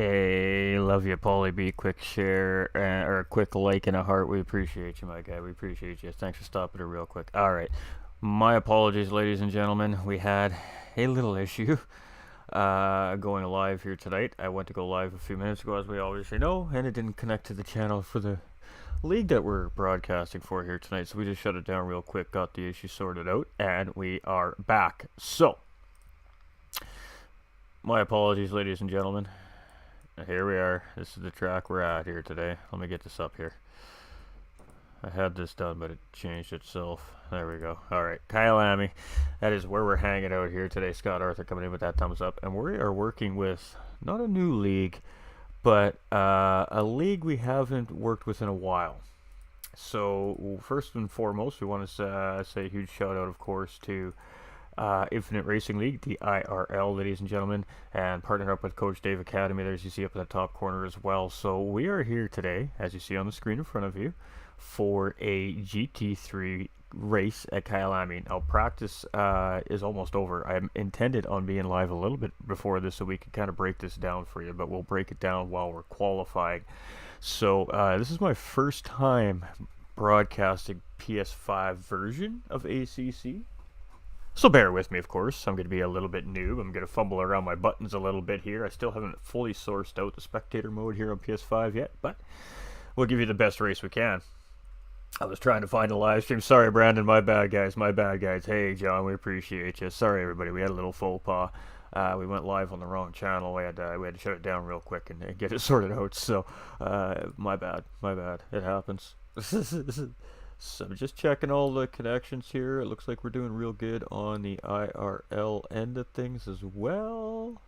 Hey, love you, Paulie B. Quick share or a quick like and a heart. We appreciate you, my guy. We appreciate you. Thanks for stopping it real quick. All right. My apologies, ladies and gentlemen. We had a little issue going live here tonight. I went to go live a few minutes ago, as we always say no, and it didn't connect to the channel for the league that we're broadcasting for here tonight. So we just shut it down real quick, got the issue sorted out, and we are back. So, my apologies, ladies and gentlemen. Here we are. This is the track we're at here today. Let me get this up here. I had this done, but it changed itself. There we go. Alright, Kyalami. That is where we're hanging out here today. Scott Arthur coming in with that thumbs up. And we are working with, not a new league, but a league we haven't worked with in a while. So, first and foremost, we want to say a huge shout out, of course, to Infinite Racing League, the IRL, ladies and gentlemen, and partnered up with Coach Dave Academy there, as you see up in the top corner as well. So we are here today, as you see on the screen in front of you, for a GT3 race at Kyalami. Now, practice is almost over. I'm intended on being live a little bit before this so we can kind of break this down for you, but we'll break it down while we're qualifying. So this is my first time broadcasting PS5 version of ACC. So bear with me, of course. I'm going to be a little bit noob. I'm going to fumble around my buttons a little bit here. I still haven't fully sourced out the spectator mode here on PS5 yet, but we'll give you the best race we can. I was trying to find a live stream. Sorry, Brandon. My bad, guys. My bad, guys. Hey, John. We appreciate you. Sorry, everybody. We had a little faux pas. We went live on the wrong channel. We had to shut it down real quick and get it sorted out. So, my bad. My bad. It happens. So I'm just checking all the connections here. It looks like we're doing real good on the IRL end of things as well.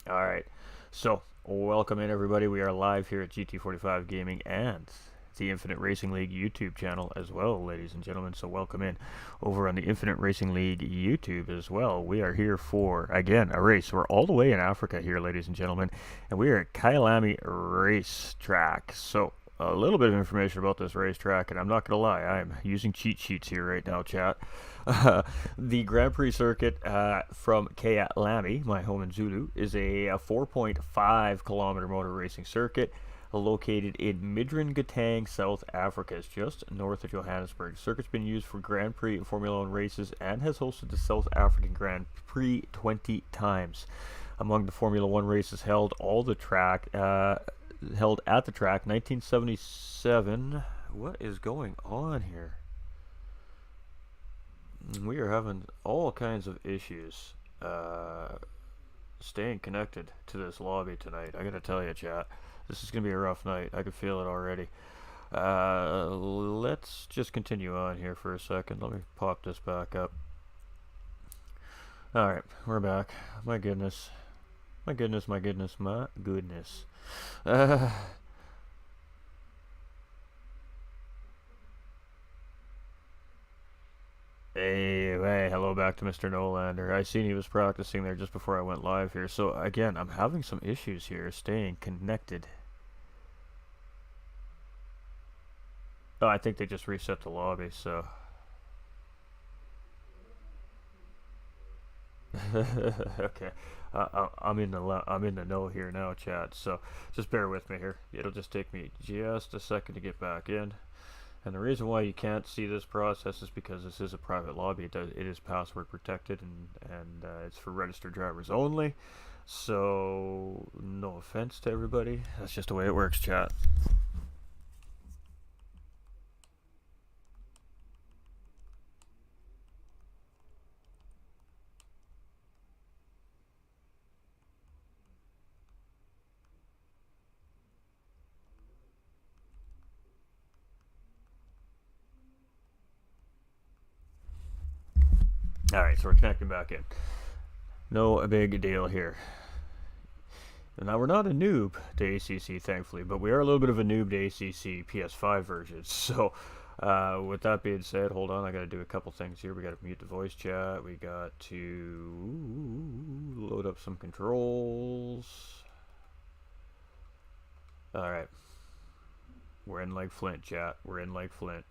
Alright, so welcome in everybody. We are live here at GT45 Gaming and the Infinite Racing League YouTube channel as well, ladies and gentlemen. So welcome in over on the Infinite Racing League YouTube as well. We are here for, again, a race. We're all the way in Africa here, ladies and gentlemen, and we are at Kyalami Racetrack. So a little bit of information about this racetrack, and I'm not going to lie, I'm using cheat sheets here right now, chat. The Grand Prix circuit from Kyalami, my home in Zulu, is a 4.5 kilometer motor racing circuit located in Midrand Gauteng, South Africa. It's just north of Johannesburg. The circuit's been used for Grand Prix and Formula 1 races and has hosted the South African Grand Prix 20 times. Among the Formula 1 races held at the track 1977. What is going on here? We are having all kinds of issues staying connected to this lobby tonight. I gotta tell you, chat, this is gonna be a rough night. I can feel it already. Let's just continue on here for a second. Let me pop this back up. Alright, we're back. My goodness. My goodness, my goodness, my goodness. Hey, hello back to Mr. Nolander. I seen he was practicing there just before I went live here. So again, I'm having some issues here staying connected. Oh, I think they just reset the lobby, so. Okay. I'm in the know here now, chat. So just bear with me here. It'll just take me just a second to get back in. And the reason why you can't see this process is because this is a private lobby. It is password protected and it's for registered drivers only. So no offense to everybody. That's just the way it works, chat. Alright, so we're connecting back in. No big deal here. Now, we're not a noob to ACC, thankfully, but we are a little bit of a noob to ACC PS5 versions. So, with that being said, hold on, I gotta do a couple things here. We gotta mute the voice chat. We got to load up some controls. Alright. We're in like Flint, chat. We're in like Flint.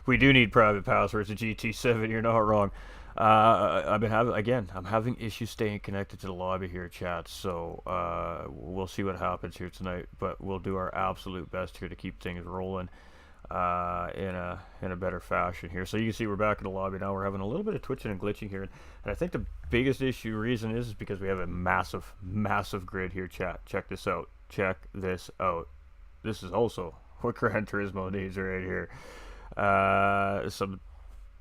We do need private passwords at GT7, you're not wrong. I'm having issues staying connected to the lobby here, chat. So we'll see what happens here tonight, but we'll do our absolute best here to keep things rolling in a better fashion here. So you can see we're back in the lobby now. We're having a little bit of twitching and glitching here, and I think the biggest reason is because we have a massive grid here, chat. Check this out. Check this out. This is also what Gran Turismo needs right here. Some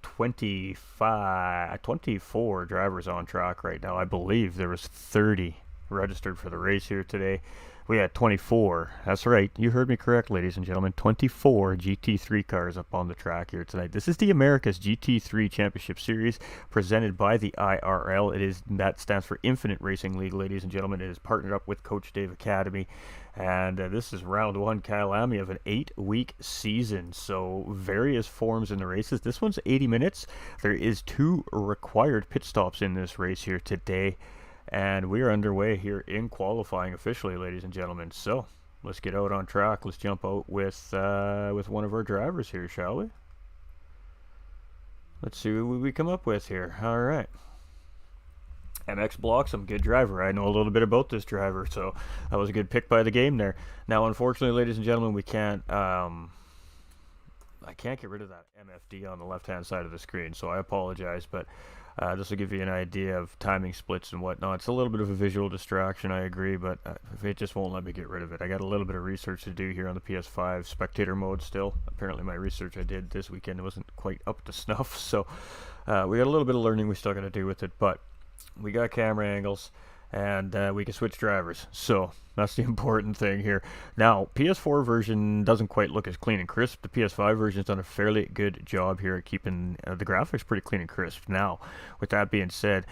24 drivers on track right now. I believe there was 30 registered for the race here today. We had 24. That's right. You heard me correct, ladies and gentlemen. 24 GT3 cars up on the track here tonight. This is the America's GT3 Championship Series presented by the IRL. That stands for Infinite Racing League, ladies and gentlemen. It is partnered up with Coach Dave Academy. And this is round 1, Kyalami, of an 8-week season. So various forms in the races. This one's 80 minutes. There is 2 required pit stops in this race here today. And we are underway here in qualifying officially, ladies and gentlemen. So let's get out on track. Let's jump out with one of our drivers here, shall we? Let's see what we come up with here. All right. MX Bloxham, good driver. I know a little bit about this driver, so that was a good pick by the game there. Now, unfortunately, ladies and gentlemen, we can't. I can't get rid of that MFD on the left-hand side of the screen, so I apologize, but this will give you an idea of timing splits and whatnot. It's a little bit of a visual distraction, I agree, but it just won't let me get rid of it. I got a little bit of research to do here on the PS5 spectator mode still. Apparently my research I did this weekend wasn't quite up to snuff, so we got a little bit of learning we still got to do with it, but we got camera angles, and we can switch drivers, so that's the important thing here. Now, PS4 version doesn't quite look as clean and crisp. The PS5 version's done a fairly good job here at keeping the graphics pretty clean and crisp. Now, with that being said,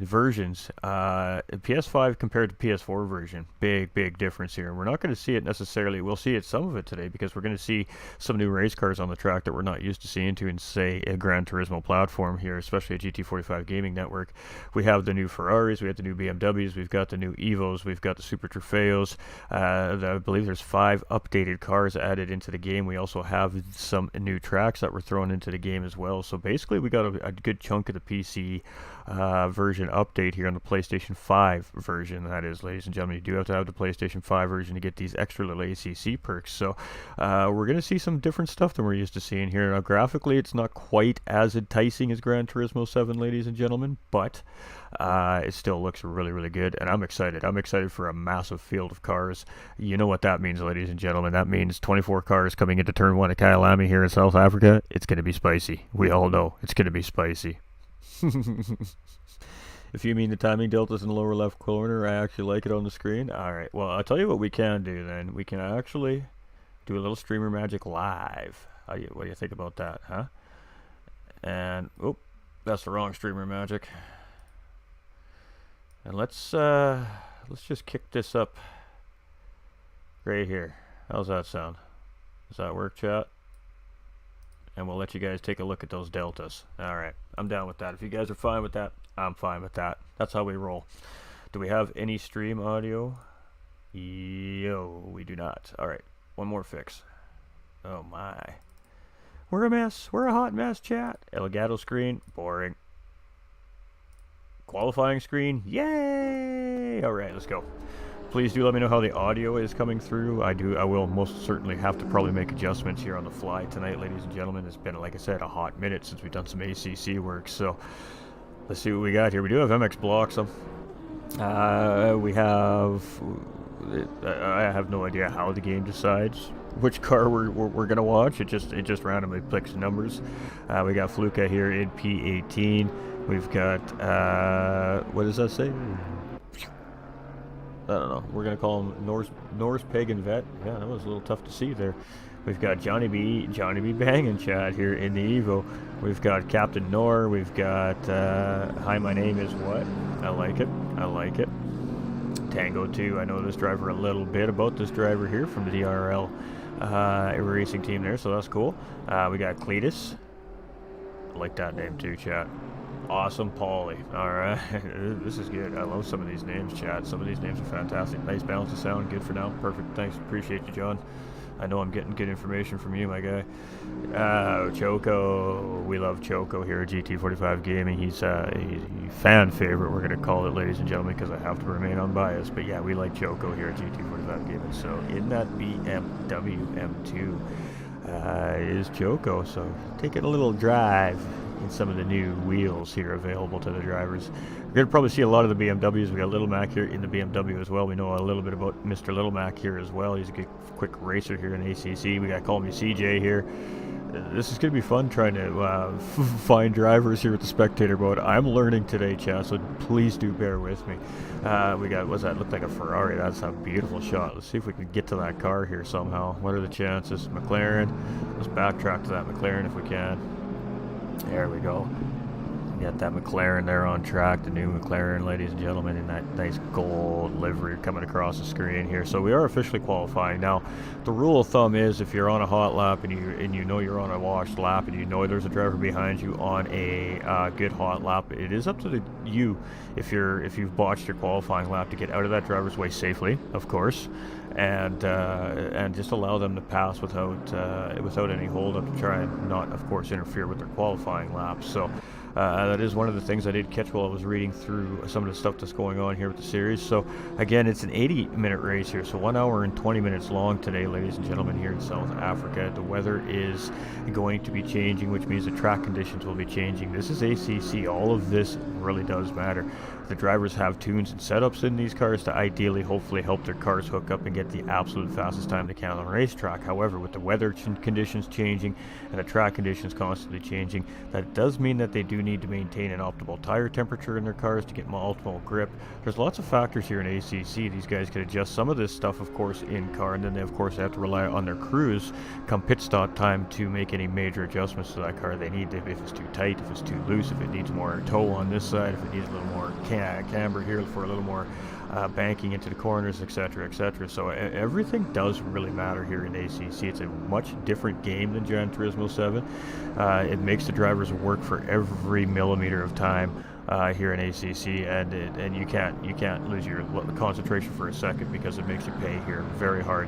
versions, PS5 compared to PS4 version, big difference here. We're not going to see it necessarily. We'll see some of it today because we're going to see some new race cars on the track that we're not used to seeing in, say, a Gran Turismo platform here, especially a GT45 gaming network. We have the new Ferraris, we have the new BMWs, we've got the new Evos, we've got the Super Trofeos. I believe there's 5 updated cars added into the game. We also have some new tracks that were thrown into the game as well. So basically we got a good chunk of the PC version update here on the PlayStation 5 version. That is, ladies and gentlemen, you do have to have the PlayStation 5 version to get these extra little ACC perks. So we're going to see some different stuff than we're used to seeing here. Now, graphically, it's not quite as enticing as Gran Turismo 7, ladies and gentlemen, but it still looks really good, and I'm excited. I'm excited for a massive field of cars. You know what that means, ladies and gentlemen. That means 24 cars coming into turn 1 at Kyalami here in South Africa. It's going to be spicy. We all know it's going to be spicy. If you mean the timing deltas in the lower left corner, I actually like it on the screen. Alright, well, I'll tell you what we can do then. We can actually do a little streamer magic live. What do you think about that, huh? And, oh, that's the wrong streamer magic. And let's just kick this up right here. How's that sound? Does that work, chat? And we'll let you guys take a look at those deltas. Alright, I'm down with that. If you guys are fine with that, I'm fine with that. That's how we roll. Do we have any stream audio? Yo, we do not. Alright, one more fix. Oh my. We're a mess. We're a hot mess, chat. Elgato screen, boring. Qualifying screen, yay! Alright, let's go. Please do let me know how the audio is coming through. I will most certainly have to probably make adjustments here on the fly tonight, ladies and gentlemen. It's been, like I said, a hot minute since we've done some ACC work, so let's see what we got here. We do have MX Bloxham. We have... I have no idea how the game decides which car we're gonna watch. It just randomly picks numbers. We got Fluka here in P18. We've got what does that say? I don't know. We're gonna call him Norse Pagan Vet. Yeah, that was a little tough to see there. We've got Johnny B Bangin' Chat here in the Evo. We've got Captain Nor. We've got Hi, my name is what? I like it. Tango 2. I know this driver a little bit about this driver here from the DRL racing team there, so that's cool. We got Cletus. I like that name too, chat. Awesome Polly. Alright, this is good. I love some of these names, chat. Some of these names are fantastic. Nice balance of sound, good for now. Perfect, thanks. Appreciate you, John. I know I'm getting good information from you, my guy. Choco. We love Choco here at GT45 Gaming. He's a fan favorite, we're going to call it, ladies and gentlemen, because I have to remain unbiased. But yeah, we like Choco here at GT45 Gaming. So in that BMW M2 is Choco. So taking a little drive in some of the new wheels here available to the drivers. We're going to probably see a lot of the BMWs. We got Little Mac here in the BMW as well. We know a little bit about Mr. Little Mac here as well. He's a good, quick racer here in ACC. We got Call Me CJ here. This is going to be fun trying to find drivers here with the spectator mode. I'm learning today, chat, so please do bear with me. We got, what's that? Looked like a Ferrari. That's a beautiful shot. Let's see if we can get to that car here somehow. What are the chances? McLaren. Let's backtrack to that McLaren if we can. There we go. We got that McLaren there on track, the new McLaren, ladies and gentlemen, in that nice gold livery coming across the screen here. So we are officially qualifying. Now, the rule of thumb is if you're on a hot lap and you know you're on a washed lap and you know there's a driver behind you on a good hot lap, it is up to you if you've botched your qualifying lap to get out of that driver's way safely, of course, and just allow them to pass without any hold up to try and not, of course, interfere with their qualifying laps. So that is one of the things I did catch while I was reading through some of the stuff that's going on here with the series. So again, it's an 80-minute race here, so 1 hour and 20 minutes long today, ladies and gentlemen, here in South Africa. The weather is going to be changing, which means the track conditions will be changing. This is ACC. All of this really does matter. The drivers have tunes and setups in these cars to ideally, hopefully, help their cars hook up and get the absolute fastest time they can on a racetrack. However, with the weather conditions changing and the track conditions constantly changing, that does mean that they do need to maintain an optimal tire temperature in their cars to get optimal grip. There's lots of factors here in ACC. These guys can adjust some of this stuff, of course, in car, and then they, of course, have to rely on their crews come pit stop time to make any major adjustments to that car they need. If it's too tight, if it's too loose, if it needs more toe on this side, if it needs a little more camber here for a little more banking into the corners, etc., etc. So everything does really matter here in ACC. It's a much different game than Gran Turismo 7. It makes the drivers work for every millimeter of time here in ACC, and you can't lose your concentration for a second because it makes you pay here very hard.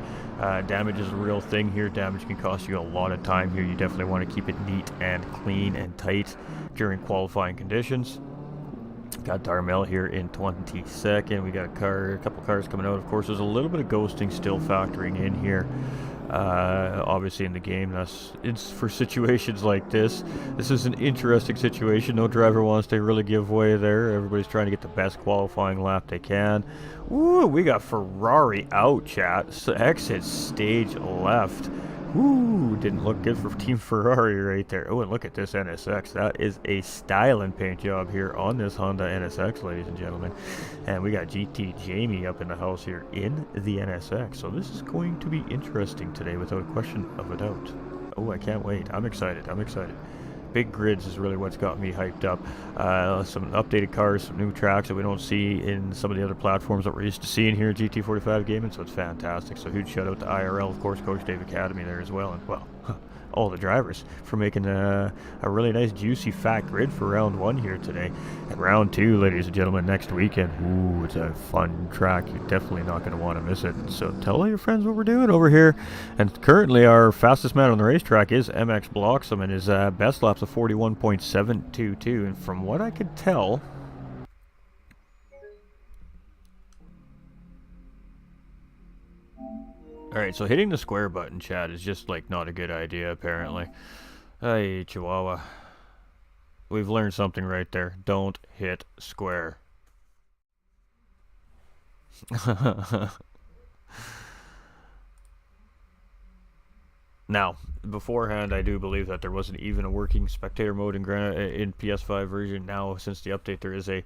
Damage is a real thing here. Damage can cost you a lot of time here. You definitely want to keep it neat and clean and tight during qualifying conditions. Got Darmel here in 22nd. We got a couple cars coming out. Of course, there's a little bit of ghosting still factoring in here. Obviously in the game, it's for situations like this. This is an interesting situation. No driver wants to really give way there. Everybody's trying to get the best qualifying lap they can. Ooh, we got Ferrari out, chat. So exit stage left. Ooh, didn't look good for Team Ferrari right there. Oh, and look at this NSX. That is a styling paint job here on this Honda NSX, ladies and gentlemen. And we got GT Jamie up in the house here in the NSX. So this is going to be interesting today without a question of a doubt. Oh, I can't wait. I'm excited. I'm excited. Big grids is really what's got me hyped up. Some updated cars, some new tracks that we don't see in some of the other platforms that we're used to seeing here at GT45 Gaming, so it's fantastic. So huge shout out to IRL, of course, Coach Dave Academy there as well, and well, all the drivers for making a really nice, juicy, fat grid for round 1 here today. And round 2, ladies and gentlemen, next weekend. Ooh, it's a fun track. You're definitely not going to want to miss it. So tell all your friends what we're doing over here. And currently, our fastest man on the racetrack is MX Bloxham, and his best lap's a 41.722. And from what I could tell, alright, so hitting the square button, chat, is just, like, not a good idea, apparently. Hey, Chihuahua. We've learned something right there. Don't hit square. Now, beforehand, I do believe that there wasn't even a working spectator mode in PS5 version. Now, since the update, there is a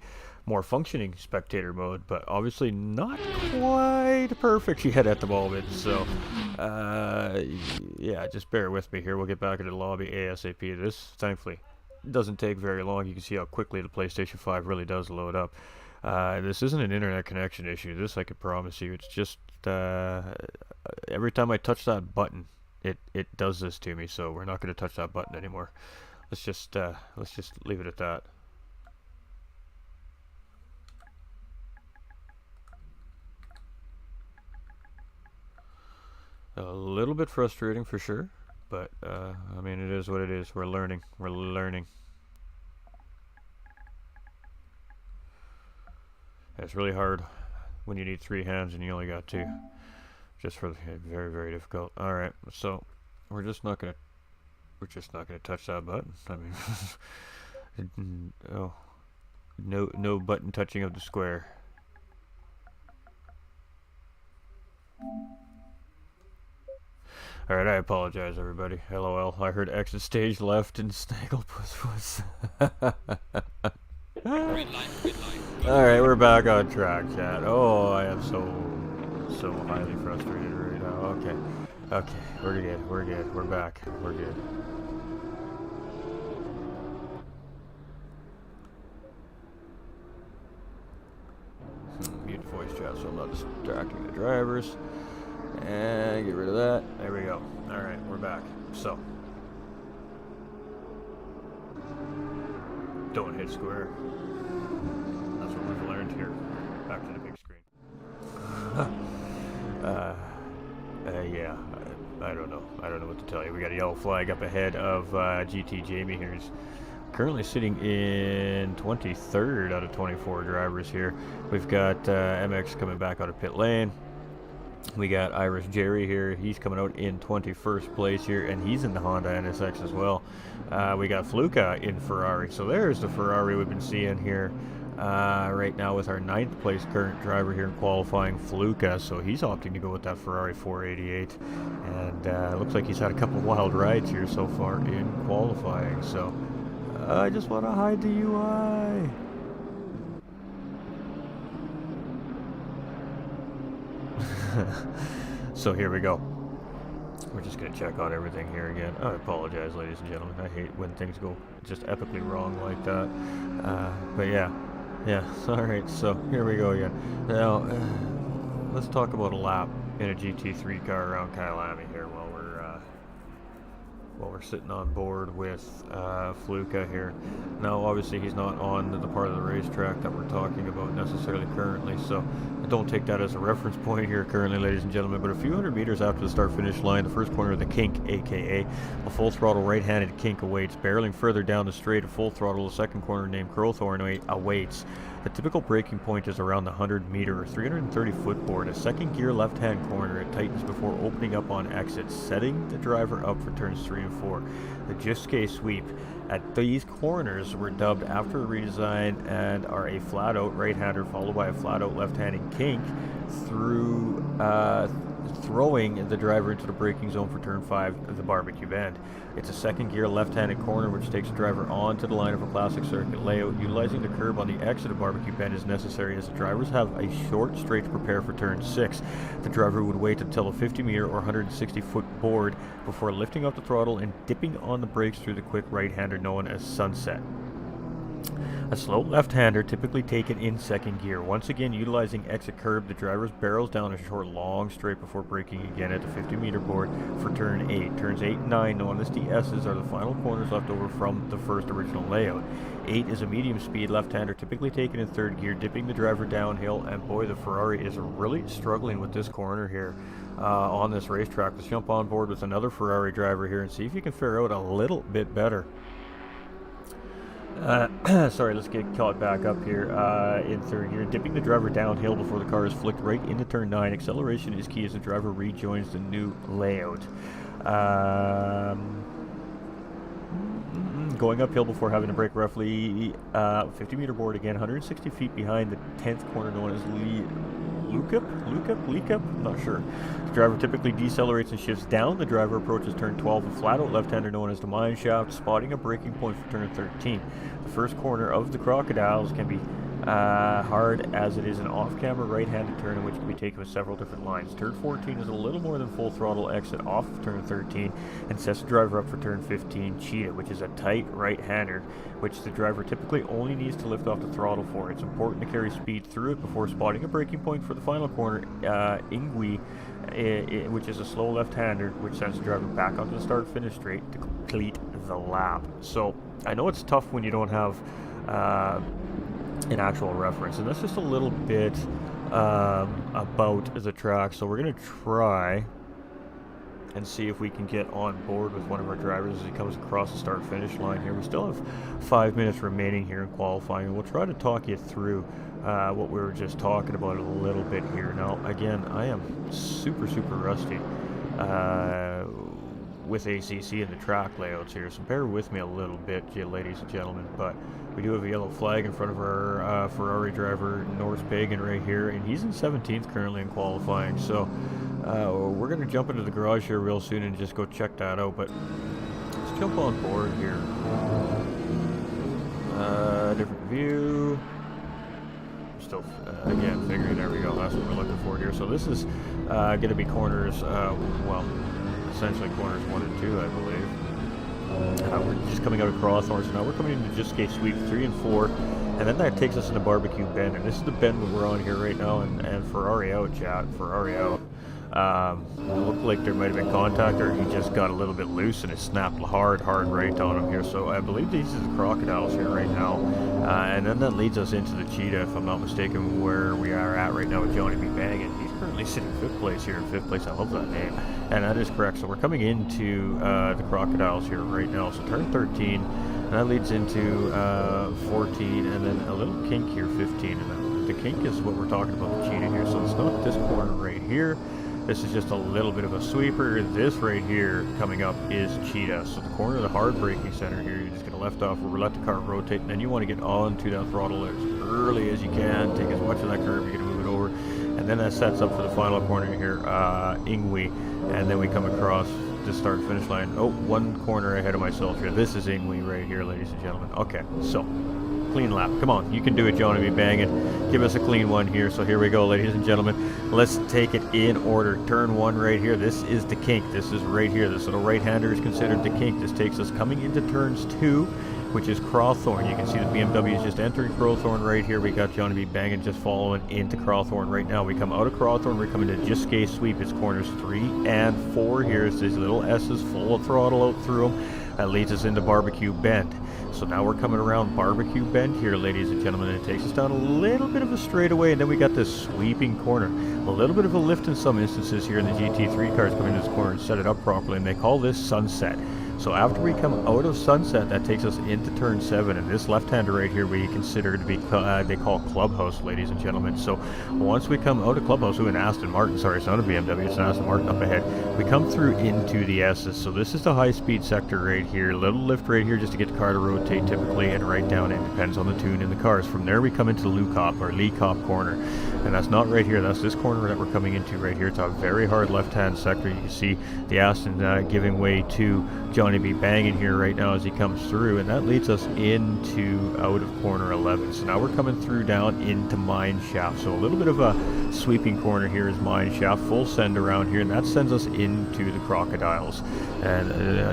more functioning spectator mode, but obviously not quite perfect yet at the moment. So, yeah, just bear with me here. We'll get back into the lobby ASAP. This, thankfully, doesn't take very long. You can see how quickly the PlayStation 5 really does load up. This isn't an internet connection issue. This I can promise you. It's just every time I touch that button, it does this to me. So we're not going to touch that button anymore. Let's just leave it at that. A little little bit frustrating for sure, but I mean, it is what it is. We're learning. We're learning. It's really hard when you need 3 hands and you only got 2. Just for the very, very difficult. All right, so we're just not gonna touch that button. I mean, oh, no button touching of the square. Alright, I apologize, everybody. LOL. I heard exit stage left and Snagglepuss was. Alright, we're back on track, chat. Oh, I am so highly frustrated right now. Okay. Okay, we're good. We're good. We're back. We're good. Mute voice chat so I'm not distracting the drivers. And get rid of that. There we go. Alright, we're back. So. Don't hit square. That's what we've learned here. Back to the big screen. Yeah. I don't know. I don't know what to tell you. We got a yellow flag up ahead of GT Jamie here. He's currently sitting in 23rd out of 24 drivers here. We've got MX coming back out of pit lane. We got Irish Jerry here. He's coming out in 21st place here, and he's in the Honda NSX as well. We got Fluka in Ferrari. So there's the Ferrari we've been seeing here right now with our 9th place current driver here in qualifying, Fluka. So he's opting to go with that Ferrari 488. And looks like he's had a couple wild rides here so far in qualifying. So I just want to hide the UI. So here we go. We're just going to check on everything here again. I apologize, ladies and gentlemen. I hate when things go just epically wrong like that. But yeah. Alright, so here we go again. Now, let's talk about a lap in a GT3 car around Kyalami here while we're sitting on board with Fluka here. Now, obviously, he's not on the part of the racetrack that we're talking about necessarily currently, so don't take that as a reference point here currently, ladies and gentlemen. But a few hundred meters after the start-finish line, the first corner of the kink, aka a full-throttle right-handed kink, awaits. Barreling further down the straight at full throttle, the second corner named Crowthorne awaits. The typical braking point is around the 100-meter or 330-foot board. A second gear left-hand corner, it tightens before opening up on exit, setting the driver up for turns 3 and 4. The Jiske sweep at these corners were dubbed after a redesign and are a flat-out right-hander followed by a flat-out left-handed kink through throwing the driver into the braking zone for turn 5 of the barbecue bend. It's a second gear left-handed corner which takes the driver onto the line of a classic circuit layout. Utilizing the curb on the exit of barbecue bend is necessary as the drivers have a short straight to prepare for turn 6. The driver would wait until a 50-meter or 160-foot board before lifting up the throttle and dipping on the brakes through the quick right-hander known as sunset. A slow left-hander typically taken in second gear. Once again, utilizing exit curb, the driver barrels down a short long straight before braking again at the 50-meter board for turn 8. Turns 8 and 9, known as the S's, are the final corners left over from the first original layout. 8 is a medium-speed left-hander typically taken in third gear, dipping the driver downhill, and boy, the Ferrari is really struggling with this corner here on this racetrack. Let's jump on board with another Ferrari driver here and see if you can fare out a little bit better. Sorry, let's get caught back up here in third gear. Dipping the driver downhill before the car is flicked right into turn 9. Acceleration is key as the driver rejoins the new layout. Going uphill before having to brake roughly 50-meter board again, 160 feet behind the 10th corner known as Leakup? Not sure. The driver typically decelerates and shifts down. The driver approaches turn 12, a flat-out left-hander known as the mine shaft, spotting a braking point for turn 13. The first corner of the Crocodiles can be hard as it is an off-camera right-handed turn in which can be taken with several different lines. Turn 14 is a little more than full throttle exit off of turn 13 and sets the driver up for turn 15, Cheetah, which is a tight right-hander, which the driver typically only needs to lift off the throttle for. It's important to carry speed through it before spotting a braking point for the final corner, Ingui, which is a slow left-hander, which sends the driver back onto the start-finish straight to complete the lap. So I know it's tough when you don't have an actual reference, and that's just a little bit about the track. So we're going to try and see if we can get on board with one of our drivers as he comes across the start-finish line here. We still have 5 minutes remaining here in qualifying, and we'll try to talk you through what we were just talking about a little bit here. Now, again, I am super rusty with ACC and the track layouts here, so bear with me a little bit, ladies and gentlemen, but we do have a yellow flag in front of our Ferrari driver, Norris Pagan, right here, and he's in 17th currently in qualifying, so we're going to jump into the garage here real soon and just go check that out, but let's jump on board here. Different view. Still, again, figuring, there we go, that's what we're looking for here. So this is going to be corners, well, essentially corners 1 and 2, I believe. We're just coming out of Crowthorne, so now we're coming into just gate sweep 3 and 4, and then that takes us into Barbecue Bend, and this is the bend that we're on here right now, and Ferrari out, chat, Ferrari out. It looked like there might have been contact, or he just got a little bit loose and it snapped hard right on him here. So I believe these are the Crocodiles here right now, and then that leads us into the Cheetah, if I'm not mistaken, where we are at right now with Johnny B. Bangin. He's currently sitting 5th place here in 5th place. I love that name, and that is correct. So we're coming into the Crocodiles here right now. So turn 13, and that leads into 14, and then a little kink here, 15, and then the kink is what we're talking about, the Cheetah here. So it's not this corner right here. This is just a little bit of a sweeper. This right here coming up is Cheetah. So the corner of the hard braking center here, you're just going to left off where we let the car rotate, and then you want to get onto that throttle as early as you can. Take as much of that curve, you're going to move it over, and then that sets up for the final corner here, Ingwe, and then we come across the start finish line. Oh, one corner ahead of myself here. This is Ingwe right here, ladies and gentlemen. Okay, so clean lap. Come on, you can do it, Johnny B. Bangin. Give us a clean one here. So here we go, ladies and gentlemen. Let's take it in order. Turn 1 right here. This is the kink. This is right here. This little right-hander is considered the kink. This takes us coming into turns 2, which is Crowthorne. You can see the BMW is just entering Crowthorne right here. We got Johnny B. Bangin just following into Crowthorne right now. We come out of Crowthorne. We're coming to just gate sweep. It's corners 3 and 4 here. It's these little S's full of throttle out through them. That leads us into Barbecue Bend. So now we're coming around Barbecue Bend here, ladies and gentlemen, and it takes us down a little bit of a straightaway, and then we got this sweeping corner. A little bit of a lift in some instances here in the GT3 cars coming into this corner and set it up properly, and they call this Sunset. So after we come out of Sunset, that takes us into turn 7, and this left-hander right here we consider to be, they call Clubhouse, ladies and gentlemen. So once we come out of Clubhouse, an Aston Martin, sorry, it's not a BMW, it's an Aston Martin up ahead, we come through into the S's. So this is the high-speed sector right here, little lift right here just to get the car to rotate typically, and right down, it depends on the tune in the cars. From there we come into the Lee Cop corner, and that's not right here, that's this corner that we're coming into right here. It's a very hard left-hand sector. You can see the Aston giving way to Johnny B. Bangin here right now as he comes through, and that leads us into out of corner 11. So now we're coming through down into Mine Shaft. So a little bit of a sweeping corner here is Mine Shaft, full send around here, and that sends us into the Crocodiles. And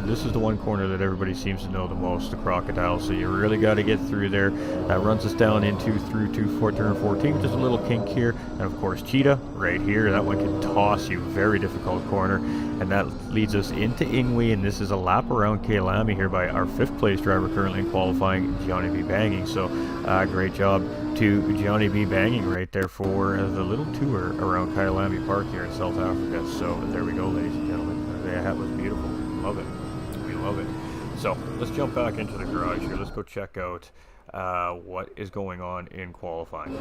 this is the one corner that everybody seems to know the most, the Crocodiles. So you really got to get through there. That runs us down into through to turn 14, which is a little kink here, and of course Cheetah right here. That one can toss you, very difficult corner, and that leads us into Ingwe, and this is a lap around Kyalami here by our 5th place driver currently in qualifying, Johnny B. Bangin. So great job to Johnny B. Bangin right there for the little tour around Kyalami Park here in South Africa. So there we go, ladies and gentlemen. That was beautiful. Love it. We love it. So let's jump back into the garage here. Let's go check out what is going on in qualifying.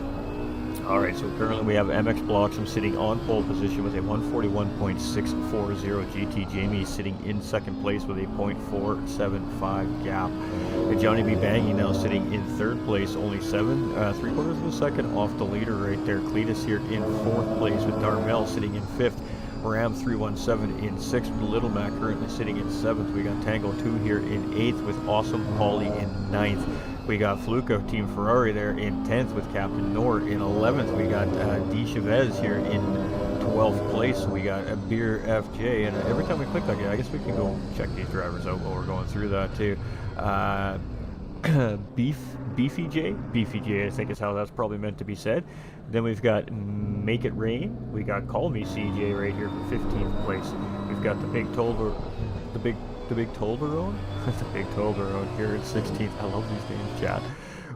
Alright, so currently we have MX Bloxham sitting on pole position with a 141.640. GT Jamie sitting in 2nd place with a .475 gap. Johnny B. Bangin now sitting in 3rd place, only 3/4 of a second off the leader right there. Cletus here in 4th place with Darmel sitting in 5th. Ram 317 in 6th, Little Mac currently sitting in 7th. We got Tango 2 here in 8th with Awesome Polly in 9th. We got Fluco Team Ferrari there in 10th with Captain Nor in 11th. We got D. Chavez here in 12th place. We got a Beer FJ, and every time we click like it, I guess we can go check these drivers out while we're going through that too. Beefy J, I think is how that's probably meant to be said. Then we've got Make It Rain. We got Call Me CJ right here for 15th place. We've got the Big Tolberone, the Big Tolberone here at 16th. I love these names, chat.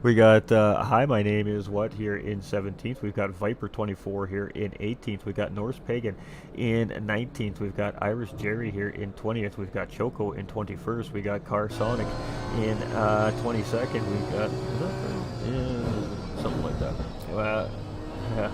We got, hi, my name is what here in 17th. We've got Viper 24 here in 18th. We've got Norse Pagan in 19th. We've got Irish Jerry here in 20th. We've got Choco in 21st. We got Car Sonic in 22nd. We've got, is that right? Yeah, something like that. Yeah.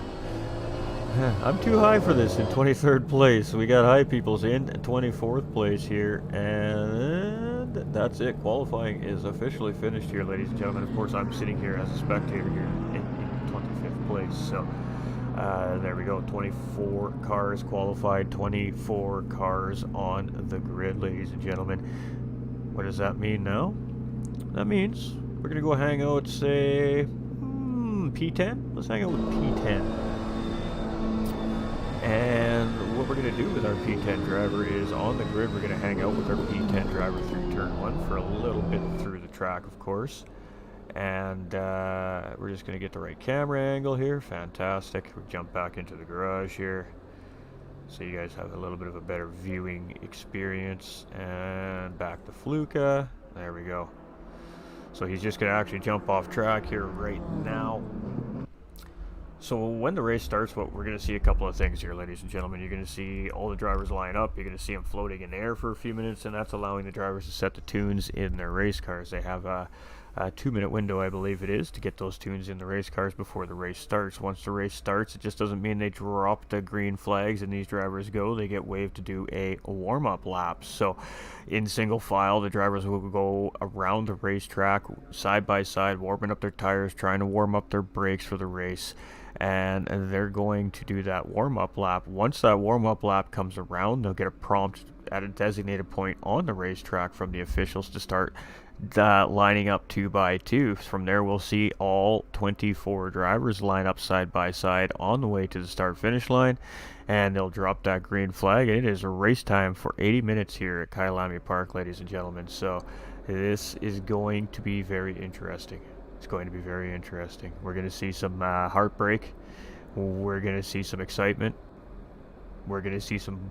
I'm too high for this in 23rd place. We got High Peoples in 24th place here, and that's it. Qualifying is officially finished here, ladies and gentlemen. Of course, I'm sitting here as a spectator here in 25th place. So there we go. 24 cars qualified, 24 cars on the grid, ladies and gentlemen. What does that mean now? That means we're going to go hang out, say, P10? Let's hang out with P10. And what we're going to do with our P10 driver is on the grid, we're going to hang out with our P10 driver through turn 1 for a little bit through the track, of course. And we're just going to get the right camera angle here. Fantastic. We'll jump back into the garage here so you guys have a little bit of a better viewing experience. And back to Fluka. There we go. So he's just going to actually jump off track here right now. So when the race starts, we're going to see a couple of things here, ladies and gentlemen. You're going to see all the drivers line up. You're going to see them floating in the air for a few minutes, and that's allowing the drivers to set the tunes in their race cars. They have a 2-minute window, I believe it is, to get those tunes in the race cars before the race starts. Once the race starts, it just doesn't mean they drop the green flags and these drivers go. They get waved to do a warm-up lap. So in single file, the drivers will go around the racetrack side by side, warming up their tires, trying to warm up their brakes for the race. And they're going to do that warm-up lap. Once that warm-up lap comes around, they'll get a prompt at a designated point on the racetrack from the officials to start lining up 2 by 2. From there, we'll see all 24 drivers line up side by side on the way to the start-finish line, and they'll drop that green flag. And it is a race time for 80 minutes here at Kyalami Park, ladies and gentlemen. So this is going to be very interesting. It's going to be very interesting. We're going to see some heartbreak. We're going to see some excitement. We're going to see some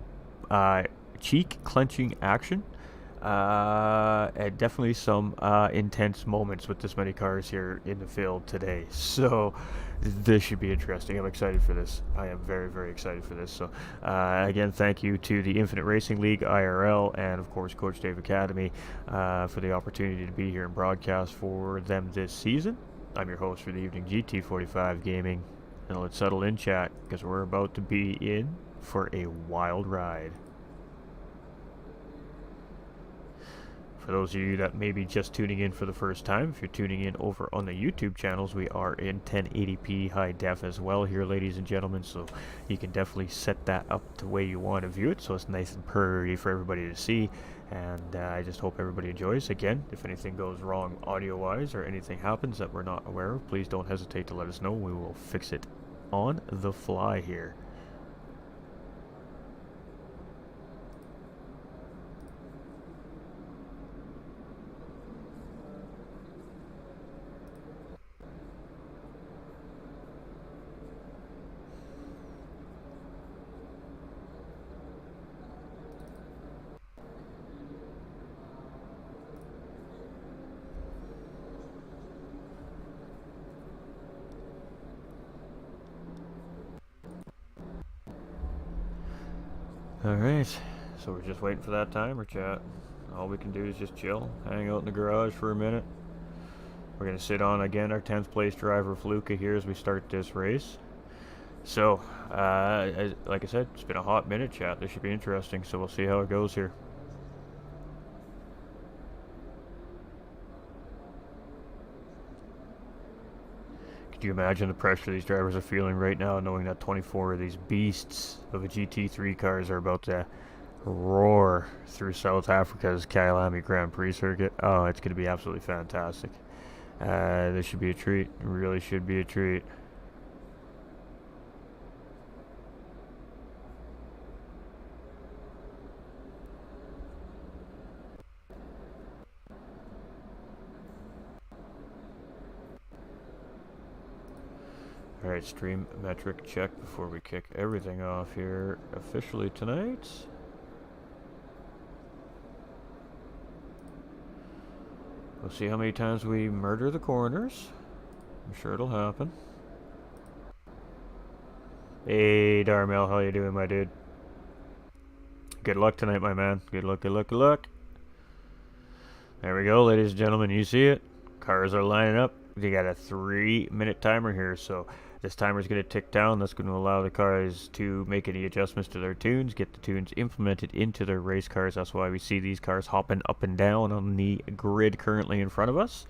cheek-clenching action. And definitely some intense moments with this many cars here in the field today. So this should be interesting. I'm excited for this. I am very, very excited for this. So again, thank you to the Infinite Racing League IRL and of course Coach Dave Academy for the opportunity to be here and broadcast for them this season. I'm your host for the evening, GT45 Gaming, and let's settle in, chat, because we're about to be in for a wild ride. For those of you that may be just tuning in for the first time, if you're tuning in over on the YouTube channels, we are in 1080p high def as well here, ladies and gentlemen, so you can definitely set that up the way you want to view it, so it's nice and pretty for everybody to see. And I just hope everybody enjoys. Again, if anything goes wrong audio-wise or anything happens that we're not aware of, please don't hesitate to let us know. We will fix it on the fly here. Alright, so we're just waiting for that timer, chat. All we can do is just chill, hang out in the garage for a minute. We're going to sit on, again, our 10th place driver, Fluka, here as we start this race. So, like I said, it's been a hot minute, chat. This should be interesting, so we'll see how it goes here. Could you imagine the pressure these drivers are feeling right now, knowing that 24 of these beasts of a GT3 cars are about to roar through South Africa's Kyalami Grand Prix circuit? Oh, it's going to be absolutely fantastic. This should be a treat. It really should be a treat. Alright, stream metric check before we kick everything off here officially tonight. We'll see how many times we murder the corners. I'm sure it'll happen. Hey, Darmel, how you doing, my dude? Good luck tonight, my man. Good luck, good luck, good luck. There we go, ladies and gentlemen. You see it. Cars are lining up. We got a 3-minute timer here, so this timer is going to tick down. That's going to allow the cars to make any adjustments to their tunes, get the tunes implemented into their race cars. That's why we see these cars hopping up and down on the grid currently in front of us.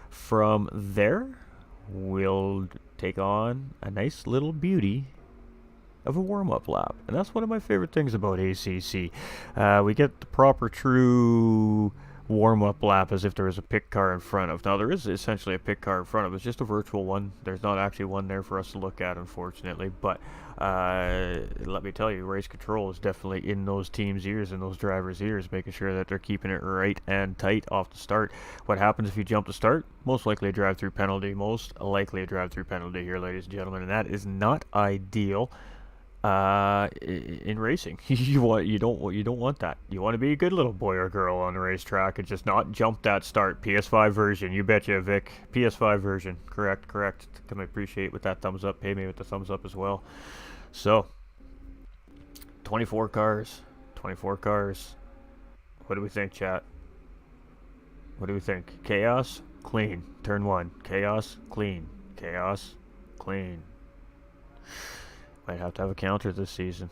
From there, we'll take on a nice little beauty of a warm-up lap. And that's one of my favorite things about ACC. We get the proper, true warm-up lap as if there is a pit car in front of. Now, there is essentially a pit car in front of us, just a virtual one. There's not actually one there for us to look at, unfortunately. But let me tell you, race control is definitely in those teams' ears and those drivers' ears, making sure that they're keeping it right and tight off the start. What happens if you jump the start? Most likely a drive-through penalty. Most likely a drive-through penalty here, ladies and gentlemen, and that is not ideal. In racing. You don't want that. You want to be a good little boy or girl on the racetrack and just not jump that start. PS5 version, you betcha, Vic. PS5 version, correct. Can I appreciate with that thumbs up? Pay me with the thumbs up as well. So 24 cars. What do we think, chat? What do we think? Chaos, clean. Turn 1. Chaos, clean. Chaos, clean. Might have to have a counter this season.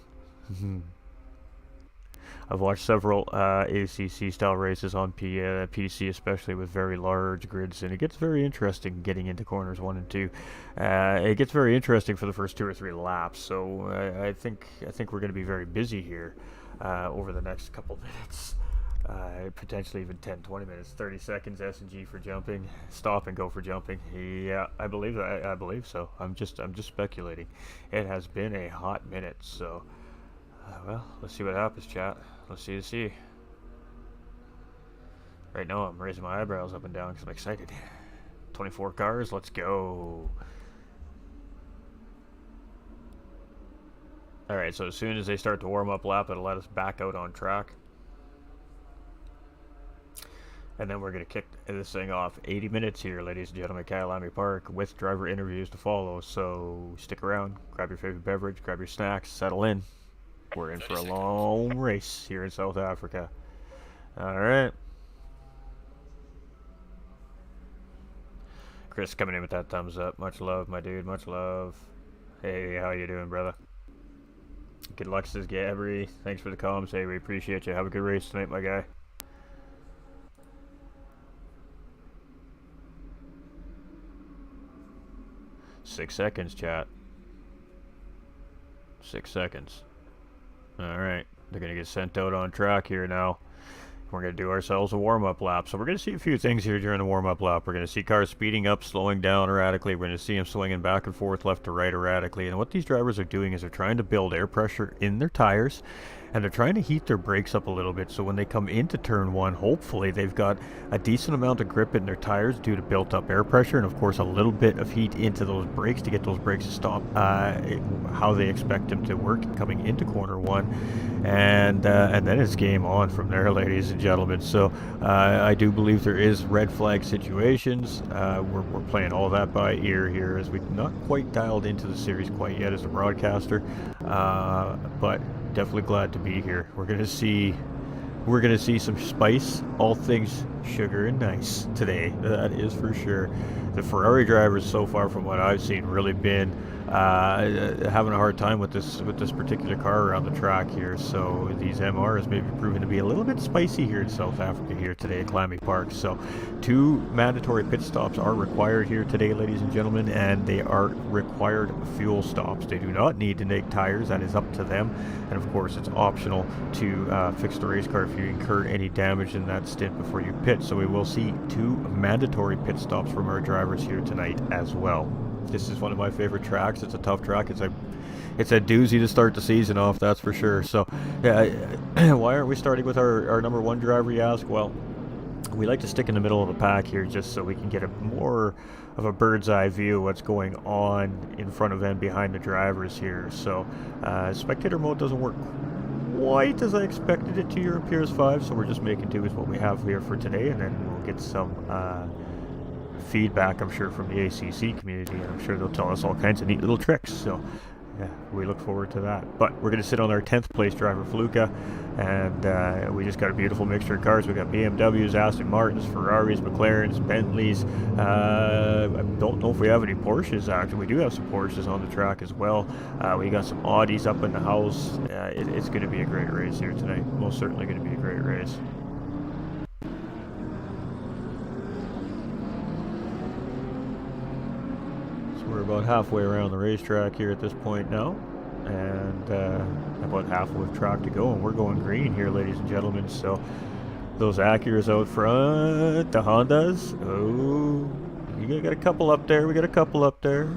I've watched several ACC style races on PC, especially with very large grids, and it gets very interesting getting into corners 1 and 2. It gets very interesting for the first 2 or 3 laps, so I think we're going to be very busy here over the next couple minutes. Potentially even 10-20 minutes. 30 seconds S&G for jumping, stop and go for jumping. Yeah, I believe that. I believe so. I'm just speculating. It has been a hot minute, so well, let's see what happens, chat. Let's see. Right now I'm raising my eyebrows up and down because I'm excited. 24 cars, let's go. Alright, so as soon as they start the warm-up lap, it'll let us back out on track. And then we're going to kick this thing off. 80 minutes here, ladies and gentlemen, Kyalami Park, with driver interviews to follow. So stick around, grab your favorite beverage, grab your snacks, settle in. We're in for a long race here in South Africa. All right. Chris coming in with that thumbs up. Much love, my dude. Much love. Hey, how you doing, brother? Good luck, says Gabby. Thanks for the comments. Hey, we appreciate you. Have a good race tonight, my guy. Six seconds, chat. 6 seconds. Alright, they're going to get sent out on track here now. We're going to do ourselves a warm-up lap. So we're going to see a few things here during the warm-up lap. We're going to see cars speeding up, slowing down erratically. We're going to see them swinging back and forth, left to right erratically. And what these drivers are doing is they're trying to build air pressure in their tires, and they're trying to heat their brakes up a little bit, so when they come into turn 1, hopefully they've got a decent amount of grip in their tires due to built up air pressure, and of course a little bit of heat into those brakes to get those brakes to stop how they expect them to work coming into corner 1, and then it's game on from there, ladies and gentlemen. So I do believe there is red flag situations. We're playing all that by ear here, as we've not quite dialed into the series quite yet as a broadcaster, but definitely glad to be here. We're gonna see some spice, all things sugar and nice today. That is for sure. The Ferrari drivers so far, from what I've seen, really been having a hard time with this particular car around the track here. So these MRs may be proving to be a little bit spicy here in South Africa here today at Kyalami Park. So 2 mandatory pit stops are required here today, ladies and gentlemen, and they are required fuel stops. They do not need to make tires. That is up to them. And of course, it's optional to fix the race car if you incur any damage in that stint before you pit. So we will see 2 mandatory pit stops from our drivers here tonight as well. This is one of my favorite tracks. It's a tough track. It's a doozy to start the season off, that's for sure. So, yeah, why aren't we starting with our number 1 driver, you ask? Well, we like to stick in the middle of the pack here just so we can get a more of a bird's eye view of what's going on in front of and behind the drivers here. So, spectator mode doesn't work quite as I expected it to here in PS5, so we're just making do with what we have here for today, and then we'll get some feedback, I'm sure, from the ACC community, and I'm sure they'll tell us all kinds of neat little tricks. So yeah, we look forward to that. But we're going to sit on our 10th place driver, Fluka, and we just got a beautiful mixture of cars. We got BMWs, Aston Martins, Ferraris, McLarens, Bentleys. I don't know if we have any Porsches, actually. We do have some Porsches on the track as well. We got some Audis up in the house. It's going to be a great race here tonight. Most certainly going to be a great race. We're about halfway around the racetrack here at this point now, and about halfway of track to go, and we're going green here, ladies and gentlemen. So those Acuras out front, the Hondas, oh, you got a couple up there. We got a couple up there.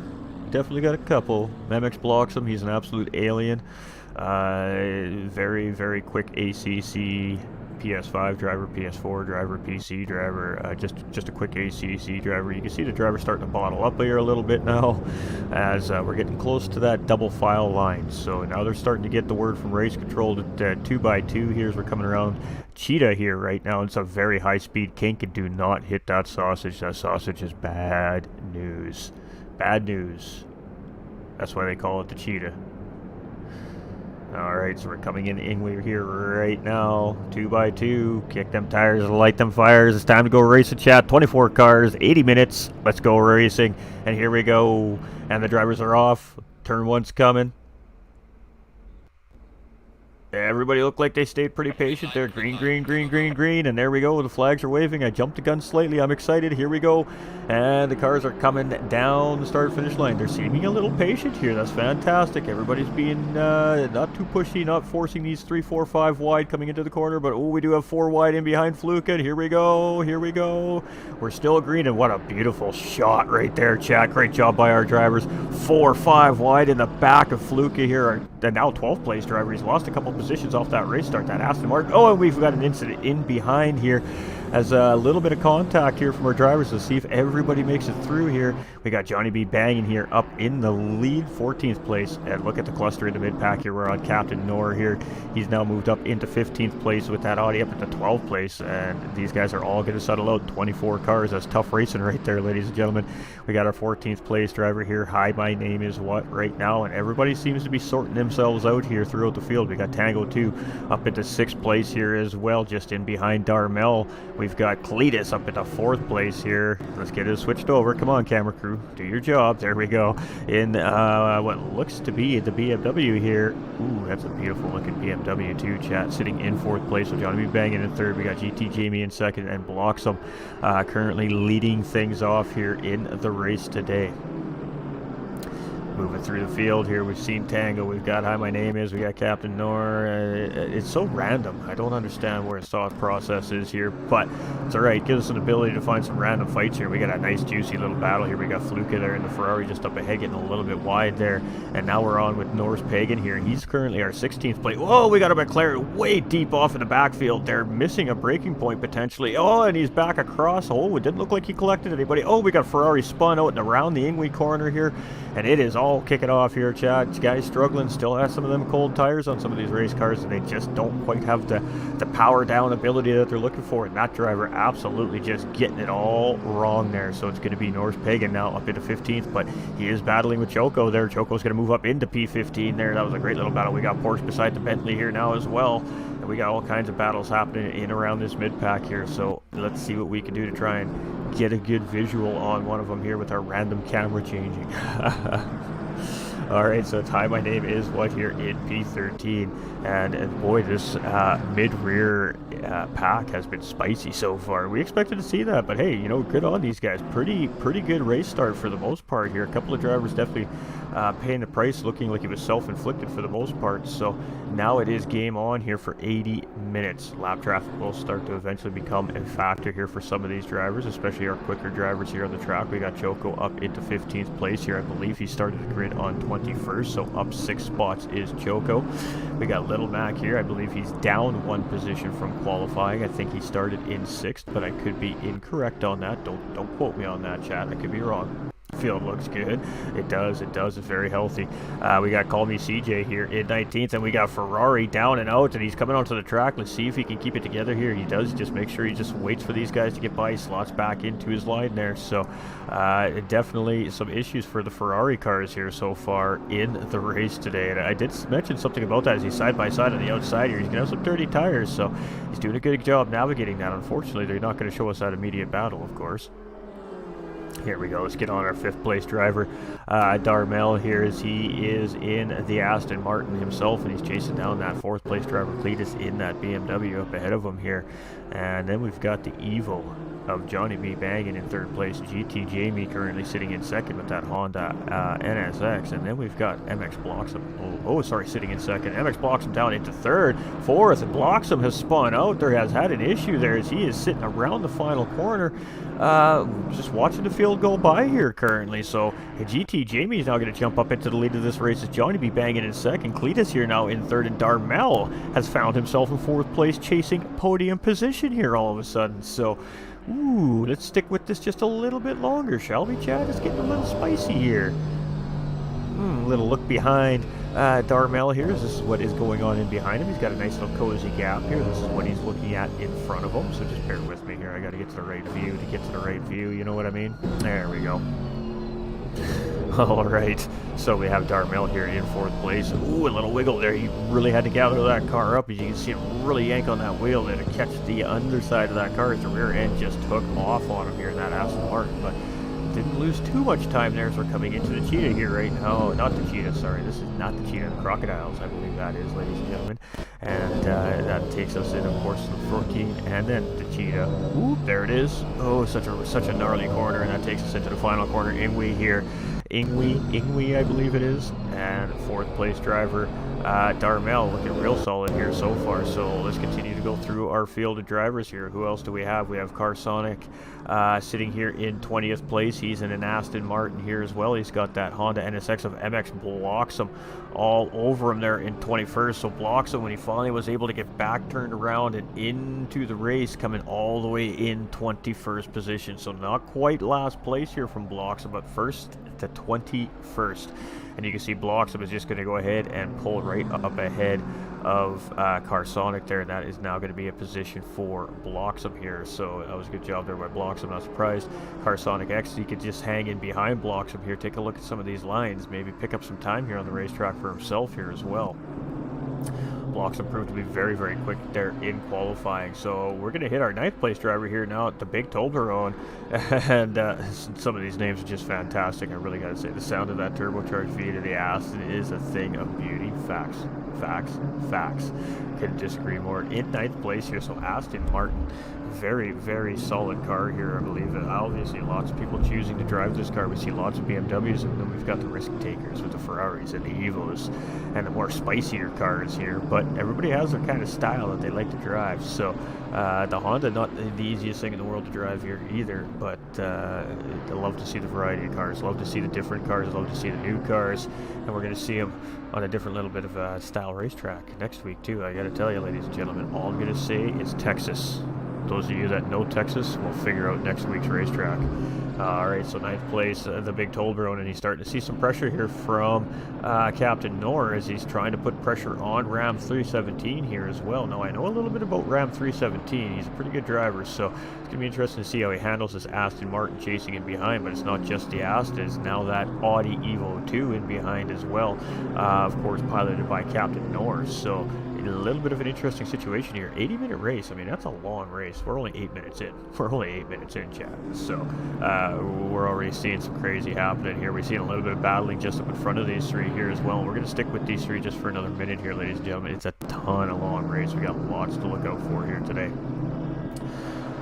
Definitely got a couple. Memex blocks him. He's an absolute alien. Very, very quick ACC PS5 driver, PS4 driver, PC driver, just a quick ACC driver. You can see the driver starting to bottle up here a little bit now as we're getting close to that double file line. So now they're starting to get the word from race control that 2x2 here as we're coming around Cheetah here right now. It's a very high speed kink, and do not hit that sausage. That sausage is bad news. Bad news. That's why they call it the Cheetah. Alright, so we're coming in Ingwe here right now. 2x2. Kick them tires, light them fires. It's time to go racing, chat. 24 cars, 80 minutes. Let's go racing. And here we go. And the drivers are off. Turn one's coming. Everybody looked like they stayed pretty patient there. Green, green, green, green, green. And there we go. The flags are waving. I jumped the gun slightly. I'm excited. Here we go. And the cars are coming down the start-finish line. They're seeming a little patient here. That's fantastic. Everybody's being not too pushy, not forcing these 3, 4, 5 wide coming into the corner. But, oh, we do have 4 wide in behind Fluka. Here we go. Here we go. We're still green. And what a beautiful shot right there, chat. Great job by our drivers. 4, 5 wide in the back of Fluka here. And now 12th place driver. He's lost a couple positions off that race start, that Aston Martin. Oh, and we've got an incident in behind here as a little bit of contact here from our drivers to see if everybody makes it through here. We got Johnny B banging here up in the lead, 14th place. And look at the cluster in the mid-pack here. We're on Captain Noor here. He's now moved up into 15th place with that Audi up at the 12th place. And these guys are all going to settle out. 24 cars. That's tough racing right there, ladies and gentlemen. We got our 14th place driver here. Hi, my name is what right now. And everybody seems to be sorting themselves out here throughout the field. We got Tango 2 up into 6th place here as well, just in behind Darmel. We've got Cletus up into 4th place here. Let's get it switched over. Come on, camera crew. Do your job. There we go. In what looks to be the BMW here. Ooh, that's a beautiful looking BMW too, chat. Sitting in 4th place with Johnny B banging in 3rd. We got GT Jamie in 2nd and Bloxham currently leading things off here in the race today. Moving through the field here, we've seen Tango, we've got Hi, my name is, we got Captain Noor. It's so random. I don't understand where his thought process is here, but it's alright. Gives us an ability to find some random fights here. We got a nice juicy little battle here. We got Fluka there in the Ferrari just up ahead, getting a little bit wide there. And now we're on with Norse Pagan here. He's currently our 16th place. Whoa, we got a McLaren way deep off in the backfield there, missing a braking point potentially. Oh, and he's back across. Oh, it didn't look like he collected anybody. Oh, we got Ferrari spun out and around the Ingwe corner here, and it is all kicking off here, chat. Guys struggling, still have some of them cold tires on some of these race cars, and they just don't quite have the power down ability that they're looking for. And that driver absolutely just getting it all wrong there. So it's going to be Norse Pagan now up into 15th, but he is battling with Choco there. Choco's going to move up into P15 there. That was a great little battle. We got Porsche beside the Bentley here now as well, and we got all kinds of battles happening in around this mid-pack here. So let's see what we can do to try and get a good visual on one of them here with our random camera changing. Alright, so it's Hi, my name is what here in P13, and boy, this mid-rear pack has been spicy so far. We expected to see that, but hey, you know, good on these guys. Pretty good race start for the most part here. A couple of drivers definitely paying the price, looking like it was self-inflicted for the most part. So now it is game on here for 80 minutes. Lap traffic will start to eventually become a factor here for some of these drivers, especially our quicker drivers here on the track. We got Choco up into 15th place here. I believe he started the grid on 21st, so up 6 spots is Choco. We got Little Mac here. I believe he's down 1 position from qualifying. I think he started in 6th, but I could be incorrect on that. Don't quote me on that, chat. I could be wrong. field looks good. It does. It's very healthy. We got Call Me CJ here in 19th, and we got Ferrari down and out, and he's coming onto the track. Let's see if he can keep it together here. He does. Just make sure he just waits for these guys to get by. He slots back into his line there. So definitely some issues for the Ferrari cars here so far in the race today. And I did mention something about that as he's side by side on the outside here. He's going to have some dirty tires, so he's doing a good job navigating that. Unfortunately, they're not going to show us that immediate battle, of course. Here we go. Let's get on our 5th place driver, Darmel here, as he is in the Aston Martin himself, and he's chasing down that 4th place driver, Cletus, in that BMW up ahead of him here. And then we've got the Evo of Johnny B. Bangin in 3rd place, GT Jamie currently sitting in 2nd with that Honda NSX, and then we've got MX Bloxham, sitting in 2nd. MX Bloxham down into 3rd, 4th, and Bloxham has spun out there, has had an issue there as he is sitting around the final corner, just watching the field go by here currently. So GT Jamie is now going to jump up into the lead of this race as Johnny B. Bangin in 2nd, Cletus here now in 3rd, and Darmel has found himself in 4th place, chasing podium position here all of a sudden. So ooh, let's stick with this just a little bit longer, shall we, Chad? It's getting a little spicy here. Little look behind Darmel here. This is what is going on in behind him. He's got a nice little cozy gap here. This is what he's looking at in front of him. So just bear with me here. I got to get to the right view to get to the right view. You know what I mean? There we go. All right, so we have Darmel here in 4th place. Ooh, a little wiggle there. He really had to gather that car up. As you can see him really yank on that wheel there to catch the underside of that car as the rear end just took off on him here in that Aston Martin. But didn't lose too much time there as we're coming into the Cheetah here right now. Not the Cheetah, sorry. This is not the Cheetah, the Crocodiles, I believe that is, ladies and gentlemen. And that takes us in, of course, to the 14, and then the Cheetah. Ooh, there it is. Oh, such a gnarly corner, and that takes us into the final corner. Ingwe here. Ingwe, I believe it is, and 4th place driver Darmel looking real solid here so far. So let's continue to go through our field of drivers here. Who else do we have? We have Carsonic sitting here in 20th place. He's in an Aston Martin here as well. He's got that Honda NSX of MX Bloxham all over him there in 21st. So Bloxham, when he finally was able to get back turned around and into the race, coming all the way in 21st position. So not quite last place here from Bloxham, but first to 21st. And you can see Bloxham is just going to go ahead and pull right up ahead of Carsonic there, and that is now going to be a position for Bloxham here. So that was a good job there by Bloxham. Not surprised. Carsonic X, he could just hang in behind Bloxham here, take a look at some of these lines, maybe pick up some time here on the racetrack for himself here as well. Bloxham proved to be very, very quick there in qualifying. So we're going to hit our 9th place driver here now at the Big Toblerone. And some of these names are just fantastic. I really got to say, the sound of that turbocharged V to the Aston is a thing of beauty. Facts. Couldn't disagree more. In 9th place here, so Aston Martin. Very, very solid car here, I believe. Obviously, lots of people choosing to drive this car. We see lots of BMWs, and then we've got the risk takers with the Ferraris and the Evos and the more spicier cars here. But everybody has their kind of style that they like to drive. So the Honda, not the easiest thing in the world to drive here either, but I love to see the variety of cars. Love to see the different cars. Love to see the new cars. And we're going to see them on a different little bit of a style racetrack next week, too. I got to tell you, ladies and gentlemen, all I'm going to say is Texas. Those of you that know Texas will figure out next week's racetrack. Alright, so 9th place, the Big Toblerone, and he's starting to see some pressure here from Captain Knorr as he's trying to put pressure on Ram 317 here as well. Now, I know a little bit about Ram 317. He's a pretty good driver, so it's going to be interesting to see how he handles this Aston Martin chasing in behind. But it's not just the Aston, it's now that Audi Evo 2 in behind as well. Of course, piloted by Captain Knorr. So a little bit of an interesting situation here. 80-minute race. I mean, that's a long race. We're only 8 minutes in. We're only 8 minutes in, chat. So we're already seeing some crazy happening here. We're seeing a little bit of battling just up in front of these three here as well. And we're going to stick with these three just for another minute here, ladies and gentlemen. It's a ton of long race. We got lots to look out for here today.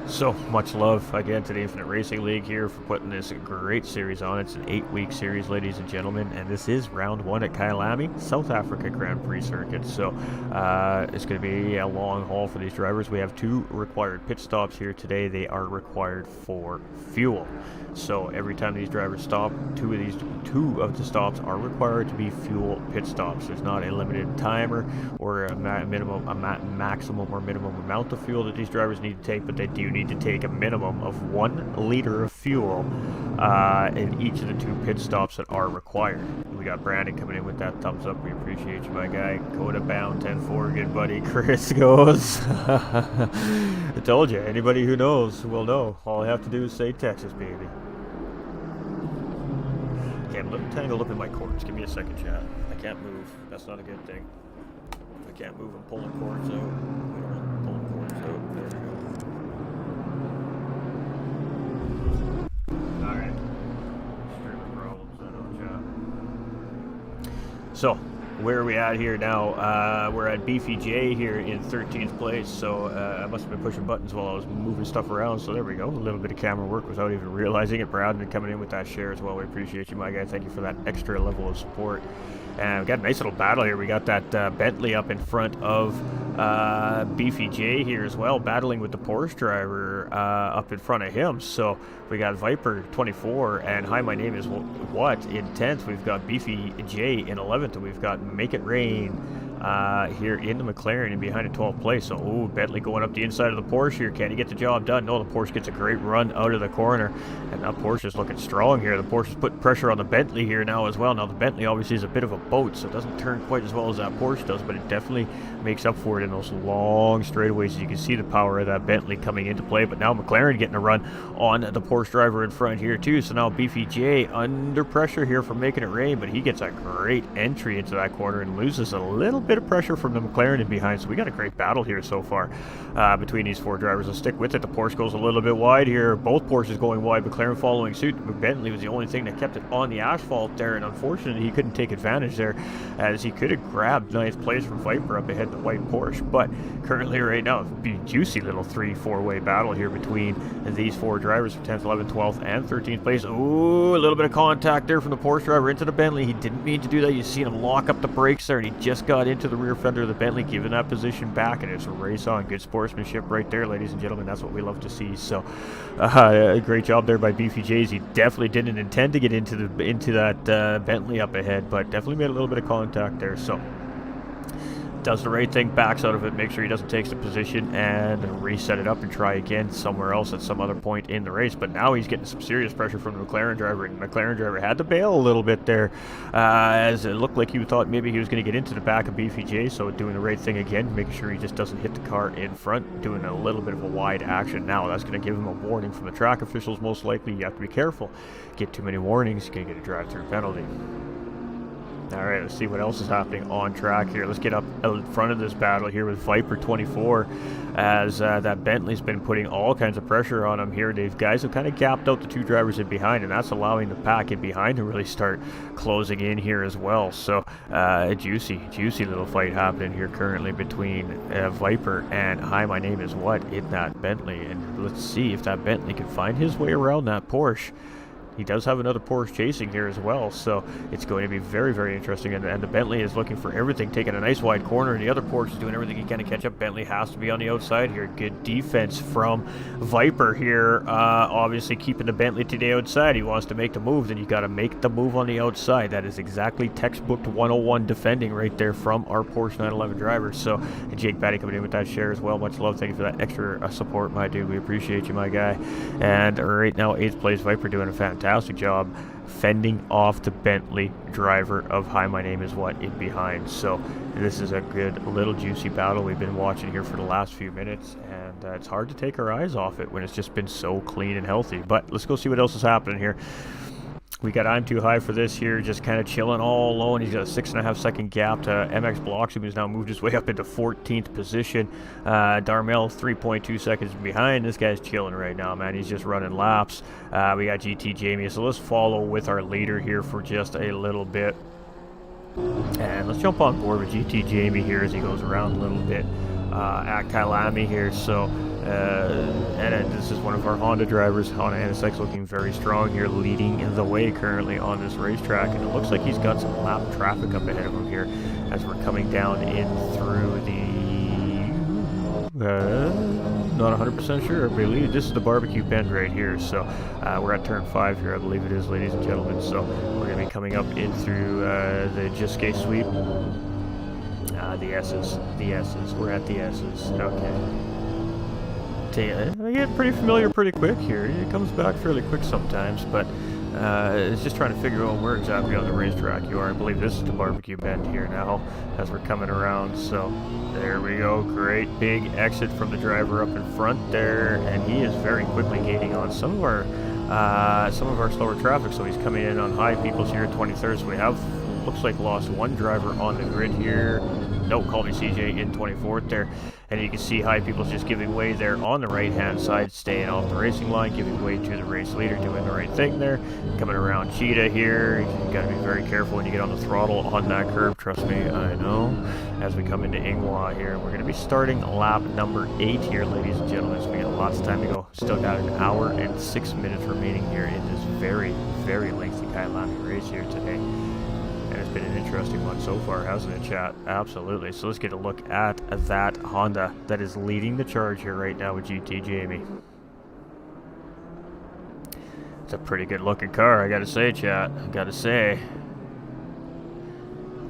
So much love again to the Infinite Racing League here for putting this great series on. It's an 8-week series, ladies and gentlemen, and this is round 1 at Kyalami, South Africa Grand Prix circuit. So it's going to be a long haul for these drivers. We have 2 required pit stops here today. They are required for fuel. So every time these drivers stop, 2 of the stops are required to be fuel pit stops. There's not a limited timer or a maximum or minimum amount of fuel that these drivers need to take, but they do need need to take a minimum of 1 liter of fuel in each of the 2 pit stops that are required. We got Brandon coming in with that thumbs up. We appreciate you, my guy. Coda bound 10-4, good buddy. Chris goes. I told you, anybody who knows will know. All I have to do is say Texas, baby. Okay, I'm a little tangled up in my cords. Give me a second, chat. I can't move. That's not a good thing. If I can't move, I'm pulling cords out. We don't want pulling cords out. There we go. Alright. Streaming problems, I know, chat. So, where are we at here now? We're at Beefy J here in 13th place, so I must have been pushing buttons while I was moving stuff around, so there we go. A little bit of camera work without even realizing it. Brandon coming in with that share as well. We appreciate you, my guy. Thank you for that extra level of support. And we got a nice little battle here. We got that Bentley up in front of Beefy J here as well, battling with the Porsche driver up in front of him. So we got Viper 24 and Hi, my name is what in 10th. We've got Beefy J in 11th, and we've got Make It Rain here in the McLaren and behind in 12th place. So, ooh, Bentley going up the inside of the Porsche here. Can he get the job done? No, the Porsche gets a great run out of the corner. And that Porsche is looking strong here. The Porsche is putting pressure on the Bentley here now as well. Now, the Bentley obviously is a bit of a boat, so it doesn't turn quite as well as that Porsche does, but it definitely makes up for it in those long straightaways. You can see the power of that Bentley coming into play. But now McLaren getting a run on the Porsche driver in front here too. So now Beefy J under pressure here for Making It Rain, but he gets a great entry into that corner and loses a little bit of pressure from the McLaren in behind. So we got a great battle here so far between these 4 drivers. Let's stick with it. The Porsche goes a little bit wide here. Both Porsches going wide. McLaren following suit. Bentley was the only thing that kept it on the asphalt there, and unfortunately he couldn't take advantage there, as he could have grabbed 9th place from Viper up ahead of the white Porsche. But currently right now, it'd be a juicy little 3-4-way battle here between these 4 drivers for 10th, 11th, 12th, and 13th place. Ooh, a little bit of contact there from the Porsche driver into the Bentley. He didn't mean to do that. You see him lock up the brakes there, and he just got into the rear fender of the Bentley, giving that position back, and it's a race on. Good sportsmanship right there, ladies and gentlemen. That's what we love to see. So, great job there by Beefy J's. He definitely didn't intend to get into that Bentley up ahead, but definitely made a little bit of contact there. So, does the right thing, backs out of it, make sure he doesn't take the position, and reset it up and try again somewhere else at some other point in the race. But now he's getting some serious pressure from the McLaren driver, and the McLaren driver had to bail a little bit there, as it looked like he thought maybe he was going to get into the back of Beefy J. So doing the right thing again, making sure he just doesn't hit the car in front, doing a little bit of a wide action. Now that's going to give him a warning from the track officials. Most likely, you have to be careful. Get too many warnings, you're going to get a drive-through penalty. Alright, let's see what else is happening on track here. Let's get up in front of this battle here with Viper 24, as that Bentley's been putting all kinds of pressure on him here. These guys have kind of gapped out the 2 drivers in behind, and that's allowing the pack in behind to really start closing in here as well. So, a juicy little fight happening here currently between Viper and Hi, my name is what in that Bentley. And let's see if that Bentley can find his way around that Porsche. He does have another Porsche chasing here as well, so it's going to be very, very interesting. And the Bentley is looking for everything, taking a nice wide corner, and the other Porsche is doing everything he can to catch up. Bentley has to be on the outside here. Good defense from Viper here, obviously keeping the Bentley to the outside. He wants to make the move, then you got to make the move on the outside. That is exactly textbook 101 defending right there from our Porsche 911 driver. So, and Jake Batty coming in with that share as well. Much love. Thank you for that extra support, my dude. We appreciate you, my guy. And right now, 8th place Viper doing a fantastic job fending off the Bentley driver of Hi, my name is what in behind. So this is a good little juicy battle we've been watching here for the last few minutes, and it's hard to take our eyes off it when it's just been so clean and healthy. But let's go see what else is happening here. We got I'm Too High for this here, just kind of chilling all alone. He's got a 6.5 second gap to MX Blocks, who has now moved his way up into 14th position. Darmel 3.2 seconds behind. This guy's chilling right now, man. He's just running laps. We got GT Jamie, so let's follow with our leader here for just a little bit. And let's jump on board with GT Jamie here as he goes around a little bit at Kyalami here. So and this is one of our Honda drivers, Honda NSX, looking very strong here, leading in the way currently on this racetrack, and it looks like he's got some lap traffic up ahead of him here as we're coming down in through the not 100% sure, I believe this is the barbecue bend right here. So we're at turn 5 here, I believe it is, ladies and gentlemen. So we're going to be coming up in through the Jiske sweep. The S's, we're at the S's. Okay. I get pretty familiar pretty quick here. It comes back fairly quick sometimes, but it's just trying to figure out where exactly on the racetrack you are. I believe this is the barbecue bend here now as we're coming around. So there we go. Great big exit from the driver up in front there, and he is very quickly gaining on some of our slower traffic. So he's coming in on high peoples here at 23rd. So we have, looks like, lost one driver on the grid here. No, call me CJ in 24th there. And you can see high people's just giving way there on the right-hand side, staying off the racing line, giving way to the race leader, doing the right thing there. Coming around Cheetah here. You got to be very careful when you get on the throttle on that curve. Trust me, I know. As we come into Ingwa here, we're going to be starting lap number 8 here, ladies and gentlemen. So we got lots of time to go. Still got an hour and 6 minutes remaining here in this very, very lengthy Kyalami race here today. And it's been an interesting one so far, hasn't it, chat? Absolutely. So let's get a look at that Honda that is leading the charge here right now with GT Jamie. It's a pretty good looking car, I gotta say, chat. I gotta say.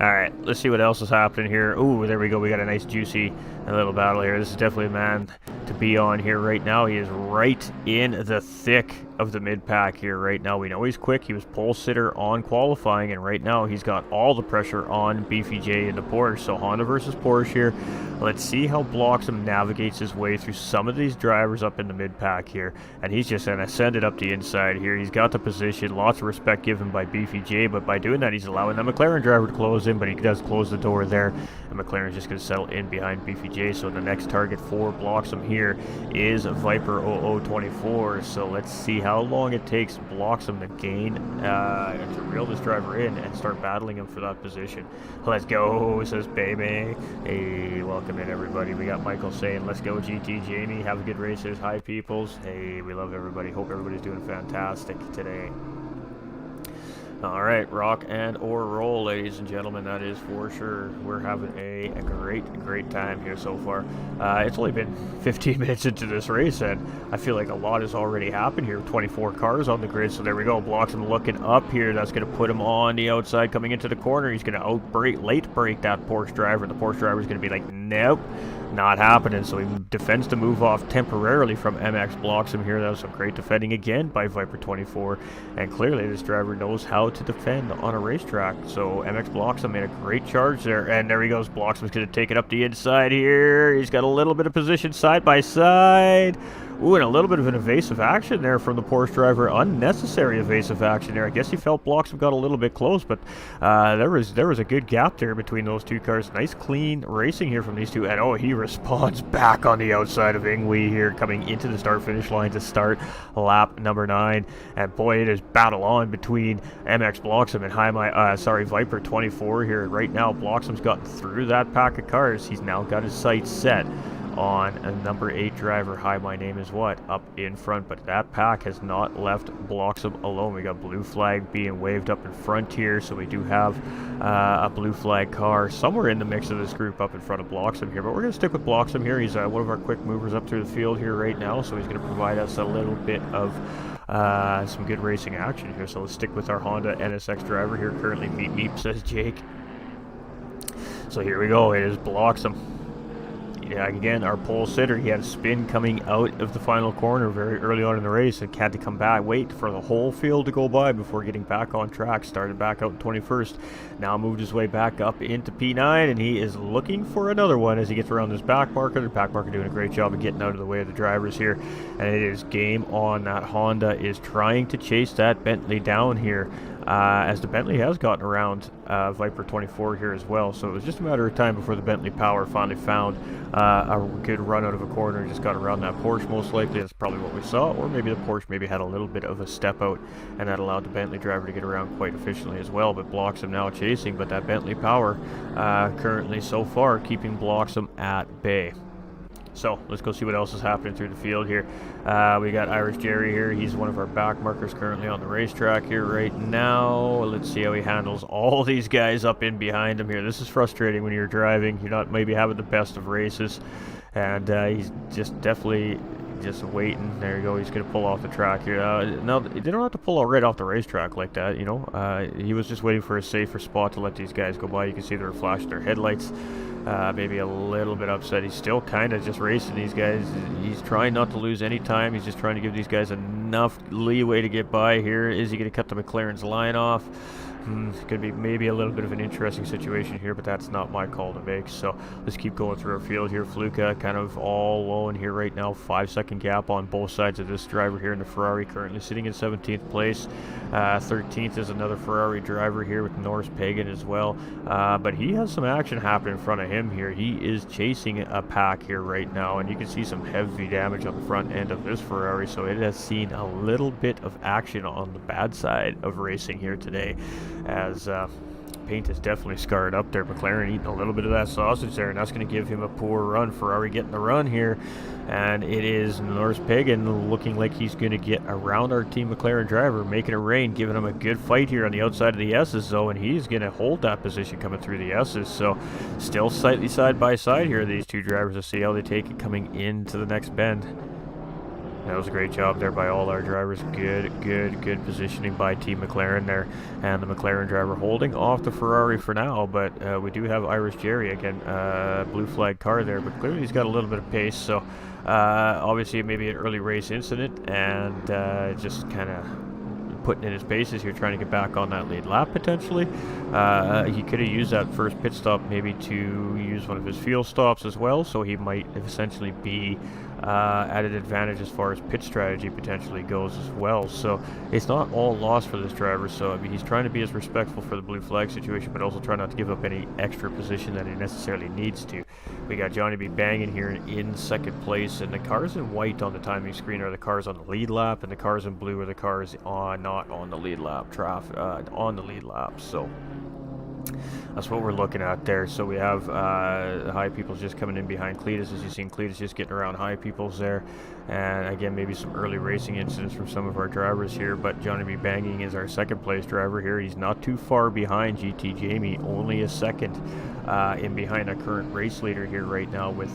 Alright, let's see what else is happening here. Ooh, there we go. We got a nice juicy little battle here. This is definitely a man to be on here right now. He is right in the thick of the mid-pack here right now. We know he's quick. He was pole sitter on qualifying, and right now he's got all the pressure on Beefy J in the Porsche. So Honda versus Porsche here. Let's see how Bloxham navigates his way through some of these drivers up in the mid-pack here. And he's just going to send it up the inside here. He's got the position. Lots of respect given by Beefy J, but by doing that, he's allowing the McLaren driver to close in, but he does close the door there. And McLaren's just going to settle in behind Beefy J. So the next target for Bloxham here is Viper 0024. So let's see how long it takes Bloxham to gain, to reel this driver in and start battling him for that position. Let's go, says Baby. Hey, welcome in, everybody. We got Michael saying, let's go, GT Jamie. Have a good race, says hi, peoples. Hey, we love everybody. Hope everybody's doing fantastic today. All right, rock and or roll, ladies and gentlemen, that is for sure. We're having a great time here so far. It's only been 15 minutes into this race, and I feel like a lot has already happened here. 24 cars on the grid, so there we go. Bloxham looking up here. That's going to put him on the outside coming into the corner. He's going to late brake that Porsche driver. The Porsche driver is going to be like, nope, not happening. So he defends to move off temporarily from MX Bloxham here. That was some great defending again by Viper 24, and clearly this driver knows how to defend on a racetrack. So MX Bloxham made a great charge there, and there he goes. Bloxham's going to take it up the inside here. He's got a little bit of position side by side. Ooh, and a little bit of an evasive action there from the Porsche driver. Unnecessary evasive action there. I guess he felt Bloxham got a little bit close, but there was a good gap there between those two cars. Nice clean racing here from these two, and oh, he responds back on the outside of Ingwe here, coming into the start-finish line to start lap number 9. And boy, it is battle on between MX Bloxham and Viper 24 here. Right now, Bloxham's gotten through that pack of cars. He's now got his sights set on a number 8 driver. Hi, my name is what? Up in front, but that pack has not left Bloxham alone. We got blue flag being waved up in front here, so we do have a blue flag car somewhere in the mix of this group up in front of Bloxham here, but we're going to stick with Bloxham here. He's one of our quick movers up through the field here right now, so he's going to provide us a little bit of some good racing action here. So let's stick with our Honda NSX driver here. Currently meep meep, says Jake. So here we go. It is Bloxham. Yeah, again, our pole sitter, he had a spin coming out of the final corner very early on in the race and had to come back, wait for the whole field to go by before getting back on track. Started back out in 21st, now moved his way back up into P9, and he is looking for another one as he gets around this back marker. The back marker doing a great job of getting out of the way of the drivers here, and it is game on. That Honda is trying to chase that Bentley down here. As the Bentley has gotten around Viper 24 here as well, so it was just a matter of time before the Bentley Power finally found a good run out of a corner and just got around that Porsche. Most likely that's probably what we saw, or maybe the Porsche maybe had a little bit of a step out, and that allowed the Bentley driver to get around quite efficiently as well. But Bloxham now chasing, but that Bentley Power currently so far keeping Bloxham at bay. So let's go see what else is happening through the field here. We got Irish Jerry here. He's one of our back markers currently on the racetrack here right now. Let's see how he handles all these guys up in behind him here. This is frustrating when you're driving. You're not maybe having the best of races. And he's just definitely just waiting. There you go. He's going to pull off the track here. Now, they don't have to pull right off the racetrack like that, you know. He was just waiting for a safer spot to let these guys go by. You can see they're flashing their headlights. Maybe a little bit upset. He's still kind of just racing these guys. He's trying not to lose any time. He's just trying to give these guys enough leeway to get by here. Is he going to cut the McLaren's line off? Could be maybe a little bit of an interesting situation here, but that's not my call to make. So let's keep going through our field here. Fluka kind of all alone here right now. 5-second gap on both sides of this driver here in the Ferrari, currently sitting in 17th place. 13th is another Ferrari driver here with Norris Pagan as well. But he has some action happening in front of him here. He is chasing a pack here right now, and you can see some heavy damage on the front end of this Ferrari. So it has seen a little bit of action on the bad side of racing here today, as paint is definitely scarred up there. McLaren eating a little bit of that sausage there, and that's going to give him a poor run. Ferrari getting the run here, and it is Norris Pagan looking like he's going to get around our Team McLaren driver, making it rain, giving him a good fight here on the outside of the S's, though, and he's going to hold that position coming through the S's. So still slightly side by side here, these two drivers. To see how they take it coming into the next bend. That was a great job there by all our drivers. Good positioning by Team McLaren there. And the McLaren driver holding off the Ferrari for now, but we do have Irish Jerry again, blue flag car there, but clearly he's got a little bit of pace. So obviously maybe an early race incident, and just kind of putting in his paces here, trying to get back on that lead lap potentially. He could have used that first pit stop maybe to use one of his fuel stops as well, so he might essentially be at an advantage as far as pit strategy potentially goes as well. So it's not all lost for this driver. So I mean, he's trying to be as respectful for the blue flag situation, but also try not to give up any extra position that he necessarily needs to. We got Johnny B banging here in second place, and the cars in white on the timing screen are the cars on the lead lap, and the cars in blue are the cars not on the lead lap on the lead lap. So that's what we're looking at there. So we have High Peoples just coming in behind Cletus. As you've seen, Cletus just getting around High Peoples there. And again, maybe some early racing incidents from some of our drivers here. But Johnny B Banging is our second place driver here. He's not too far behind GT Jamie, only a second in behind our current race leader here right now, with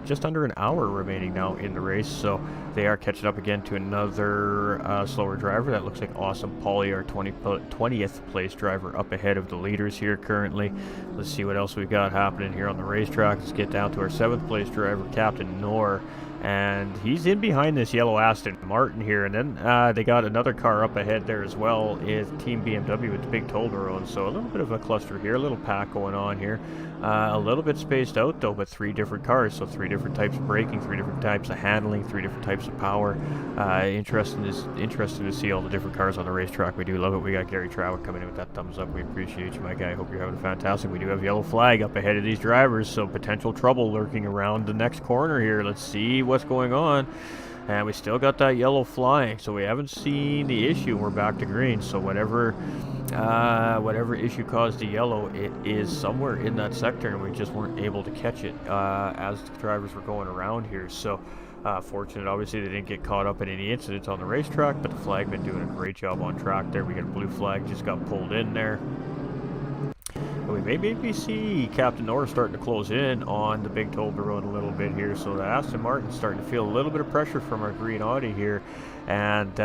just under an hour remaining now in the race. So they are catching up again to another slower driver. That looks like Awesome Paulie, our 20th place driver, up ahead of the leaders here currently. Let's see what else we've got happening here on the racetrack. Let's get down to our 7th place driver, Captain Noor. And he's in behind this yellow Aston Martin here. And then they got another car up ahead there as well, is Team BMW with the big Toblerone. So a little bit of a cluster here, a little pack going on here. A little bit spaced out though, but 3 different cars. So 3 different types of braking, 3 different types of handling, 3 different types of power. Interesting to see all the different cars on the racetrack. We do love it. We got Gary Trowick coming in with that thumbs up. We appreciate you, my guy. I hope you're having a fantastic. We do have yellow flag up ahead of these drivers, so potential trouble lurking around the next corner here. Let's see what's going on. And we still got that yellow flying, so we haven't seen the issue. We're back to green, so whatever issue caused the yellow, it is somewhere in that sector, and we just weren't able to catch it as the drivers were going around here. So fortunate, obviously, they didn't get caught up in any incidents on the racetrack, but the flagman doing a great job on track there. We got a blue flag, just got pulled in there. We may maybe see Captain Norris starting to close in on the big Toblerone a little bit here. So the Aston Martin's starting to feel a little bit of pressure from our green Audi here. And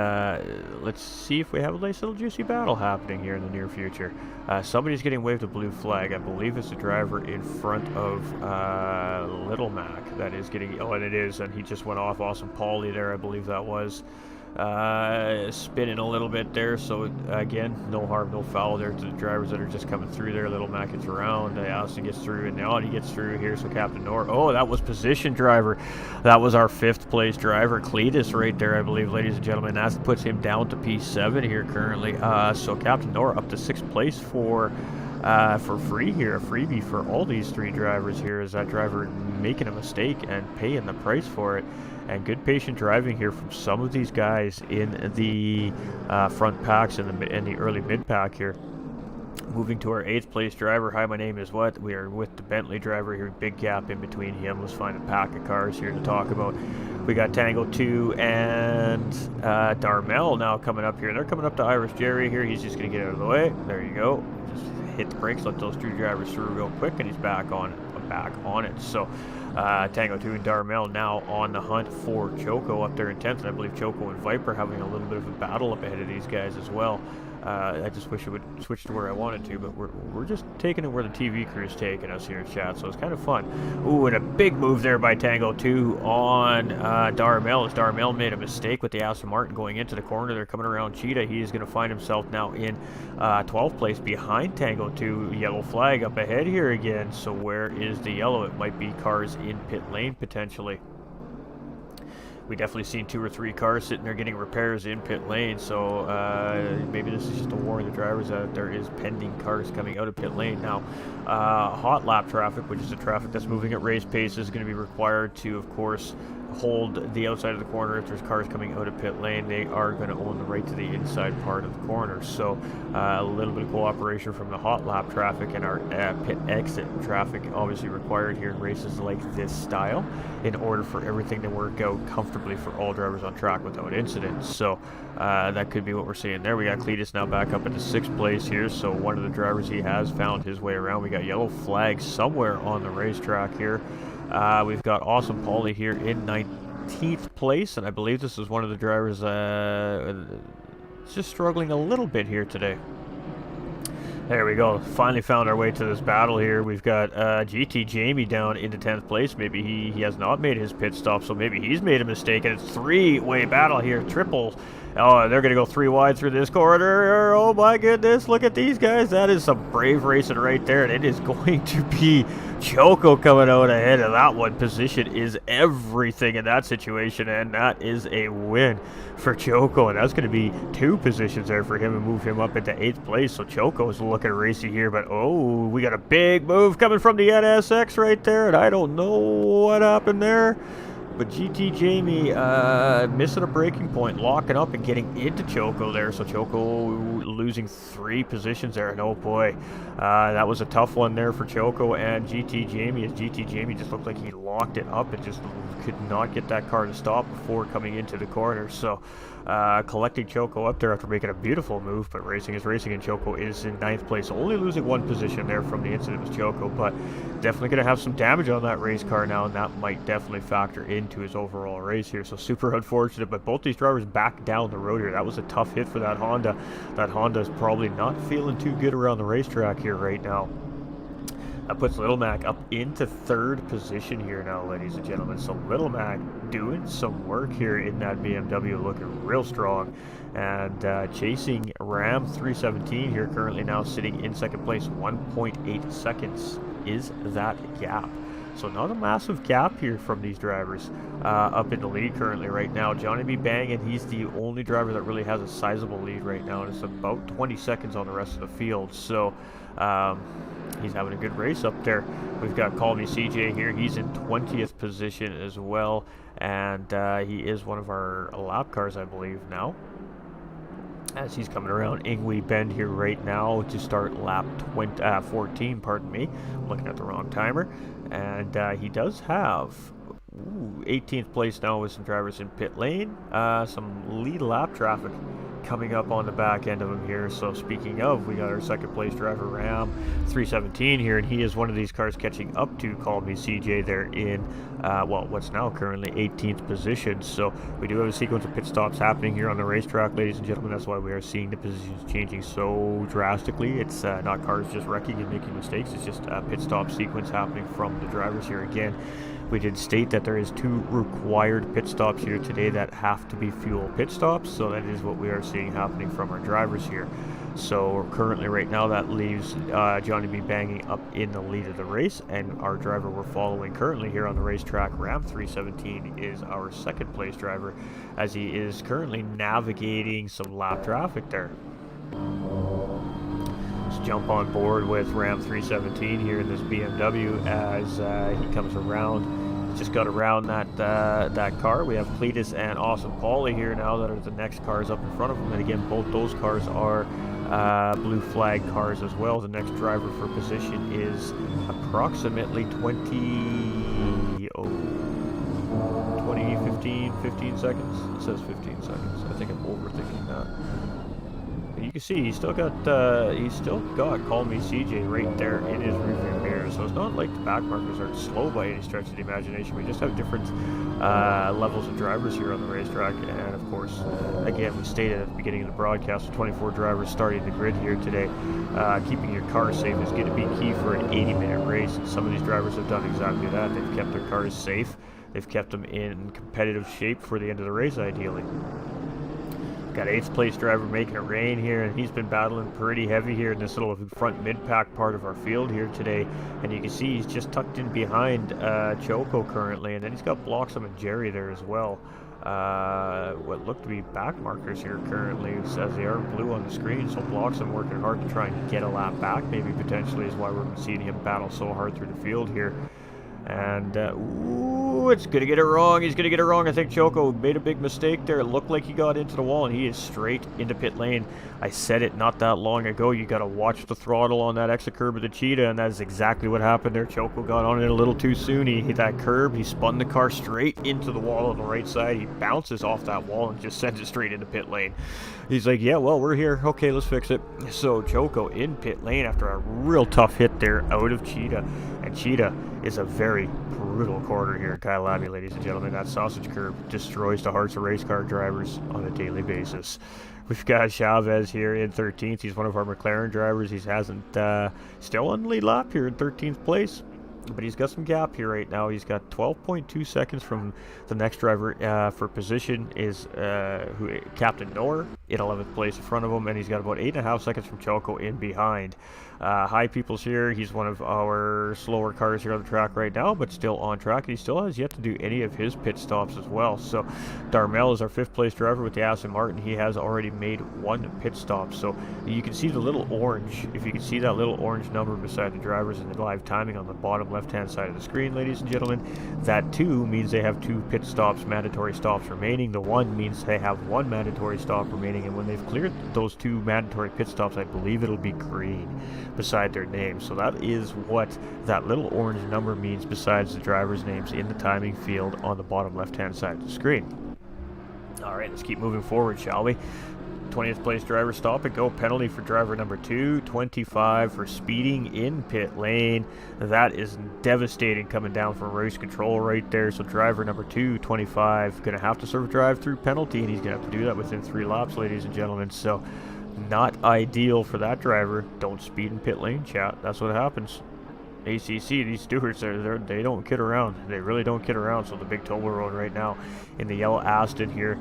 let's see if we have a nice little juicy battle happening here in the near future. Somebody's getting waved a blue flag. I believe it's the driver in front of Little Mac that is getting... Oh, and it is. And he just went off. Awesome Paulie there, I believe that was. Spinning a little bit there, so again, no harm, no foul there to the drivers that are just coming through there. Little Mac gets around, Allison gets through, and the Audi gets through here, so Captain Noor, oh, that was position driver. That was our 5th place driver, Cletus, right there, I believe, ladies and gentlemen. That puts him down to P7 here currently. So Captain Noor up to 6th place for free here, a freebie for all these 3 drivers here, is that driver making a mistake and paying the price for it. And good patient driving here from some of these guys in the front packs and the early mid pack here. Moving to our 8th place driver. Hi, my name is what? We are with the Bentley driver here. Big gap in between him. Let's find a pack of cars here to talk about. We got Tango 2 and Darmel now coming up here. They're coming up to Irish Jerry here. He's just going to get out of the way. There you go. Just hit the brakes, let those 2 drivers through real quick, and he's back on back on it. So Tango 2 and Darmel now on the hunt for Choco up there in 10th, and I believe Choco and Viper having a little bit of a battle up ahead of these guys as well. I just wish it would switch to where I wanted to, but we're just taking it where the TV crew is taking us here in chat, so it's kind of fun. Ooh, and a big move there by Tango 2 on Darmel, as Darmel made a mistake with the Aston Martin going into the corner. They're coming around Cheetah. He is going to find himself now in 12th place behind Tango 2. Yellow flag up ahead here again, so where is the yellow? It might be cars in pit lane potentially. We definitely seen 2 or 3 cars sitting there getting repairs in pit lane, so maybe this is just a warning the drivers that there is pending cars coming out of pit lane. Now, hot lap traffic, which is the traffic that's moving at race pace, is going to be required to, of course, hold the outside of the corner. If there's cars coming out of pit lane, they are going to own the right to the inside part of the corner. So a little bit of cooperation from the hot lap traffic and our pit exit traffic obviously required here in races like this style in order for everything to work out comfortably for all drivers on track without incidents. So that could be what we're seeing there. We got Cletus now back up into 6th place here, so one of the drivers he has found his way around. We got yellow flags somewhere on the racetrack here. We've got Awesome Paulie here in 19th place, and I believe this is one of the drivers just struggling a little bit here today. There we go. Finally found our way to this battle here. We've got GT Jamie down into 10th place. Maybe he has not made his pit stop, so maybe he's made a mistake, and it's 3-way battle here. Triple. Oh, they're going to go 3 wide through this corner. Oh, my goodness. Look at these guys. That is some brave racing right there, and it is going to be Choco coming out ahead of that one. Position is everything in that situation, and that is a win for Choco, and that's going to be 2 positions there for him and move him up into 8th place. So Choco is looking racy here, but oh, we got a big move coming from the NSX right there, and I don't know what happened there. But GT Jamie missing a braking point, locking up and getting into Choco there. So Choco losing 3 positions there. And oh boy, that was a tough one there for Choco and GT Jamie, as GT Jamie just looked like he locked it up and just could not get that car to stop before coming into the corner. So collecting Choco up there after making a beautiful move, but racing is racing, and Choco is in 9th place, only losing 1 position there from the incident with Choco, but definitely going to have some damage on that race car now, and that might definitely factor into his overall race here. So super unfortunate, but both these drivers back down the road here. That was a tough hit for that Honda. That Honda is probably not feeling too good around the racetrack here right now. That puts Little Mac up into 3rd position here now, ladies and gentlemen. So Little Mac doing some work here in that BMW, looking real strong. And chasing Ram 317 here, currently now sitting in 2nd place. 1.8 seconds is that gap. So not a massive gap here from these drivers up in the lead currently right now. Johnny B. Bangin', he's the only driver that really has a sizable lead right now, and it's about 20 seconds on the rest of the field. So he's having a good race up there. We've got Call Me CJ here. He's in 20th position as well, and he is one of our lap cars, I believe, now, as he's coming around Ingwe Bend here right now to start lap 14, pardon me. I'm looking at the wrong timer. And he does have 18th place now with some drivers in pit lane. Some lead lap traffic coming up on the back end of him here. So speaking of, we got our 2nd place driver Ram 317 here, and he is one of these cars catching up to Call Me CJ there in well, what's now currently 18th position. So we do have a sequence of pit stops happening here on the racetrack, ladies and gentlemen. That's why we are seeing the positions changing so drastically. It's not cars just wrecking and making mistakes. It's just a pit stop sequence happening from the drivers here. Again, we did state that there is 2 required pit stops here today that have to be fuel pit stops, so that is what we are seeing happening from our drivers here. So currently right now that leaves Johnny B. Banging up in the lead of the race, and our driver we're following currently here on the racetrack, Ram 317, is our 2nd place driver, as he is currently navigating some lap traffic there. Let's jump on board with Ram 317 here in this BMW as he comes around. Just got around that car. We have Cletus and Awesome Paulie here now that are the next cars up in front of them, and again both those cars are blue flag cars as well. The next driver for position is approximately 15 seconds. It says 15 seconds. I think I'm overthinking that. You can see he's still got Call Me CJ right there in his rearview mirror. So it's not like the back markers are slow by any stretch of the imagination. We just have different levels of drivers here on the racetrack, and of course, again, we stated at the beginning of the broadcast, with 24 drivers starting the grid here today. Keeping your car safe is going to be key for an 80-minute race, and some of these drivers have done exactly that. They've kept their cars safe. They've kept them in competitive shape for the end of the race, ideally. Got 8th place driver making it rain here, and he's been battling pretty heavy here in this little front mid-pack part of our field here today. And you can see he's just tucked in behind Choco currently, and then he's got Bloxham and Jerry there as well. What look to be back markers here currently, as they are blue on the screen. So Bloxham working hard to try and get a lap back, maybe potentially, is why we're seeing him battle so hard through the field here. And, ooh, it's going to get it wrong. He's going to get it wrong. I think Choco made a big mistake there. It looked like he got into the wall, and he is straight into pit lane. I said it not that long ago. You got to watch the throttle on that exit curb of the Cheetah, and that is exactly what happened there. Choco got on it a little too soon. He hit that curb. He spun the car straight into the wall on the right side. He bounces off that wall and just sends it straight into pit lane. He's like, yeah, well, we're here. Okay, let's fix it. So Choco in pit lane after a real tough hit there out of Cheetah. And Cheetah is a very brutal corner here at Kyalami, ladies and gentlemen. That sausage curb destroys the hearts of race car drivers on a daily basis. We've got Chavez here in 13th. He's one of our McLaren drivers. He hasn't still on the lead lap here in 13th place, but he's got some gap here right now. He's got 12.2 seconds from the next driver for position is Captain Noor in 11th place in front of him, and he's got about 8.5 seconds from Choco in behind. High People's here. He's one of our slower cars here on the track right now, but still on track. And he still has yet to do any of his pit stops as well. So Darmel is our 5th place driver with the Aston Martin. He has already made 1 pit stop. So you can see the little orange, if you can see that little orange number beside the drivers and the live timing on the bottom left-hand side of the screen, ladies and gentlemen, that 2 means they have 2 pit stops, mandatory stops remaining. The 1 means they have 1 mandatory stop remaining. And when they've cleared those 2 mandatory pit stops, I believe it'll be green beside their name. So that is what that little orange number means besides the drivers' names in the timing field on the bottom left-hand side of the screen. Alright, let's keep moving forward, shall we? 20th place driver, stop and go penalty for driver number 2, 25 for speeding in pit lane. That is devastating coming down from race control right there. So driver number 2, 25, gonna have to serve a drive-through penalty, and he's gonna have to do that within 3 laps, ladies and gentlemen. So not ideal for that driver. Don't speed in pit lane, chat. That's what happens. ACC, these stewards, they don't kid around. They really don't kid around. So the big Toblerone right now in the yellow Aston here,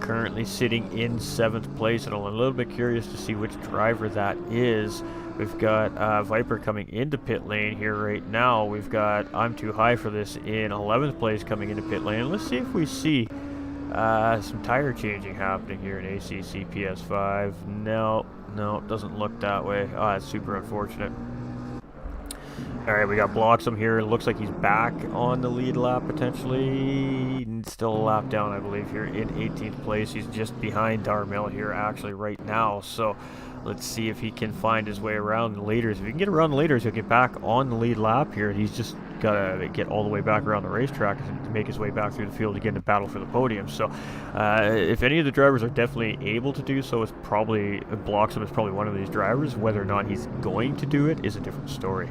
currently sitting in 7th place, and I'm a little bit curious to see which driver that is. We've got Viper coming into pit lane here right now. We've got I'm Too High for This in 11th place coming into pit lane. Let's see if we see some tire changing happening here in ACC PS5. No, it doesn't look that way. Oh, that's super unfortunate. Alright, we got Bloxham here. It looks like he's back on the lead lap potentially. Still a lap down, I believe, here in 18th place. He's just behind Darmel here actually right now. So let's see if he can find his way around the leaders. If he can get around the leaders, he'll get back on the lead lap here. He's just got to get all the way back around the racetrack to make his way back through the field to get in the battle for the podium. So if any of the drivers are definitely able to do so, it's probably Bloxham is probably one of these drivers. Whether or not he's going to do it is a different story.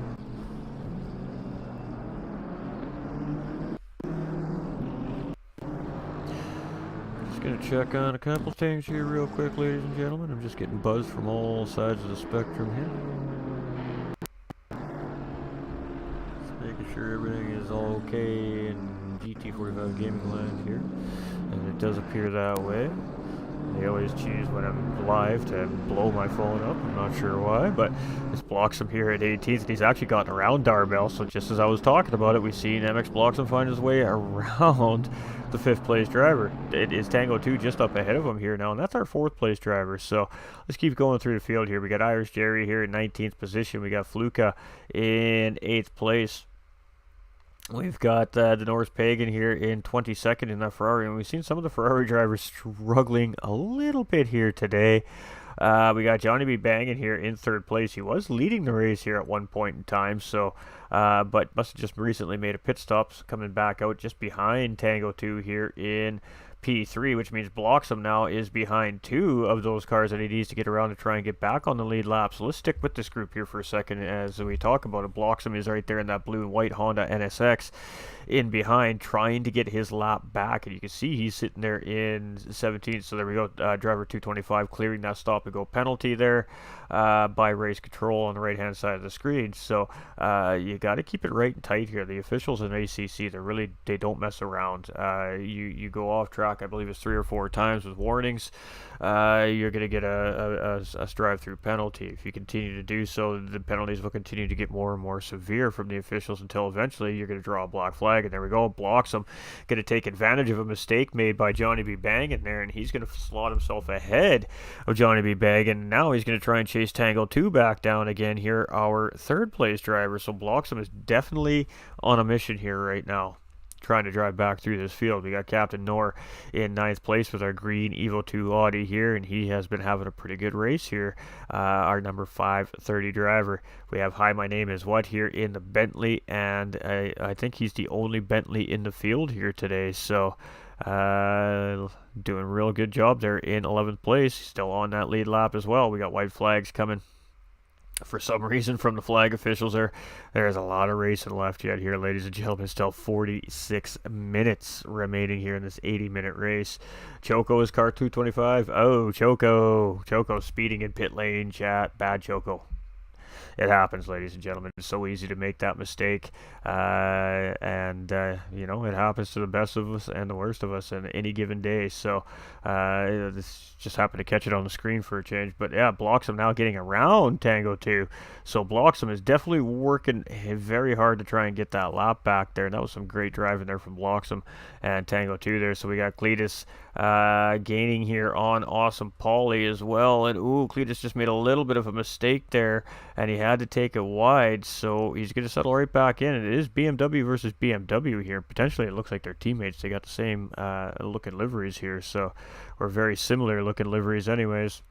Gonna check on a couple things here real quick, ladies and gentlemen. I'm just getting buzzed from all sides of the spectrum here. Just making sure everything is all okay in GT45 gaming land here. And it does appear that way. They always choose when I'm live to blow my phone up. I'm not sure why, but this Bloxham here at 18th, and he's actually gotten around Darmel. So just as I was talking about it, we've seen MX Bloxham find his way around the 5th place driver. It is Tango 2 just up ahead of him here now, and that's our 4th place driver. So let's keep going through the field here. We got Irish Jerry here in 19th position. We got Fluka in 8th place. We've got the Norris Pagan here in 22nd in that Ferrari, and we've seen some of the Ferrari drivers struggling a little bit here today. We got Johnny B. Bangin here in 3rd place. He was leading the race here at one point in time, so but must have just recently made a pit stop, coming back out just behind Tango 2 here in P3, which means Bloxham now is behind 2 of those cars that he needs to get around to try and get back on the lead lap. So let's stick with this group here for a second as we talk about it. Bloxham is right there in that blue and white Honda NSX in behind, trying to get his lap back, and you can see he's sitting there in 17th. So there we go, driver 225 clearing that stop and go penalty there by race control on the right hand side of the screen. So you got to keep it right and tight here. The officials in ACC, they don't mess around. You go off track, I believe it's 3 or 4 times with warnings, you're going to get a drive-through penalty. If you continue to do so, the penalties will continue to get more and more severe from the officials until eventually you're going to draw a black flag. And there we go, Bloxham going to take advantage of a mistake made by Johnny B. Bangin there, and he's going to slot himself ahead of Johnny B. Bangin. Now he's going to try and chase Tango 2 back down again here, our 3rd place driver. So Bloxham is definitely on a mission here right now, trying to drive back through this field. We got Captain Knorr in 9th place with our green Evo 2 Audi here, and he has been having a pretty good race here, our number 530 driver. We have Hi, My Name Is What here in the Bentley, and I think he's the only Bentley in the field here today. So doing a real good job there in 11th place. He's still on that lead lap as well. We got white flags coming for some reason from the flag officials there. There's a lot of racing left yet here, ladies and gentlemen. Still 46 minutes remaining here in this 80-minute race. Choco is car 225. Oh, Choco speeding in pit lane, chat. Bad Choco. It happens, ladies and gentlemen. It's so easy to make that mistake, and you know, it happens to the best of us and the worst of us on any given day. So this just happened to catch it on the screen for a change. But yeah, Bloxham now getting around Tango 2. So Bloxham is definitely working very hard to try and get that lap back there. And that was some great driving there from Bloxham and Tango 2 there. So we got Cletus gaining here on Awesome Paulie as well. And ooh, Cletus just made a little bit of a mistake there, and he had to take it wide, so he's going to settle right back in. And it is BMW versus BMW here. Potentially it looks like they're teammates. They got the same looking liveries here, so or very similar looking liveries anyways.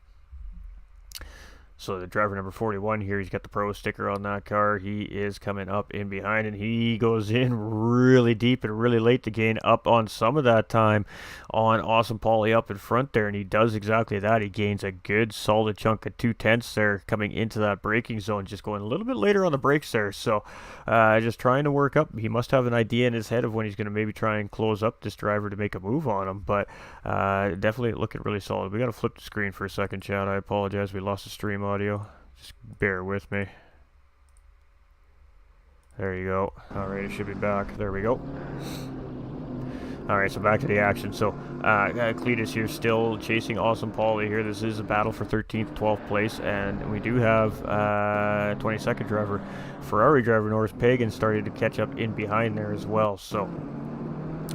So the driver number 41 here, he's got the Pro sticker on that car. He is coming up in behind, and he goes in really deep and really late to gain up on some of that time on Awesome Paulie up in front there, and he does exactly that. He gains a good solid chunk of 2/10 there coming into that braking zone, just going a little bit later on the brakes there. So just trying to work up. He must have an idea in his head of when he's going to maybe try and close up this driver to make a move on him, but definitely looking really solid. We got to flip the screen for a second, chat. I apologize. We lost the stream audio. Just bear with me. There you go. Alright, it should be back. There we go. Alright, so back to the action. So Cletus here still chasing Awesome Paulie here. This is a battle for 13th, 12th place, and we do have 22nd driver, Ferrari driver Norris Pagan, started to catch up in behind there as well. So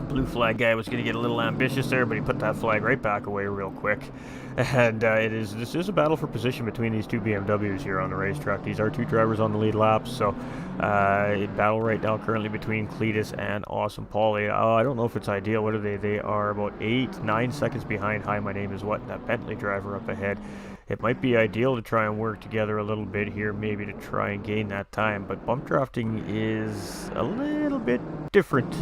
blue flag guy was going to get a little ambitious there, but he put that flag right back away real quick. And this is a battle for position between these two BMWs here on the racetrack. These are 2 drivers on the lead laps, so battle right now currently between Cletus and Awesome Paulie. I don't know if it's ideal. What are they? They are about 8-9 seconds behind Hi, My Name Is What, that Bentley driver up ahead. It might be ideal to try and work together a little bit here, maybe to try and gain that time, but bump drafting is a little bit different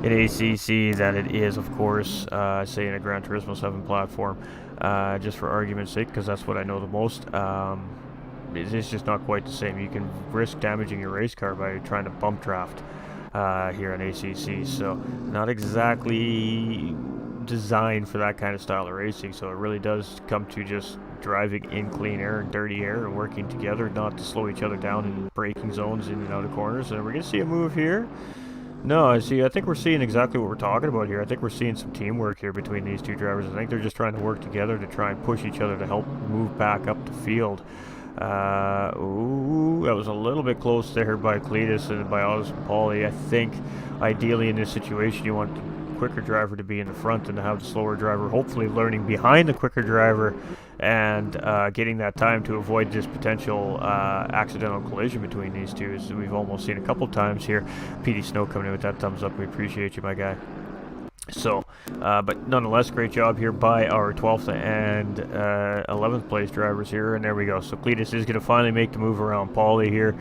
in ACC than it is, of course, say in a Gran Turismo 7 platform, just for argument's sake, because that's what I know the most. It's just not quite the same. You can risk damaging your race car by trying to bump draft here in ACC, so not exactly designed for that kind of style of racing. So it really does come to just driving in clean air and dirty air and working together, not to slow each other down in braking zones in and out of corners. And we're going to see a move here. No, I think we're seeing exactly what we're talking about here. I think we're seeing some teamwork here between these two drivers. I think they're just trying to work together to try and push each other to help move back up the field. Ooh, that was a little bit close there by Cletus and by Awesome Paulie. I think ideally in this situation you want the quicker driver to be in the front and to have the slower driver hopefully learning behind the quicker driver and getting that time to avoid this potential accidental collision between these two, as we've almost seen a couple times here. PD Snow coming in with that thumbs up. We appreciate you, my guy. So, but nonetheless, great job here by our 12th and 11th place drivers here, and there we go. So Cletus is going to finally make the move around Paulie here.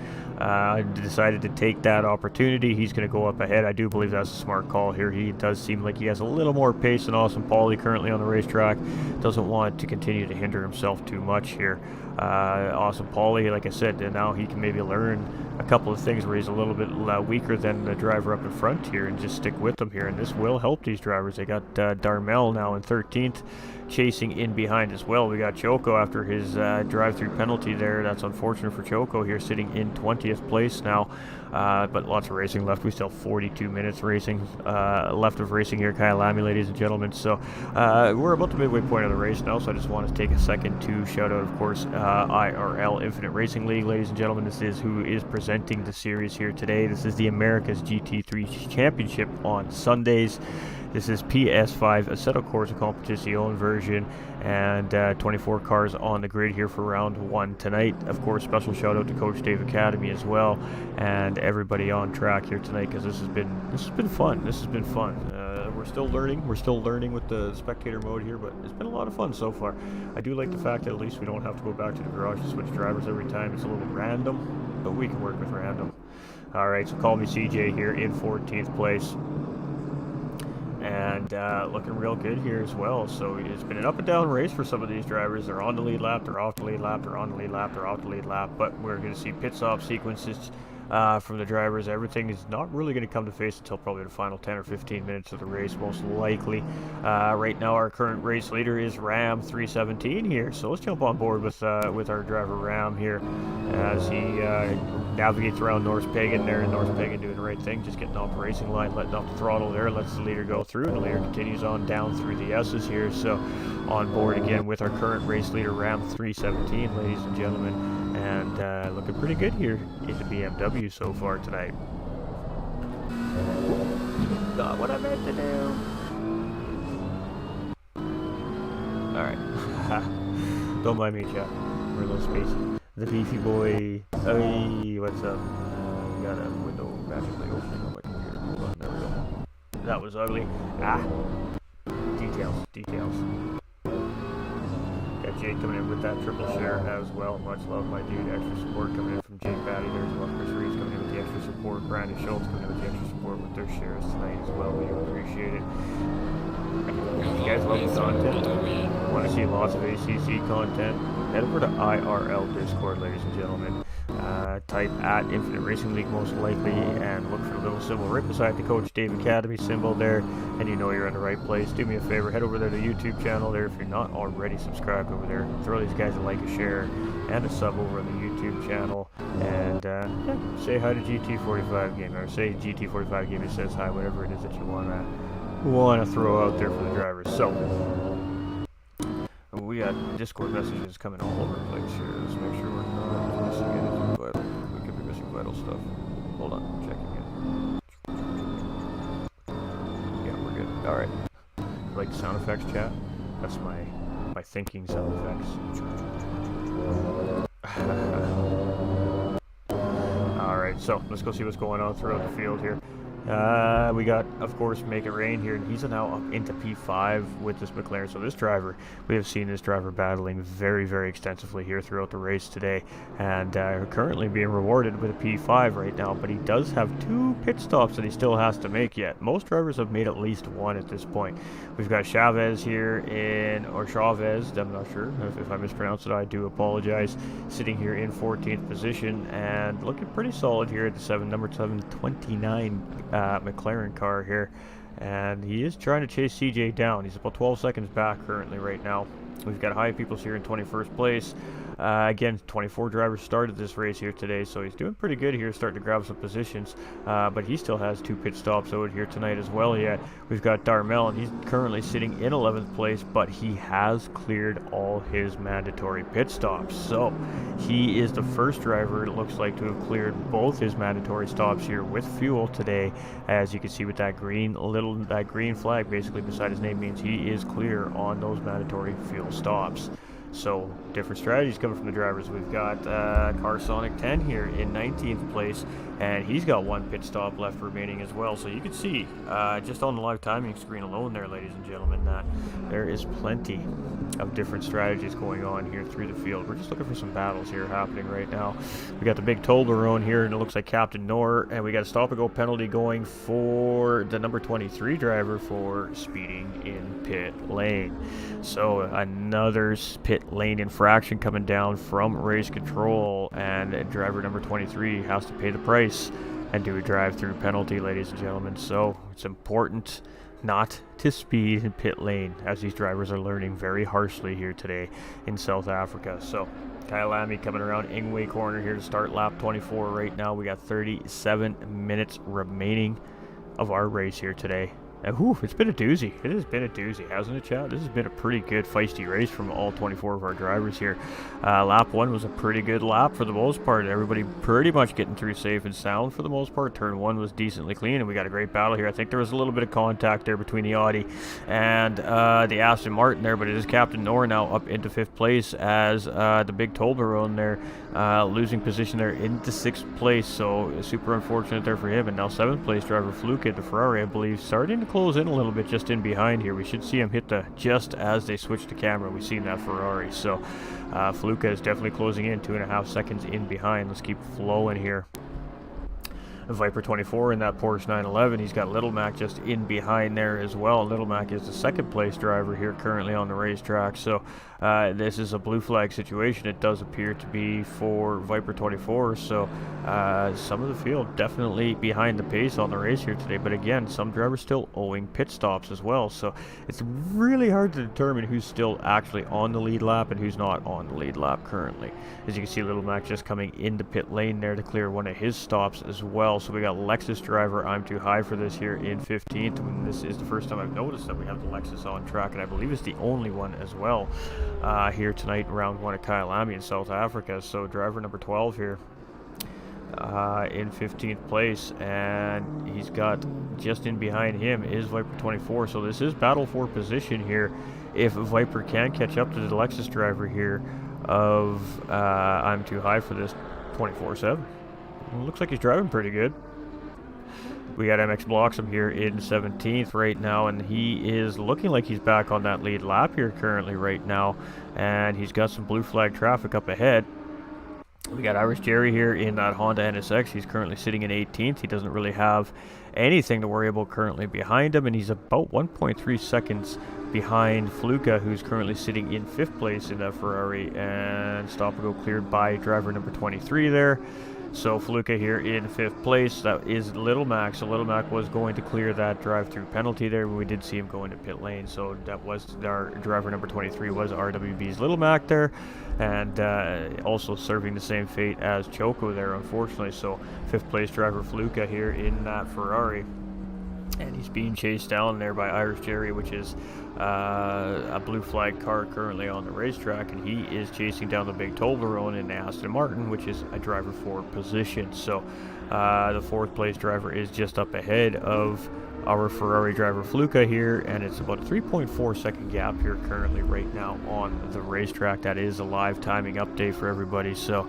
decided to take that opportunity. He's going to go up ahead. I do believe that's a smart call here. He does seem like he has a little more pace than Awesome Paulie currently on the racetrack. Doesn't want to continue to hinder himself too much here. Awesome Paulie, like I said, now he can maybe learn a couple of things where he's a little bit weaker than the driver up in front here and just stick with them here. And this will help these drivers. They got Darmel now in 13th, chasing in behind as well. We got Choco after his drive-through penalty there. That's unfortunate for Choco here, sitting in 20th place now. But lots of racing left. We still have 42 minutes racing left of racing here, Kyalami, ladies and gentlemen. So we're about the midway point of the race now, so I just want to take a second to shout out, of course, IRL Infinite Racing League, ladies and gentlemen. This is who is presenting the series here today. This is the America's GT3 Championship on Sundays. This is PS5 Assetto Corsa Competizione version, and 24 cars on the grid here for round 1 tonight. Of course, special shout out to Coach Dave Academy as well, and everybody on track here tonight, because this has been fun. This has been fun. We're still learning. We're still learning with the spectator mode here, but it's been a lot of fun so far. I do like the fact that at least we don't have to go back to the garage to switch drivers every time. It's a little random, but we can work with random. All right, so call me CJ here in 14th place. And looking real good here as well. So it's been an up and down race for some of these drivers. They're on the lead lap, they're off the lead lap, they're on the lead lap, they're off the lead lap. But we're going to see pit stop sequences from the drivers. Everything is not really going to come to face until probably the final 10 or 15 minutes of the race, most likely. Right now, our current race leader is Ram 317 here. So let's jump on board with our driver Ram here as he navigates around North Pagan there. North Pagan doing the right thing, just getting off the racing line, letting off the throttle there, lets the leader go through, and the leader continues on down through the S's here. So on board again with our current race leader Ram 317, ladies and gentlemen, and looking pretty good here in the BMW so far tonight. Not what I meant to do. Alright. Don't mind me, chat. We're a little spacey. The beefy boy. Hey, what's up? Got a window magically opening on my computer. Hold on, there we go. That was ugly. Details. Got Jake coming in with that triple share as well. Much love, my dude. Extra support coming in from Jake Batty. There's well. Chris Reeves coming in with the extra support. Brandon Schultz coming in with the extra support with their shares tonight as well. We appreciate it. You guys love the content? Want to see lots of ACC content? Head over to IRL Discord, ladies and gentlemen. Type at Infinite Racing League most likely and look for the little symbol right beside the Coach Dave Academy symbol there, and you know you're in the right place. Do me a favor, head over there to the YouTube channel there if you're not already subscribed over there. Throw these guys a like, a share, and a sub over on the YouTube channel, and say hi to GT45 Gamer, or say GT45 Gamer says hi, whatever it is that you want to throw out there for the drivers. So we got Discord messages coming all over the place here. Let's make sure we're not missing anything vital. We could be missing vital stuff. Hold on, checking it. Yeah, we're good. Alright. Like sound effects, chat? That's my thinking sound effects. Alright, so let's go see what's going on throughout the field here. We got, of course, Make It Rain here, and he's now up into P5 with this McLaren. So this driver, we have seen this driver battling very, very extensively here throughout the race today, and currently being rewarded with a P5 right now, but he does have 2 pit stops that he still has to make yet. Most drivers have made at least 1 at this point. We've got Chavez here or Chavez, I'm not sure. If I mispronounce it, I do apologize. Sitting here in 14th position and looking pretty solid here at the number 729 McLaren car here, and he is trying to chase CJ down. He's about 12 seconds back currently right now. We've got High Peoples here in 21st place. Again, 24 drivers started this race here today, so he's doing pretty good here, starting to grab some positions, but he still has 2 pit stops out here tonight as well yet. We've got Darmel, and he's currently sitting in 11th place, but he has cleared all his mandatory pit stops. So he is the first driver, it looks like, to have cleared both his mandatory stops here with fuel today. As you can see with that green flag basically beside his name means he is clear on those mandatory fuel stops. So different strategies coming from the drivers. We've got Carsonic 10 here in 19th place, and he's got 1 pit stop left remaining as well. So you can see just on the live timing screen alone there, ladies and gentlemen, that there is plenty of different strategies going on here through the field. We're just looking for some battles here happening right now. We got the big Toblerone here, and it looks like Captain Nor, and we got a stop-and-go penalty going for the number 23 driver for speeding in pit lane. So another pit lane infraction coming down from race control, and driver number 23 has to pay the price and do a drive-through penalty, ladies and gentlemen. So it's important not to speed in pit lane, as these drivers are learning very harshly here today in South Africa. So Kyalami coming around Ingwe corner here to start lap 24 right now. We got 37 minutes remaining of our race here today. And whew, it's been a doozy. It has been a doozy, hasn't it, Chad? This has been a pretty good feisty race from all 24 of our drivers here. Lap 1 was a pretty good lap for the most part. Everybody pretty much getting through safe and sound for the most part. Turn 1 was decently clean, and we got a great battle here. I think there was a little bit of contact there between the Audi and the Aston Martin there, but it is Captain Nor now up into 5th place as the big Toblerone there losing position there into 6th place. So super unfortunate there for him. And now 7th place driver Fluke, the Ferrari, I believe, starting to close in a little bit just in behind here. We should see him hit the just as they switch the camera. We've seen that Ferrari. So Fluke is definitely closing in 2.5 seconds in behind. Let's keep flowing here. Viper 24 in that Porsche 911. He's got Little Mac just in behind there as well. Little Mac is the 2nd place driver here currently on the racetrack. So this is a blue flag situation. It does appear to be for Viper 24. So some of the field definitely behind the pace on the race here today. But again, some drivers still owing pit stops as well. So it's really hard to determine who's still actually on the lead lap and who's not on the lead lap currently. As you can see, Little Mac just coming into pit lane there to clear one of his stops as well. So we got Lexus driver, I'm too high for this here in 15th. And this is the first time I've noticed that we have the Lexus on track, and I believe it's the only one as well here tonight in round 1 at Kyalami in South Africa. So driver number 12 here in 15th place, and he's got just in behind him is Viper 24. So this is battle for position here if Viper can catch up to the Lexus driver here of I'm too high for this 24/7. Looks like he's driving pretty good. We got MX Bloxham here in 17th right now, and he is looking like he's back on that lead lap here currently right now, and he's got some blue flag traffic up ahead. We got Irish Jerry here in that Honda NSX. He's currently sitting in 18th. He doesn't really have anything to worry about currently behind him, and he's about 1.3 seconds behind Fluka, who's currently sitting in 5th place in that Ferrari, and stop and go cleared by driver number 23 there. So Fluka here in 5th place. That is Little Mac. So Little Mac was going to clear that drive-through penalty there. We did see him go into pit lane. So that was our driver number 23 was RWB's Little Mac there, and also serving the same fate as Choco there, unfortunately. So 5th place driver Fluka here in that Ferrari. And he's being chased down there by Irish Jerry, which is a blue flag car currently on the racetrack, and he is chasing down the big Toblerone in the Aston Martin, which is a driver for position. So the 4th place driver is just up ahead of our Ferrari driver Fluka here, and it's about a 3.4 second gap here currently right now on the racetrack. That is a live timing update for everybody, so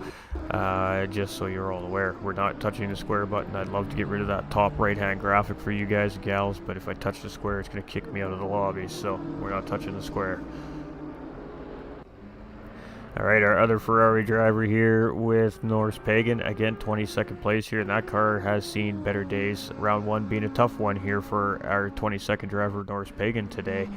just so you're all aware, we're not touching the square button. I'd love to get rid of that top right hand graphic for you guys and gals, but if I touch the square, it's going to kick me out of the lobby, so we're not touching the square. Alright, our other Ferrari driver here with Norris Pagan, again 22nd place here, and that car has seen better days. Round 1 being a tough one here for our 22nd driver Norris Pagan today.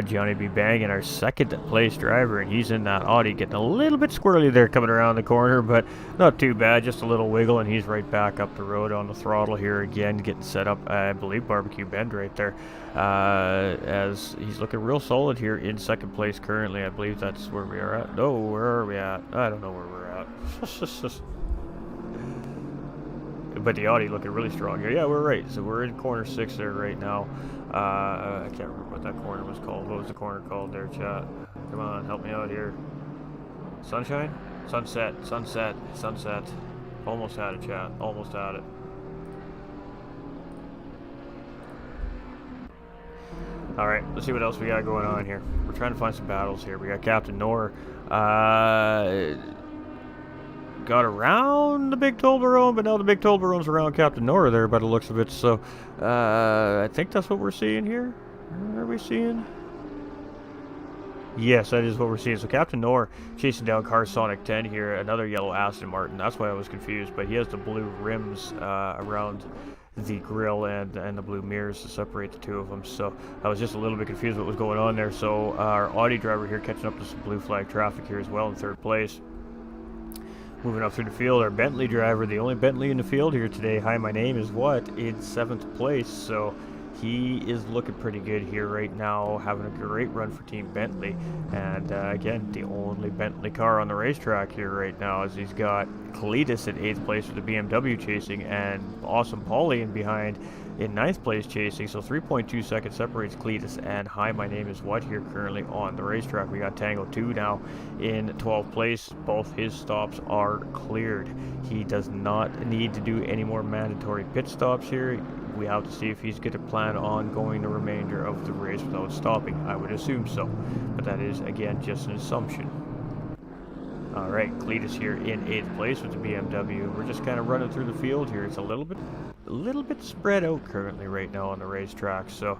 Johnny B. Bang, and our 2nd place driver, and he's in that Audi, getting a little bit squirrely there coming around the corner, but not too bad, just a little wiggle, and he's right back up the road on the throttle here again, getting set up, I believe, Barbecue Bend right there, as he's looking real solid here in 2nd place currently. I believe that's where we are at. No, where are we at? I don't know where we're at. But the Audi looking really strong here. Yeah, we're right. So we're in corner 6 there right now. I can't remember what that corner was called. What was the corner called there, chat? Come on, help me out here. Sunshine? Sunset. Sunset. Sunset. Almost had it, chat. Almost had it. Alright, let's see what else we got going on here. We're trying to find some battles here. We got Captain Nor. Got around the big Toblerone, but now the big Toblerone's around Captain Nor there by the looks of it. So I think that's what we're seeing here. What are we seeing? Yes, that is what we're seeing. So Captain Noor chasing down Car Sonic 10 here, another yellow Aston Martin. That's why I was confused, but he has the blue rims around the grill and the blue mirrors to separate the two of them. So I was just a little bit confused what was going on there. So our Audi driver here catching up to some blue flag traffic here as well in third place. Moving up through the field, our Bentley driver, the only Bentley in the field here today. Hi, my name is what? In 7th place. So he is looking pretty good here right now, having a great run for Team Bentley. And again, the only Bentley car on the racetrack here right now, as he's got Cletus in 8th place with the BMW chasing, and Awesome Polly in behind in 9th place chasing. So 3.2 seconds separates Cletus and Hi, my name is what here currently on the racetrack. We got Tango 2 now in 12th place. Both his stops are cleared. He does not need to do any more mandatory pit stops here. We have to see if he's going to plan on going the remainder of the race without stopping. I would assume so, but that is again just an assumption. Alright, Cletus here in 8th place with the BMW. We're just kind of running through the field here. It's a little bit spread out currently right now on the racetrack, so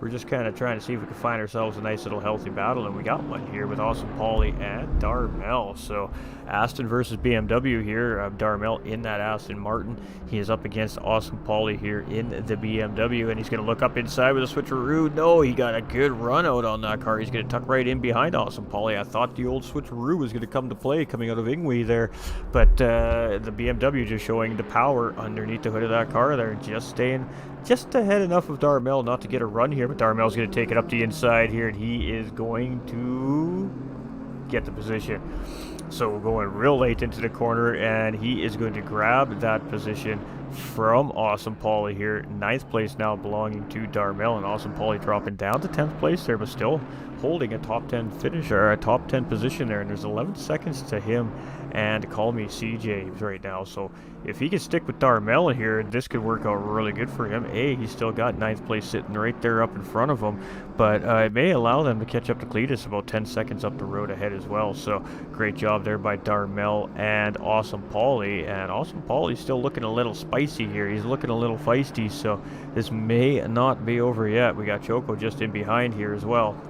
we're just kind of trying to see if we can find ourselves a nice little healthy battle, and we got one here with Awesome Polly and Darmel. So Aston versus BMW here. Darmel in that Aston Martin. He is up against Awesome Polly here in the BMW, and he's going to look up inside with a switcheroo. No, he got a good run out on that car. He's going to tuck right in behind Awesome Polly. I thought the old switcheroo was going to come to play coming out of Ingwe there, but the BMW just showing the power underneath the hood of that car there, just staying just ahead enough of Darmel not to get a run here, but Darmel's going to take it up the inside here, and he is going to get the position. So we're going real late into the corner, and he is going to grab that position from Awesome Polly here. 9th place now belonging to Darmel, and Awesome Polly dropping down to 10th place there, but still holding a top 10 finish, or a top 10 position there, and there's 11 seconds to him and Call Me CJ right now. So if he can stick with Darmel here, this could work out really good for him. He's still got 9th place sitting right there up in front of him, but it may allow them to catch up to Cletus about 10 seconds up the road ahead as well. So great job there by Darmel and Awesome Polly, and Awesome Polly's still looking a little spicy here. He's looking a little feisty, so this may not be over yet. We got Choco just in behind here as well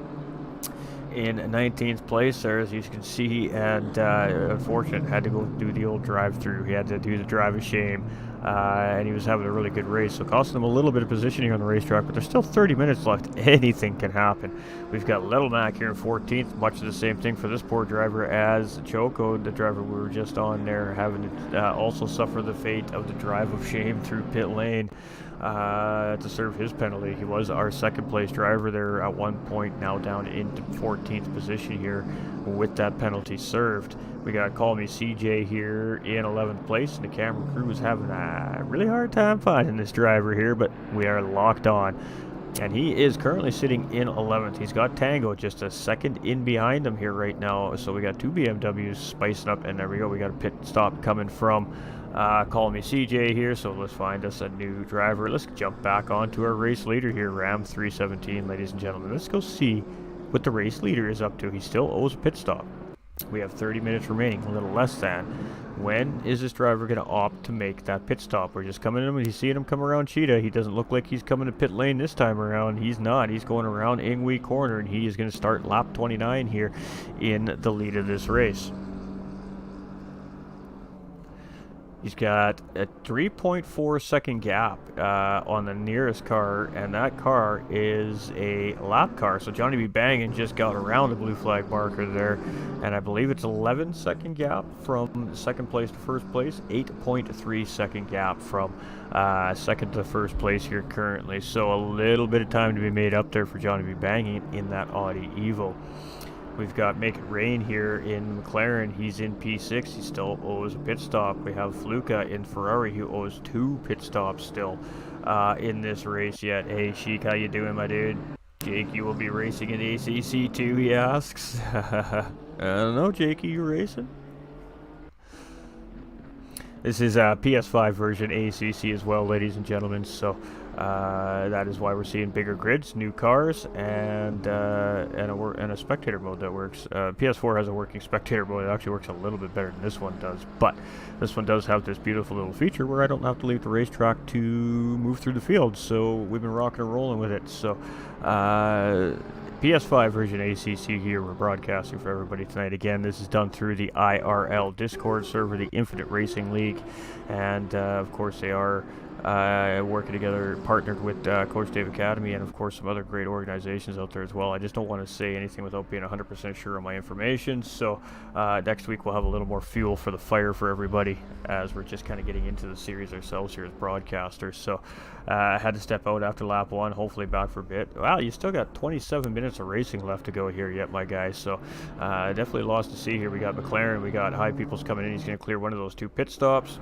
in 19th place there, as you can see, and unfortunate, had to go do the old drive-through. He had to do the drive of shame, and he was having a really good race, so costing him a little bit of positioning on the racetrack, but there's still 30 minutes left. Anything can happen. We've got Little Mac here in 14th, much of the same thing for this poor driver as Choco, the driver we were just on there, having to also suffer the fate of the drive of shame through pit lane to serve his penalty. He was our 2nd place driver there at one point, now down into 14th position here with that penalty served. We got Call Me CJ here in 11th place, and the camera crew is having a really hard time finding this driver here, but we are locked on. And he is currently sitting in 11th. He's got Tango just a second in behind him here right now. So we got 2 BMWs spicing up, and there we go. We got a pit stop coming from Call Me CJ here. So let's find us a new driver. Let's jump back onto our race leader here, Ram 317, ladies and gentlemen. Let's go see what the race leader is up to. He still owes a pit stop. We have 30 minutes remaining, a little less than. When is this driver going to opt to make that pit stop? We're just coming in, he's seeing him come around Cheetah. He doesn't look like he's coming to pit lane this time around. He's not. He's going around Ingwe corner, and he is going to start lap 29 here in the lead of this race. He's got a 3.4 second gap on the nearest car, and that car is a lap car. So Johnny B. Bangin' just got around the blue flag marker there, and I believe it's 11 second gap from 2nd place to 1st place, 8.3 second gap from 2nd to 1st place here currently. So a little bit of time to be made up there for Johnny B. Bangin' in that Audi Evo. We've got Make It Rain here in McLaren. He's in P6. He still owes a pit stop. We have Fluka in Ferrari, who owes 2 pit stops still in this race yet. Hey, Sheik, how you doing, my dude? Jake, you will be racing in ACC too, he asks. I don't know, Jakey, you racing? This is a PS5 version ACC as well, ladies and gentlemen, so that is why we're seeing bigger grids, new cars, and a spectator mode that works. PS4 has a working spectator mode. It actually works a little bit better than this one does, but this one does have this beautiful little feature where I don't have to leave the racetrack to move through the field, so we've been rocking and rolling with it. So PS5 version ACC here. We're broadcasting for everybody tonight. Again, this is done through the IRL Discord server, the Infinite Racing League, and of course they are working together, partnered with Coach Dave Academy, and of course some other great organizations out there as well. I just don't want to say anything without being 100% sure on my information, so next week we'll have a little more fuel for the fire for everybody, as we're just kind of getting into the series ourselves here as broadcasters. So I had to step out after lap 1, hopefully back for a bit. Wow, you still got 27 minutes of racing left to go here yet, my guys, so definitely lots to see here. We got McLaren, we got High Peoples coming in. He's going to clear one of those 2 pit stops.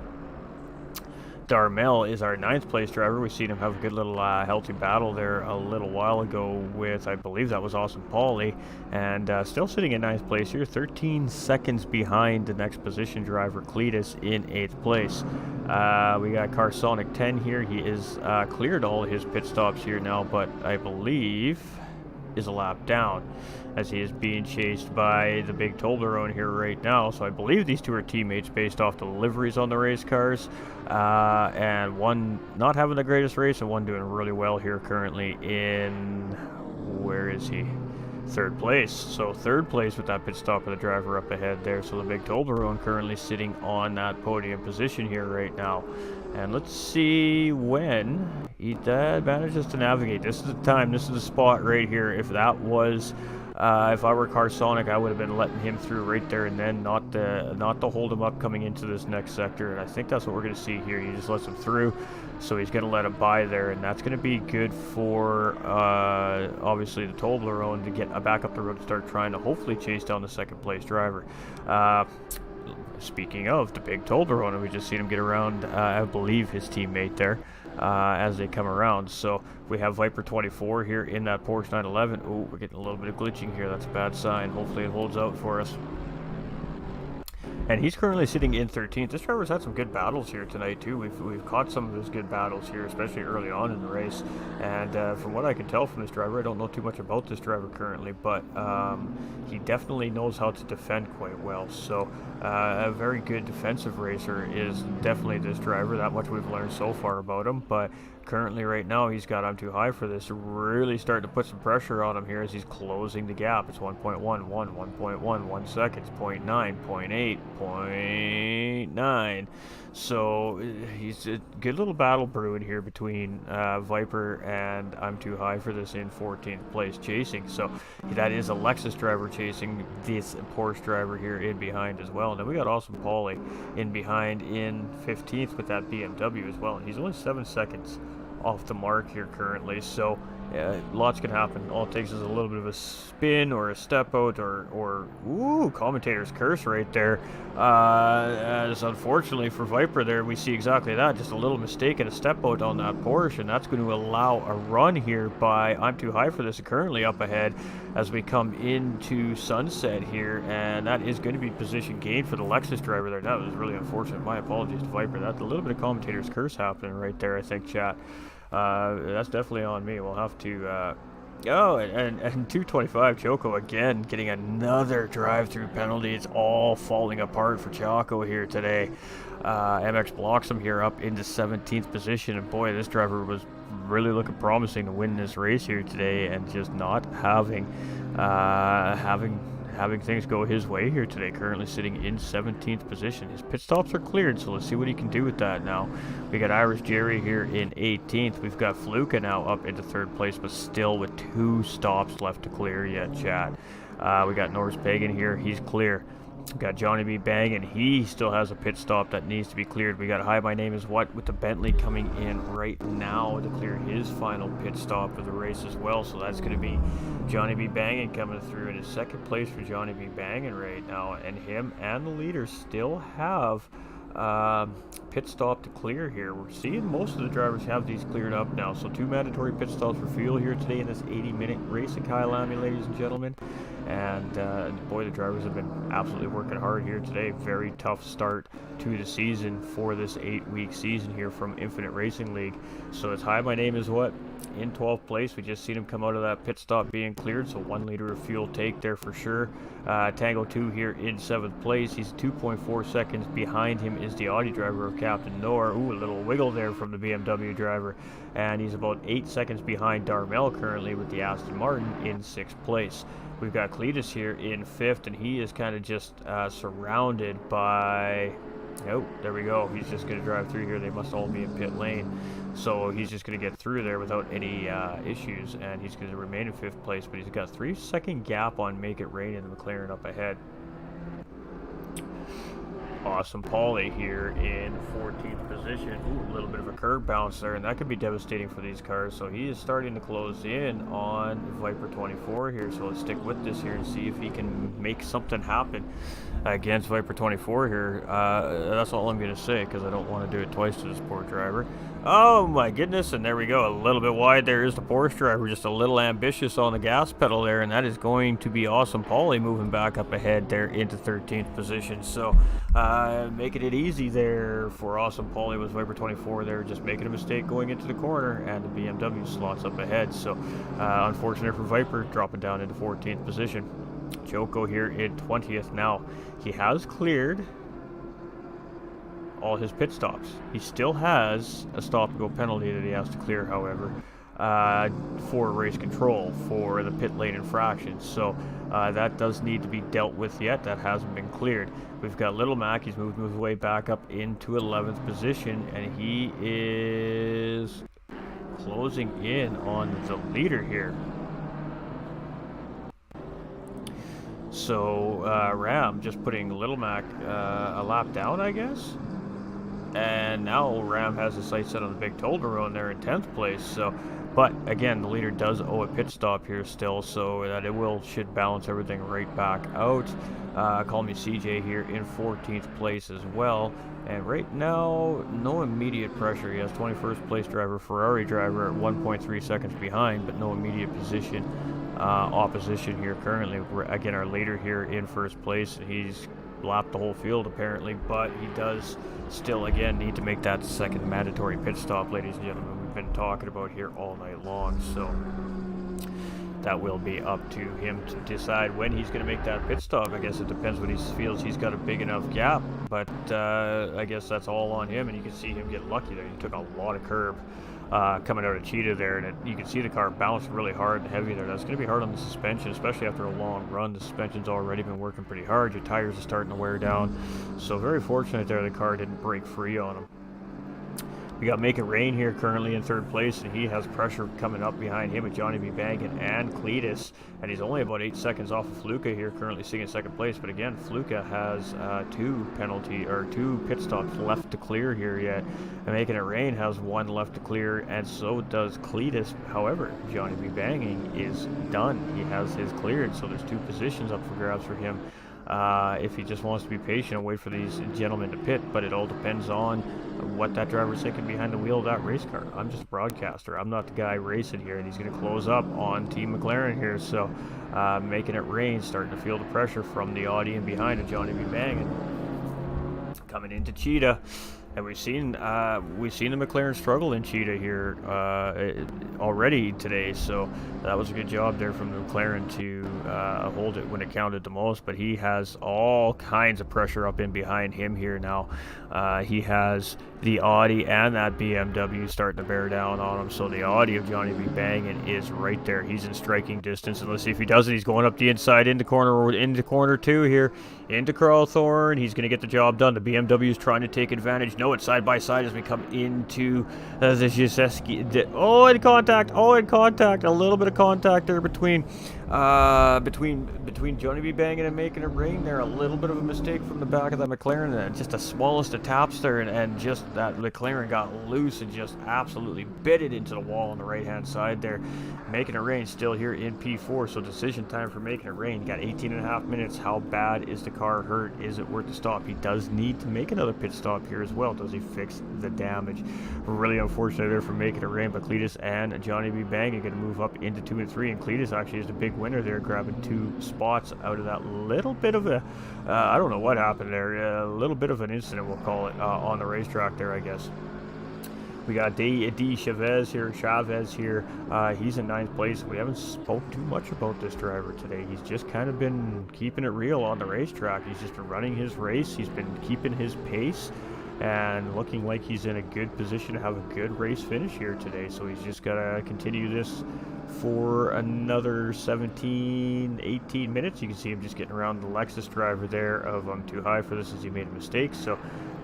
Darmel is our 9th place driver. We've seen him have a good little healthy battle there a little while ago with, I believe that was Austin Pauly, and still sitting in 9th place here, 13 seconds behind the next position driver, Cletus, in 8th place. We got Carsonic 10 here. He is cleared all his pit stops here now, but I believe is a lap down, as he is being chased by the big Toblerone here right now. So I believe these 2 are teammates based off the liveries on the race cars, and one not having the greatest race and one doing really well here currently in, where is he? 3rd place. So 3rd place with that pit stop of the driver up ahead there. So the big Toblerone currently sitting on that podium position here right now. And let's see when he manages to navigate. This is the time, this is the spot right here. If that was, if I were Carsonic, I would have been letting him through right there and then, not to hold him up coming into this next sector. And I think that's what we're going to see here. He just lets him through, so he's going to let him by there, and that's going to be good for obviously the Toblerone to get back up the road and start trying to hopefully chase down the 2nd place driver. Speaking of the big Toblerone, we just seen him get around, I believe, his teammate there as they come around. So we have Viper 24 here in that Porsche 911. Oh, we're getting a little bit of glitching here. That's a bad sign. Hopefully it holds out for us. And he's currently sitting in 13th. This driver's had some good battles here tonight too. We've caught some of his good battles here, especially early on in the race. And from what I can tell from this driver, I don't know too much about this driver currently, but he definitely knows how to defend quite well. So a very good defensive racer is definitely this driver. That much we've learned so far about him. But currently right now he's got I'm too high for this, really starting to put some pressure on him here as he's closing the gap. It's 1.1, 1.1, 1 seconds, 0.9, 0.8, 0.9. So he's a good little battle brewing here between Viper and I'm too high for this in 14th place chasing. So that is a Lexus driver chasing this Porsche driver here in behind as well. And then we got Austin Pauly in behind in 15th with that BMW as well, and he's only 7 seconds off the mark here currently. So lots can happen. All it takes is a little bit of a spin or a step out or ooh, commentator's curse right there. As unfortunately for Viper there, we see exactly that. Just a little mistake and a step out on that Porsche, and that's going to allow a run here by I'm too high for this, currently up ahead as we come into sunset here, and that is going to be position gain for the Lexus driver there. That was really unfortunate. My apologies to Viper. That's a little bit of commentator's curse happening right there, I think, chat. That's definitely on me. We'll have to oh, and 225 Choco again getting another drive-through penalty. It's all falling apart for Choco here today. MX blocks him here up into 17th position, and boy, this driver was really looking promising to win this race here today, and just not having things go his way here today. Currently sitting in 17th position. His pit stops are cleared, so let's see what he can do with that now. We got Irish Jerry here in 18th. We've got Fluka now up into 3rd place, but still with 2 stops left to clear yet, chat. We got Norris Pagan here. He's clear. We got Johnny B. Bang, and he still has a pit stop that needs to be cleared. We got Hi, My Name Is What with the Bentley coming in right now to clear his final pit stop of the race as well. So that's going to be Johnny B. Bangin coming through in his 2nd place for Johnny B. Bangin right now. And him and the leader still have pit stop to clear here. We're seeing most of the drivers have these cleared up now. So 2 mandatory pit stops for fuel here today in this 80-minute race at Kyalami, ladies and gentlemen. And boy, the drivers have been absolutely working hard here today. Very tough start to the season for this 8-week season here from Infinite Racing League. So it's hi, my name is what? In 12th place. We just seen him come out of that pit stop being cleared, so 1 liter of fuel take there for sure. Tango 2 here in 7th place. He's 2.4 seconds behind him is the Audi driver of Captain Noor. Ooh, a little wiggle there from the BMW driver. And he's about 8 seconds behind Darmel currently with the Aston Martin in 6th place. We've got Cletus here in 5th, and he is kind of just surrounded by... Oh, there we go. He's just going to drive through here. They must all be in pit lane. So he's just going to get through there without any issues, and he's going to remain in 5th place, but he's got 3-second gap on Make It Rain and the McLaren up ahead. Awesome Paulie here in 14th position. Ooh, a little bit of a curb bounce there, and that could be devastating for these cars. So he is starting to close in on Viper 24 here. So let's stick with this here and see if he can make something happen against Viper 24 here. That's all I'm going to say, because I don't want to do it twice to this poor driver. Oh my goodness, and there we go. A little bit wide there is the Porsche driver, just a little ambitious on the gas pedal there, and that is going to be Awesome Paulie moving back up ahead there into 13th position. So making it easy there for Awesome Paulie with Viper 24 there, just making a mistake going into the corner, and the BMW slots up ahead. So unfortunate for Viper, dropping down into 14th position. Joko here in 20th. Now he has cleared all his pit stops. He still has a stop-and-go penalty that he has to clear, however, for race control for the pit lane infractions. So that does need to be dealt with yet. That hasn't been cleared. We've got Little Mac. He's moved his way back up into 11th position, and he is closing in on the leader here. So Ram just putting Little Mac a lap down, I guess. And now Ram has his sights set on the big Toblerone there in 10th place. So, but again, the leader does owe a pit stop here still, so that it should balance everything right back out. Call me CJ here in 14th place as well. And right now, no immediate pressure. He has 21st place driver, Ferrari driver at 1.3 seconds behind, but no immediate position opposition here currently. Again, our leader here in first place. He's lapped the whole field apparently, but he does still again need to make that second mandatory pit stop, ladies and gentlemen. We've been talking about here all night long, so that will be up to him to decide when he's going to make that pit stop. I guess it depends when he feels he's got a big enough gap, but I guess that's all on him, and you can see him get lucky there. He took a lot of curb coming out of Cheetah there, and you can see the car bounce really hard and heavy there. That's going to be hard on the suspension, especially after a long run. The suspension's already been working pretty hard. Your tires are starting to wear down, so very fortunate there the car didn't break free on him. We got Make It Rain here currently in 3rd place, and he has pressure coming up behind him with Johnny B. Bangan and Cletus, and he's only about 8 seconds off of Fluka here, currently sitting in 2nd place. But again, Fluka has 2 pit stops left to clear here yet, and Making It Rain has 1 left to clear, and so does Cletus. However, Johnny B. Banging is done. He has his cleared, so there's 2 positions up for grabs for him. If he just wants to be patient and wait for these gentlemen to pit, but it all depends on what that driver's thinking behind the wheel of that race car. I'm just a broadcaster. I'm not the guy racing here, and he's going to close up on Team McLaren here. So Making It Rain, starting to feel the pressure from the Audi and behind it, Johnny B. Bangin. Coming into Cheetah. And we've seen the McLaren struggle in Cheetah here already today, so that was a good job there from the McLaren to hold it when it counted the most. But he has all kinds of pressure up in behind him here now. He has the Audi and that BMW starting to bear down on him, so the Audi of Johnny B. Bangin is right there. He's in striking distance, and let's see if he does it. He's going up the inside into corner 2 here, into Carl Thorne. He's going to get the job done. The BMW is trying to take advantage. No, it's side by side as we come into the Zizeski. In contact. A little bit of contact there between Johnny B. Bangin and Making It Rain there. A little bit of a mistake from the back of that McLaren, and just the smallest of taps there, and just that McLaren got loose and just absolutely bit it into the wall on the right hand side there. Making It Rain still here in P4, so decision time for Making It Rain. Got 18.5 minutes. How bad is the car hurt? Is it worth the stop? He does need to make another pit stop here as well. well. Does he fix the damage? Really unfortunate there for making it rain, but Cletus and Johnny B. Bang are going to move up into 2 and 3, and Cletus actually is the big winner there, grabbing 2 spots out of that little bit of a, I don't know what happened there, a little bit of an incident, we'll call it, on the racetrack there, I guess. We got Chavez here. He's in 9th place. We haven't spoke too much about this driver today. He's just kind of been keeping it real on the racetrack. He's just been running his race. He's been keeping his pace and looking like he's in a good position to have a good race finish here today. So he's just got to continue this for another 17, 18 minutes. You can see him just getting around the Lexus driver there of I'm too high for this as he made a mistake. So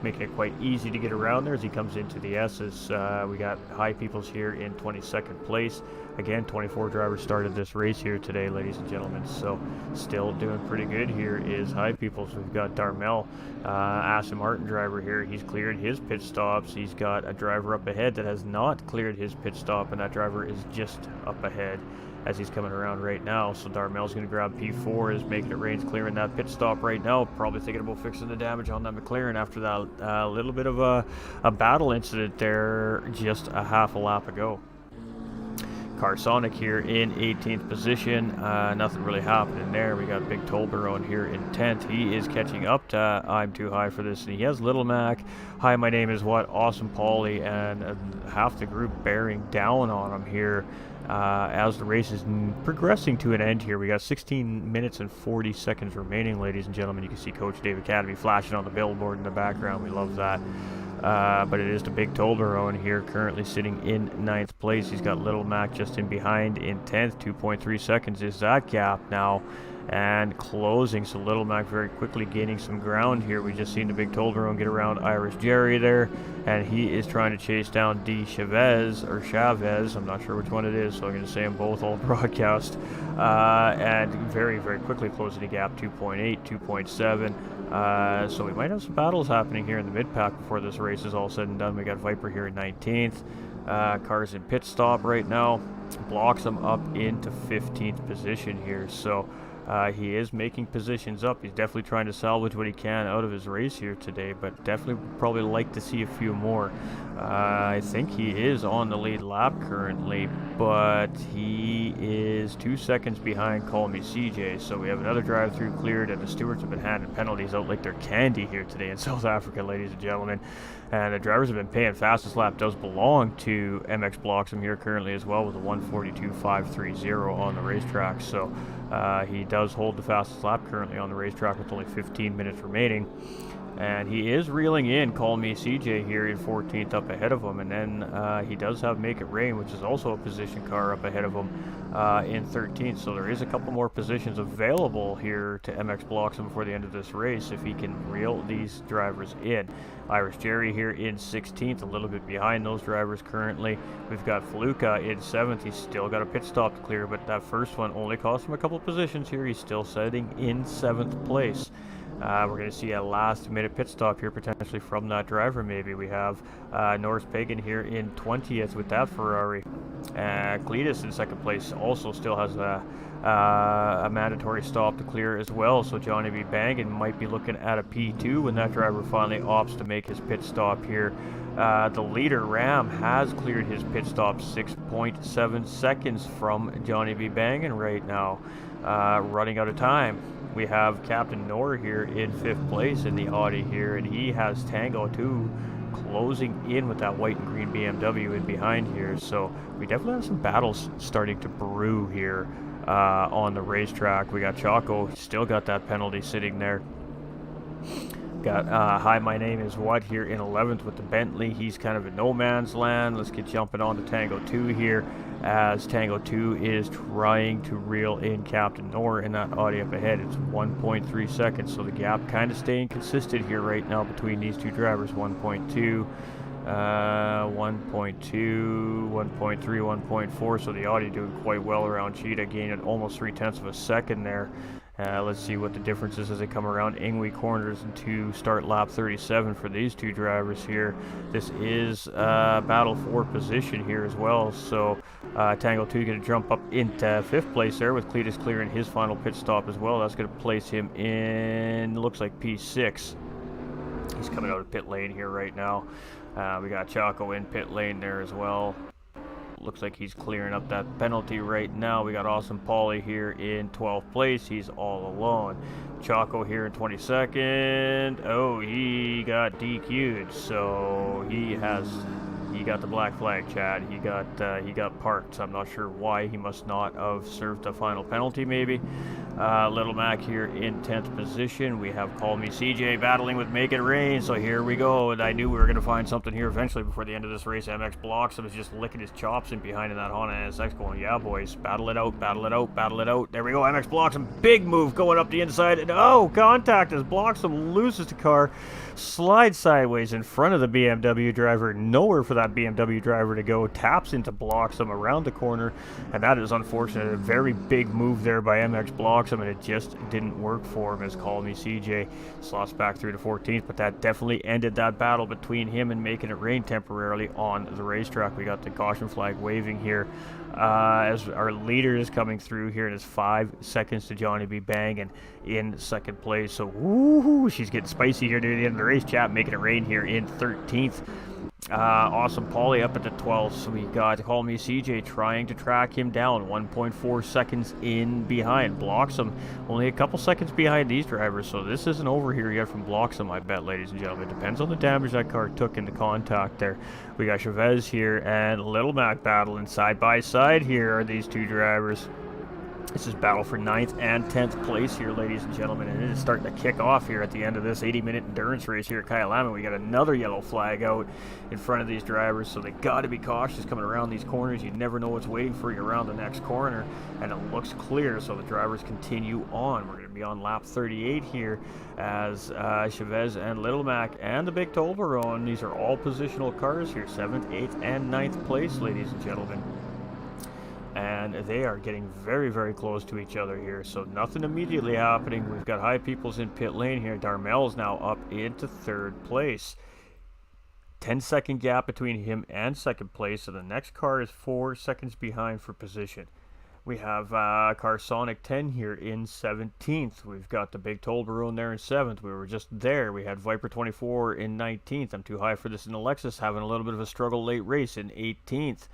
making it quite easy to get around there as he comes into the S's. We got High Peoples here in 22nd place. Again, 24 drivers started this race here today, ladies and gentlemen, so still doing pretty good here is High Peoples. We've got Darmel, Aston Martin driver here. He's cleared his pit stops. He's got a driver up ahead that has not cleared his pit stop, and that driver is just up ahead as he's coming around right now. So Darmel's going to grab P4, is making it rain, clearing that pit stop right now, probably thinking about fixing the damage on that McLaren after that little bit of a battle incident there just a half a lap ago. Carsonic here in 18th position. Nothing really happening there. We got Big Tolbarone here in 10th. He is catching up to I'm too high for this. And he has Little Mac, Hi, my name is what? Awesome Paulie, and half the group bearing down on him here as the race is progressing to an end here. We got 16 minutes and 40 seconds remaining, ladies and gentlemen. You can see Coach Dave Academy flashing on the billboard in the background. We love that. But it is the Big Tolbarone here, currently sitting in 9th place. He's got Little Mac just in behind in 10th. 2.3 seconds is that gap now, and closing. So Little Mac very quickly gaining some ground here. We just seen the Big Tolbarone get around Irish Jerry there, and he is trying to chase down Chavez, I'm not sure which one it is, so I'm going to say them both all broadcast. And very, very quickly closing the gap, 2.8, 2.7. So we might have some battles happening here in the mid-pack before this race is all said and done. We got Viper here in 19th. Car's in pit stop right now. Blocks him up into 15th position here. So he is making positions up. He's definitely trying to salvage what he can out of his race here today, but definitely would probably like to see a few more. I think he is on the lead lap currently, but he is 2 seconds behind Call Me CJ. So we have another drive-through cleared, and the stewards have been handing penalties out like they're candy here today in South Africa, ladies and gentlemen. And the drivers have been paying. Fastest lap does belong to MX Bloxham here currently as well, with a 1:42.530 on the racetrack. So he does hold the fastest lap currently on the racetrack with only 15 minutes remaining. And he is reeling in Call Me CJ here in 14th up ahead of him. And then he does have Make It Rain, which is also a position car up ahead of him in 13th. So there is a couple more positions available here to MX Bloxham before the end of this race if he can reel these drivers in. Irish Jerry here in 16th, a little bit behind those drivers currently. We've got Faluca in 7th. He's still got a pit stop to clear, but that first one only cost him a couple positions here. He's still sitting in 7th place. We're going to see a last-minute pit stop here, potentially from that driver maybe. We have Norris Pagan here in 20th with that Ferrari. Cletus in 2nd place also still has a mandatory stop to clear as well. So Johnny B. Bangin might be looking at a P2 when that driver finally opts to make his pit stop here. The leader, Ram, has cleared his pit stop 6.7 seconds from Johnny B. Bangin right now, running out of time. We have Captain Nor here in 5th place in the Audi here, and he has Tango 2 closing in with that white and green BMW in behind here. So we definitely have some battles starting to brew here on the racetrack. We got Choco, still got that penalty sitting there. Got Hi, my name is what here in 11th with the Bentley. He's kind of in no man's land. Let's get jumping on to Tango 2 here, as Tango 2 is trying to reel in Captain Nor in that Audi up ahead. It's 1.3 seconds, so the gap kind of staying consistent here right now between these two drivers. 1.2, 1.2, 1.3, 1.4, so the Audi doing quite well around Cheetah, gaining almost 0.3 of a second there. Let's see what the difference is as they come around Ingwe corners into start lap 37 for these two drivers here. This is battle for position here as well. So Tango 2 going to jump up into 5th place there with Cletus clearing his final pit stop as well. That's going to place him in, looks like P6. He's coming out of pit lane here right now. We got Choco in pit lane there as well. Looks like he's clearing up that penalty right now. We got Awesome Paulie here in 12th place. He's all alone. Choco here in 22nd. Oh, he got DQ'd, so he got the black flag, Chad. He got parked. I'm not sure why. He must not have served a final penalty, maybe. Little Mac here in 10th position. We have Call Me CJ battling with Make It Rain. So here we go. And I knew we were going to find something here eventually before the end of this race. MX blocks him. Is just licking his chops in behind in that Honda NSX going, yeah, boys, battle it out, battle it out, battle it out. There we go. MX blocks him. Big move going up the inside. And oh, contact as blocks him, loses the car, slides sideways in front of the BMW driver. Nowhere for that BMW driver to go. Taps into blocks him around the corner. And that is unfortunate. A very big move there by MX blocks him, and it just didn't work for him as Call Me CJ slots back through to 14th, but that definitely ended that battle between him and Making It Rain temporarily on the racetrack. We got the caution flag waving here as our leader is coming through here. It is 5 seconds to Johnny B. Bangin' in second place. So woohoo, she's getting spicy here near the end of the race, chat. Making It Rain here in 13th. Awesome Paulie up at the 12th. So we got Call Me CJ trying to track him down. 1.4 seconds in behind. Blocks him. Only a couple seconds behind these drivers. So this isn't over here yet from Blocks him, I bet, ladies and gentlemen. Depends on the damage that car took into contact there. We got Chavez here and Little Mac battling side by side here are these two drivers. This is battle for 9th and 10th place here, ladies and gentlemen, and it is starting to kick off here at the end of this 80-minute endurance race here at Kyalami. We got another yellow flag out in front of these drivers, so they got to be cautious coming around these corners. You never know what's waiting for you around the next corner, and it looks clear, so the drivers continue on. We're going to be on lap 38 here as Chavez and Little Mac and the big Toblerone. These are all positional cars here, 7th, 8th, and 9th place, ladies and gentlemen. And they are getting very, very close to each other here. So nothing immediately happening. We've got High Peoples in pit lane here. Darmel's now up into 3rd place. 10-second gap between him and 2nd place. So the next car is 4 seconds behind for position. We have Carsonic 10 here in 17th. We've got the big Toblerone there in 7th. We were just there. We had Viper 24 in 19th. I'm too high for this in the Lexus. Having a little bit of a struggle late race in 18th.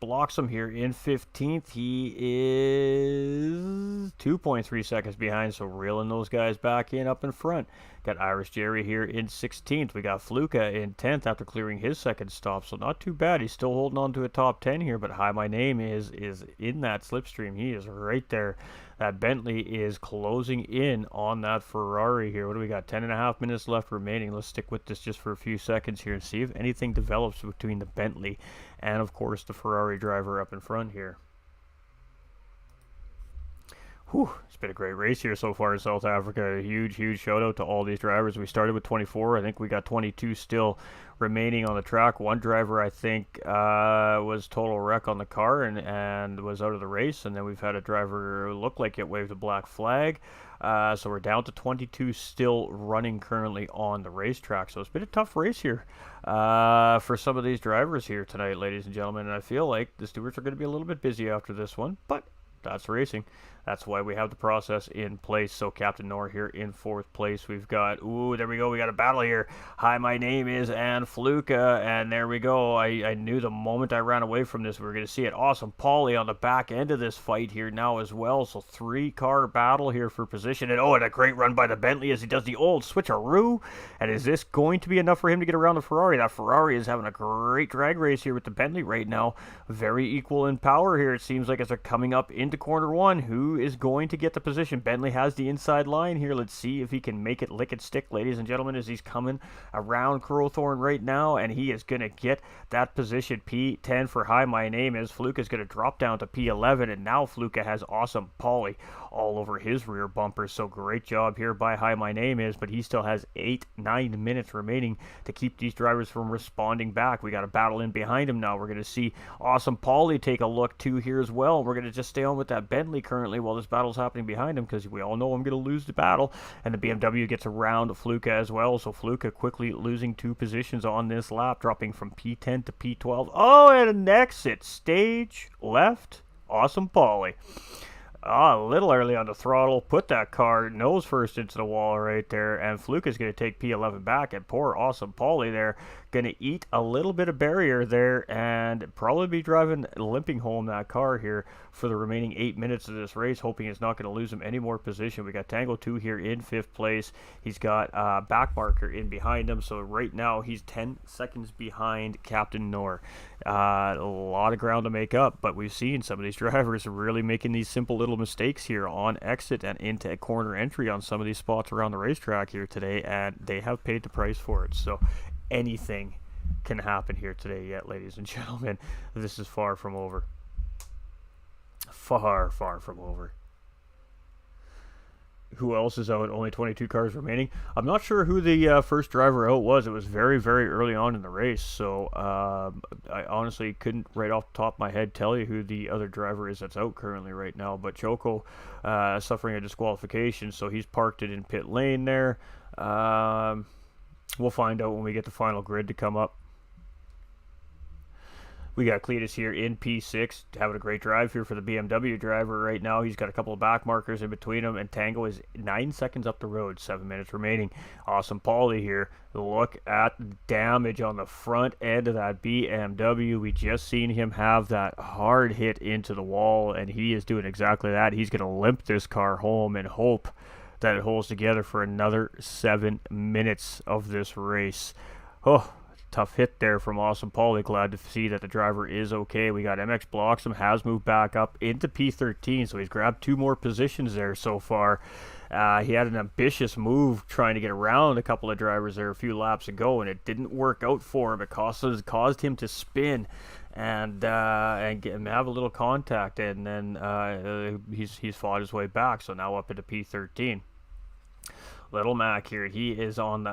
Blocks him here in 15th. He is 2.3 seconds behind, so reeling those guys back in up in front. Got Irish Jerry here in 16th. We got Fluka in 10th after clearing his second stop, so not too bad. He's still holding on to a top 10 here, but Hi My Name is in that slipstream. He is right there. That Bentley is closing in on that Ferrari here. What do we got? 10.5 minutes left remaining. Let's stick with this just for a few seconds here and see if anything develops between the Bentley and, of course, the Ferrari driver up in front here. Whew, it's been a great race here so far in South Africa. A huge, huge shout out to all these drivers. We started with 24. I think we got 22 still remaining on the track. One driver, I think, was total wreck on the car and was out of the race. And then we've had a driver look like it waved a black flag. So we're down to 22 still running currently on the racetrack. So it's been a tough race here for some of these drivers here tonight, ladies and gentlemen. And I feel like the stewards are going to be a little bit busy after this one, but that's racing. That's why we have the process in place. So Captain Nor here in 4th place. We've got, ooh, there we go. We got a battle here. Hi, my name is Ann Fluka. And there we go. I knew the moment I ran away from this, we were going to see it. Awesome Paulie on the back end of this fight here now as well. So 3-car battle here for position. And oh, and a great run by the Bentley as he does the old switcheroo. And is this going to be enough for him to get around the Ferrari? That Ferrari is having a great drag race here with the Bentley right now. Very equal in power here. It seems like as they're coming up into corner 1. Who is going to get the position? Bentley has the inside line here. Let's see if he can make it lick and stick, ladies and gentlemen, as he's coming around Crowthorne right now, and he is going to get that position. P10 for Hi My Name is. Fluka's going to drop down to P11, and now Fluka has Awesome Paulie all over his rear bumper. So great job here by Hi My Name is, but he still has 8-9 minutes remaining to keep these drivers from responding back. We got a battle in behind him now. We're going to see Awesome Paulie take a look too here as well. We're going to just stay on with that Bentley currently while this battle's happening behind him, because we all know I'm going to lose the battle, and the BMW gets around Fluka as well. So Fluka quickly losing 2 positions on this lap, dropping from P10 to P12. Oh, and an exit stage left. Awesome Paulie. A little early on the throttle, put that car nose first into the wall right there, and Fluke is going to take P11 back, and poor Awesome Paulie there going to eat a little bit of barrier there and probably be limping home that car here for the remaining 8 minutes of this race, hoping it's not going to lose him any more position. We got Tango 2 here in 5th place. He's got back marker in behind him, so right now he's 10 seconds behind Captain Noor. A lot of ground to make up, but we've seen some of these drivers really making these simple little mistakes here on exit and into a corner entry on some of these spots around the racetrack here today, and they have paid the price for it. So anything can happen here today yet, ladies and gentlemen. This is far from over. Far from over. Who else is out? Only 22 cars remaining. I'm not sure who the first driver out was. It was very, very early on in the race, so I honestly couldn't right off the top of my head tell you who the other driver is that's out currently right now. But Choco suffering a disqualification, so he's parked it in pit lane there. We'll find out when we get the final grid to come up. We got Cletus here in P6, having a great drive here for the BMW driver right now. He's got a couple of back markers in between him, and Tango is 9 seconds up the road, 7 minutes remaining. Awesome Paulie here. Look at the damage on the front end of that BMW. We just seen him have that hard hit into the wall, and he is doing exactly that. He's going to limp this car home and hope that it holds together for another 7 minutes of this race. Oh, tough hit there from Awesome Paulie. Glad to see that the driver is okay. We got MX Bloxham has moved back up into P13, so he's grabbed 2 more positions there so far. He had an ambitious move trying to get around a couple of drivers there a few laps ago, and it didn't work out for him. It caused him to spin and have a little contact, and then he's fought his way back, so now up into P13. Little Mac here, he is on the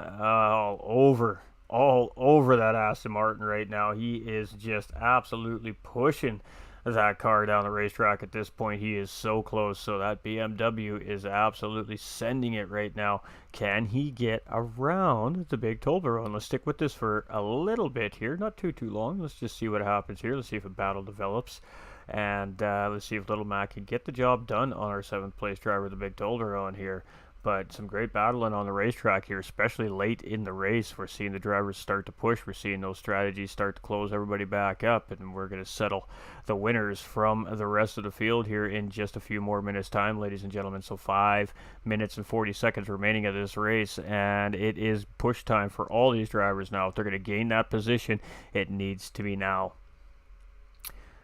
all over that Aston Martin right now. He is just absolutely pushing that car down the racetrack at this point. He is so close. So that BMW is absolutely sending it right now. Can he get around the big Toblerone? Let's stick with this for a little bit here. Not too long. Let's just see what happens here. Let's see if a battle develops. And let's see if Little Mac can get the job done on our 7th place driver, the big Toblerone here. But some great battling on the racetrack here, especially late in the race. We're seeing the drivers start to push. We're seeing those strategies start to close everybody back up. And we're going to settle the winners from the rest of the field here in just a few more minutes' time, ladies and gentlemen. So 5 minutes and 40 seconds remaining of this race. And it is push time for all these drivers now. If they're going to gain that position, it needs to be now.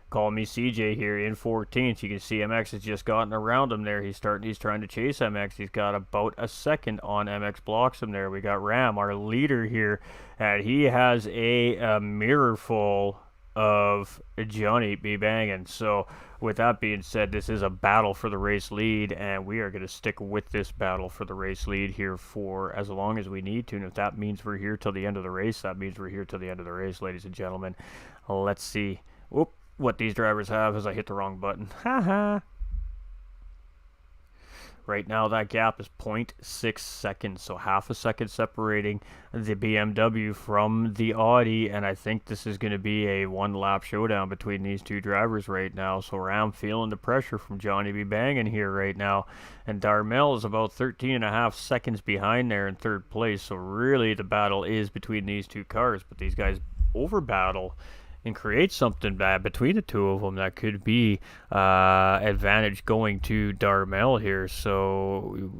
Call me CJ here in 14th. You can see MX has just gotten around him there. He's trying to chase MX. He's got about a second on MX Bloxham there. We got Ram, our leader here, and he has a mirror full of Johnny B. Bangin'. So with that being said, this is a battle for the race lead, and we are going to stick with this battle for the race lead here for as long as we need to. And if that means we're here till the end of the race, that means we're here till the end of the race, ladies and gentlemen. Let's see. Whoop. What these drivers have is I hit the wrong button. Haha. Right now that gap is 0.6 seconds, so half a second separating the BMW from the Audi, and I think this is going to be a one-lap showdown between these two drivers right now. So Ram feeling the pressure from Johnny B. Bangin' here right now, and Darmel is about 13.5 seconds behind there in 3rd place. So really the battle is between these two cars, but these guys over battle and create something bad between the two of them that could be advantage going to Darmel here. So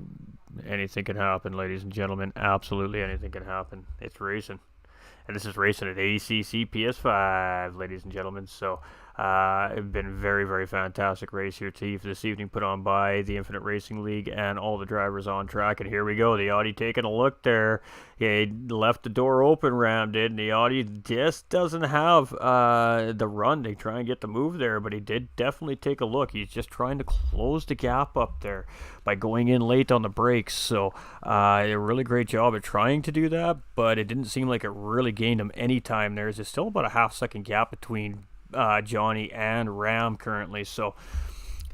anything can happen, ladies and gentlemen. Absolutely anything can happen. It's racing. And this is racing at ACC PS5, ladies and gentlemen. So it's been a very, very fantastic race here this evening, put on by the Infinite Racing League and all the drivers on track. And here we go. The Audi taking a look there. Yeah, he left the door open, Ram did, and the Audi just doesn't have the run to try and get the move there, but he did definitely take a look. He's just trying to close the gap up there by going in late on the brakes. So a really great job at trying to do that, but it didn't seem like it really gained him any time there. There's still about a half-second gap between Johnny and Ram currently. So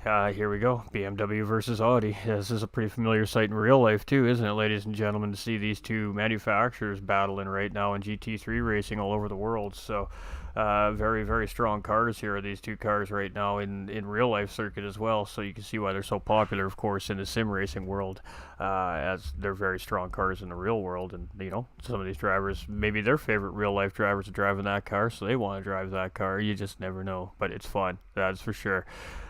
here we go. BMW versus Audi. This is a pretty familiar sight in real life too, isn't it, ladies and gentlemen, to see these two manufacturers battling right now in GT3 racing all over the world. So Very, very strong cars here, these two cars right now in real life circuit as well. So you can see why they're so popular, of course, in the sim racing world, as they're very strong cars in the real world. And, you know, some of these drivers, maybe their favorite real life drivers are driving that car, so they want to drive that car. You just never know, but it's fun, that's for sure.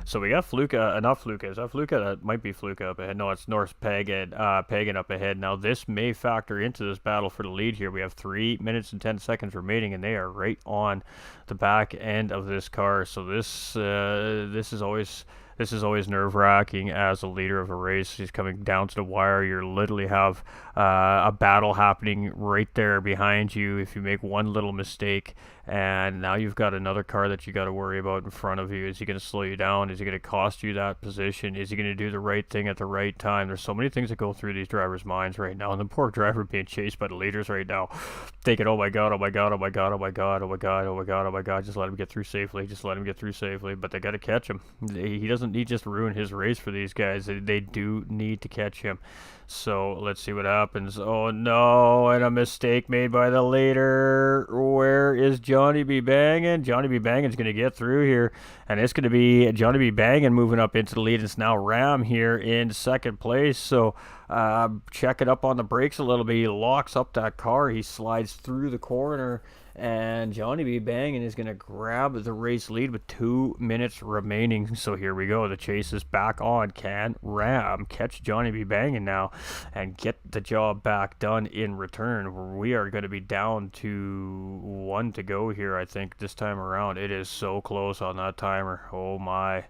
So we got Fluka, not Fluka, is that Fluka? That might be Fluka up ahead. No, it's North Pagan up ahead. Now this may factor into this battle for the lead here. We have 3 minutes and 10 seconds remaining, and they are right on the back end of this car. So this is always nerve-wracking as a leader of a race. He's coming down to the wire. You literally have a battle happening right there behind you if you make one little mistake. And now you've got another car that you got to worry about in front of you. Is he going to slow you down? Is he going to cost you that position? Is he going to do the right thing at the right time? There's so many things that go through these drivers' minds right now. And the poor driver being chased by the leaders right now, thinking, oh my God, oh my God, oh my God, oh my God, oh my God, oh my God, oh my God, just let him get through safely. Just let him get through safely. But they got to catch him. He doesn't need just to ruin his race for these guys. They do need to catch him. So let's see what happens. Oh no, and a mistake made by the leader. Where is Johnny B. Bangin'? Johnny B. Bangin's going to get through here, and it's going to be Johnny B. Bangin moving up into the lead. It's now Ram here in second place. So check it up on the brakes a little bit. He locks up that car. He slides through the corner, and Johnny B. Bangin is going to grab the race lead with 2 minutes remaining. So here we go. The chase is back on. Can Ram catch Johnny B. Bangin now and get the job back done in return? We are going to be down to 1 to go here, I think, this time around. It is so close on that timer. Oh my.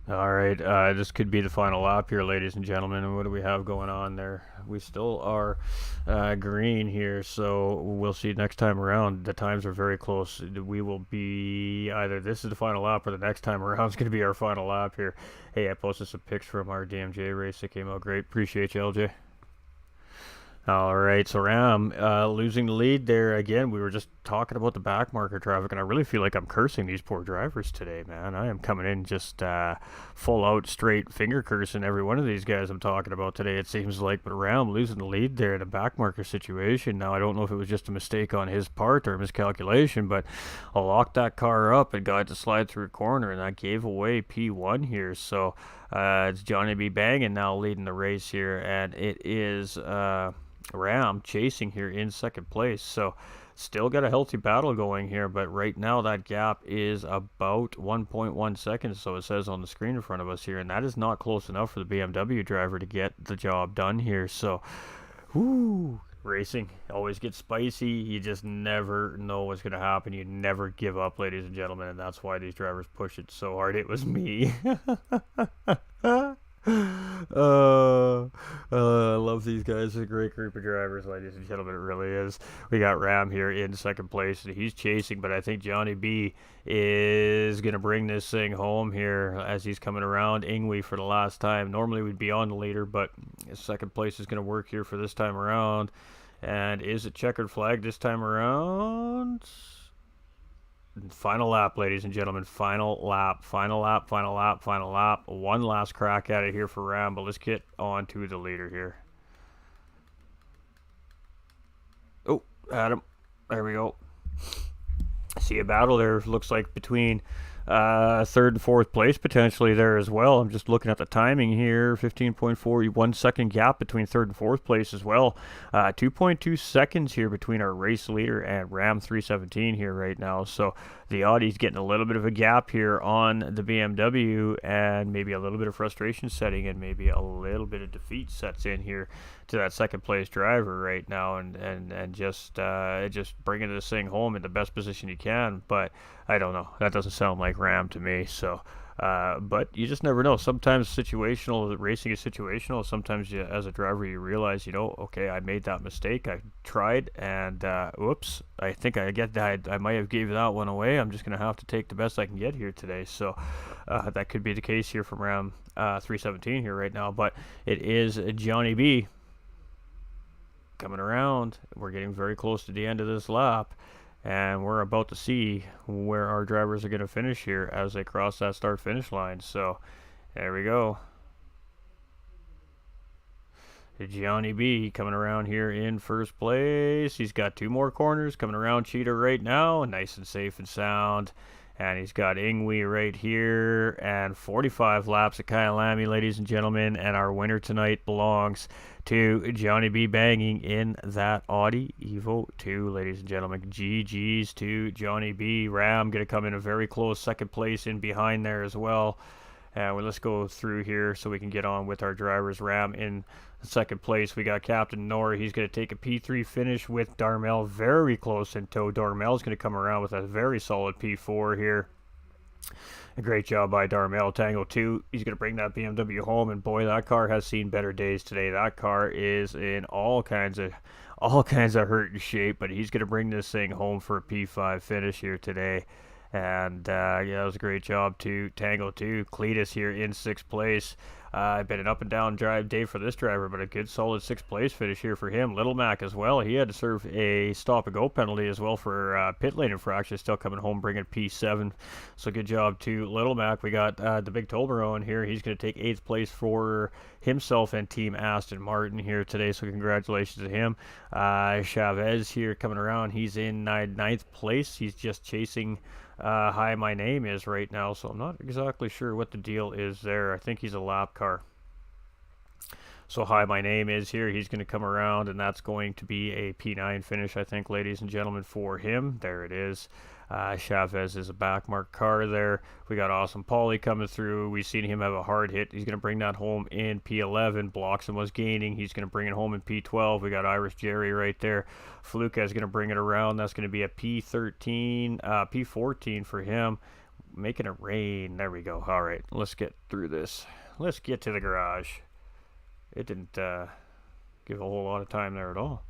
All right, this could be the final lap here, ladies and gentlemen. And what do we have going on there? We still are green here, so we'll see next time around. The times are very close. We will be either this is the final lap or the next time around is going to be our final lap here. Hey, I posted some pics from our DMJ race that came out great. Appreciate you, LJ. All right, so Ram losing the lead there again. We were just talking about the backmarker traffic, and I really feel like I'm cursing these poor drivers today, man. I am coming in just full out straight finger cursing every one of these guys I'm talking about today, it seems like. But Ram losing the lead there in a backmarker situation. Now, I don't know if it was just a mistake on his part or a miscalculation, but I locked that car up and got to slide through a corner, and that gave away P1 here. So it's Johnny B. Bangin now leading the race here, and it is Ram chasing here in second place. So still got a healthy battle going here, but right now that gap is about 1.1 seconds, so it says on the screen in front of us here, and that is not close enough for the BMW driver to get the job done here. So whoo, racing always gets spicy. You just never know what's going to happen. You never give up, ladies and gentlemen, and that's why these drivers push it so hard. It was me. I love these guys. It's a great group of drivers, ladies and gentlemen. It really is. We got Ram here in second place. He's chasing, but I think Johnny B is going to bring this thing home here as he's coming around Ingwe for the last time. Normally we'd be on the leader, but second place is going to work here for this time around. And is it checkered flag this time around? Final lap, ladies and gentlemen. Final lap, final lap, final lap, final lap. One last crack at it here for Ram, but let's get on to the leader here. Oh, Adam. There we go. See a battle there, looks like, between third and fourth place potentially there as well. I'm just looking at the timing here. 15.4, 1 second gap between third and fourth place as well. 2.2 seconds here between our race leader and Ram 317 here right now. So the Audi's getting a little bit of a gap here on the BMW, and maybe a little bit of frustration setting, and maybe a little bit of defeat sets in here to that second place driver right now, and just bringing this thing home in the best position you can. But I don't know, that doesn't sound like Ram to me. So but you just never know. Sometimes situational racing is situational. Sometimes you, as a driver, you realize, okay, I made that mistake. I tried, and whoops, I think I get that. I might have gave that one away. I'm just going to have to take the best I can get here today. So that could be the case here from Ram 317 here right now. But it is Johnny B coming around. We're getting very close to the end of this lap, and we're about to see where our drivers are going to finish here as they cross that start-finish line. So there we go. Johnny B coming around here in first place. He's got 2 more corners coming around Cheetah right now. Nice and safe and sound. And he's got Ingwe right here. And 45 laps at Kyalami, ladies and gentlemen. And our winner tonight belongs to Johnny B banging in that Audi Evo 2, ladies and gentlemen. GG's to Johnny B. Ram going to come in a very close second place in behind there as well. Well, let's go through here so we can get on with our drivers. Ram in second place. We got Captain Nora. He's going to take a P3 finish with Darmel very close in tow. Darmel's going to come around with a very solid P4 here. A great job by Darmel. Tango 2. He's going to bring that BMW home, and boy, that car has seen better days today. That car is in all kinds of hurt and shape, but he's going to bring this thing home for a P5 finish here today. And yeah, that was a great job to Tango 2. Cletus here in 6th place. Been an up and down drive day for this driver, but a good solid 6th place finish here for him. Little Mac as well. He had to serve a stop and go penalty as well for pit lane infraction. Still coming home bringing P7. So good job to Little Mac. We got the big Toblerone here. He's going to take 8th place for himself and Team Aston Martin here today. So congratulations to him. Chavez here coming around. He's in 9th place. He's just chasing Hi My Name Is right now, so I'm not exactly sure what the deal is there. I think he's a lap car. So Hi My Name Is here. He's going to come around, and that's going to be a P9 finish, I think, ladies and gentlemen, for him. There it is. Chavez is a backmark car there. We got Awesome Paulie coming through. We've seen him have a hard hit. He's going to bring that home in P11. Bloxham was gaining. He's going to bring it home in P12. We got Irish Jerry right there. Fluka is going to bring it around. That's going to be a P13, P14 for him. Making it rain. There we go. All right, let's get through this. Let's get to the garage. It didn't give a whole lot of time there at all.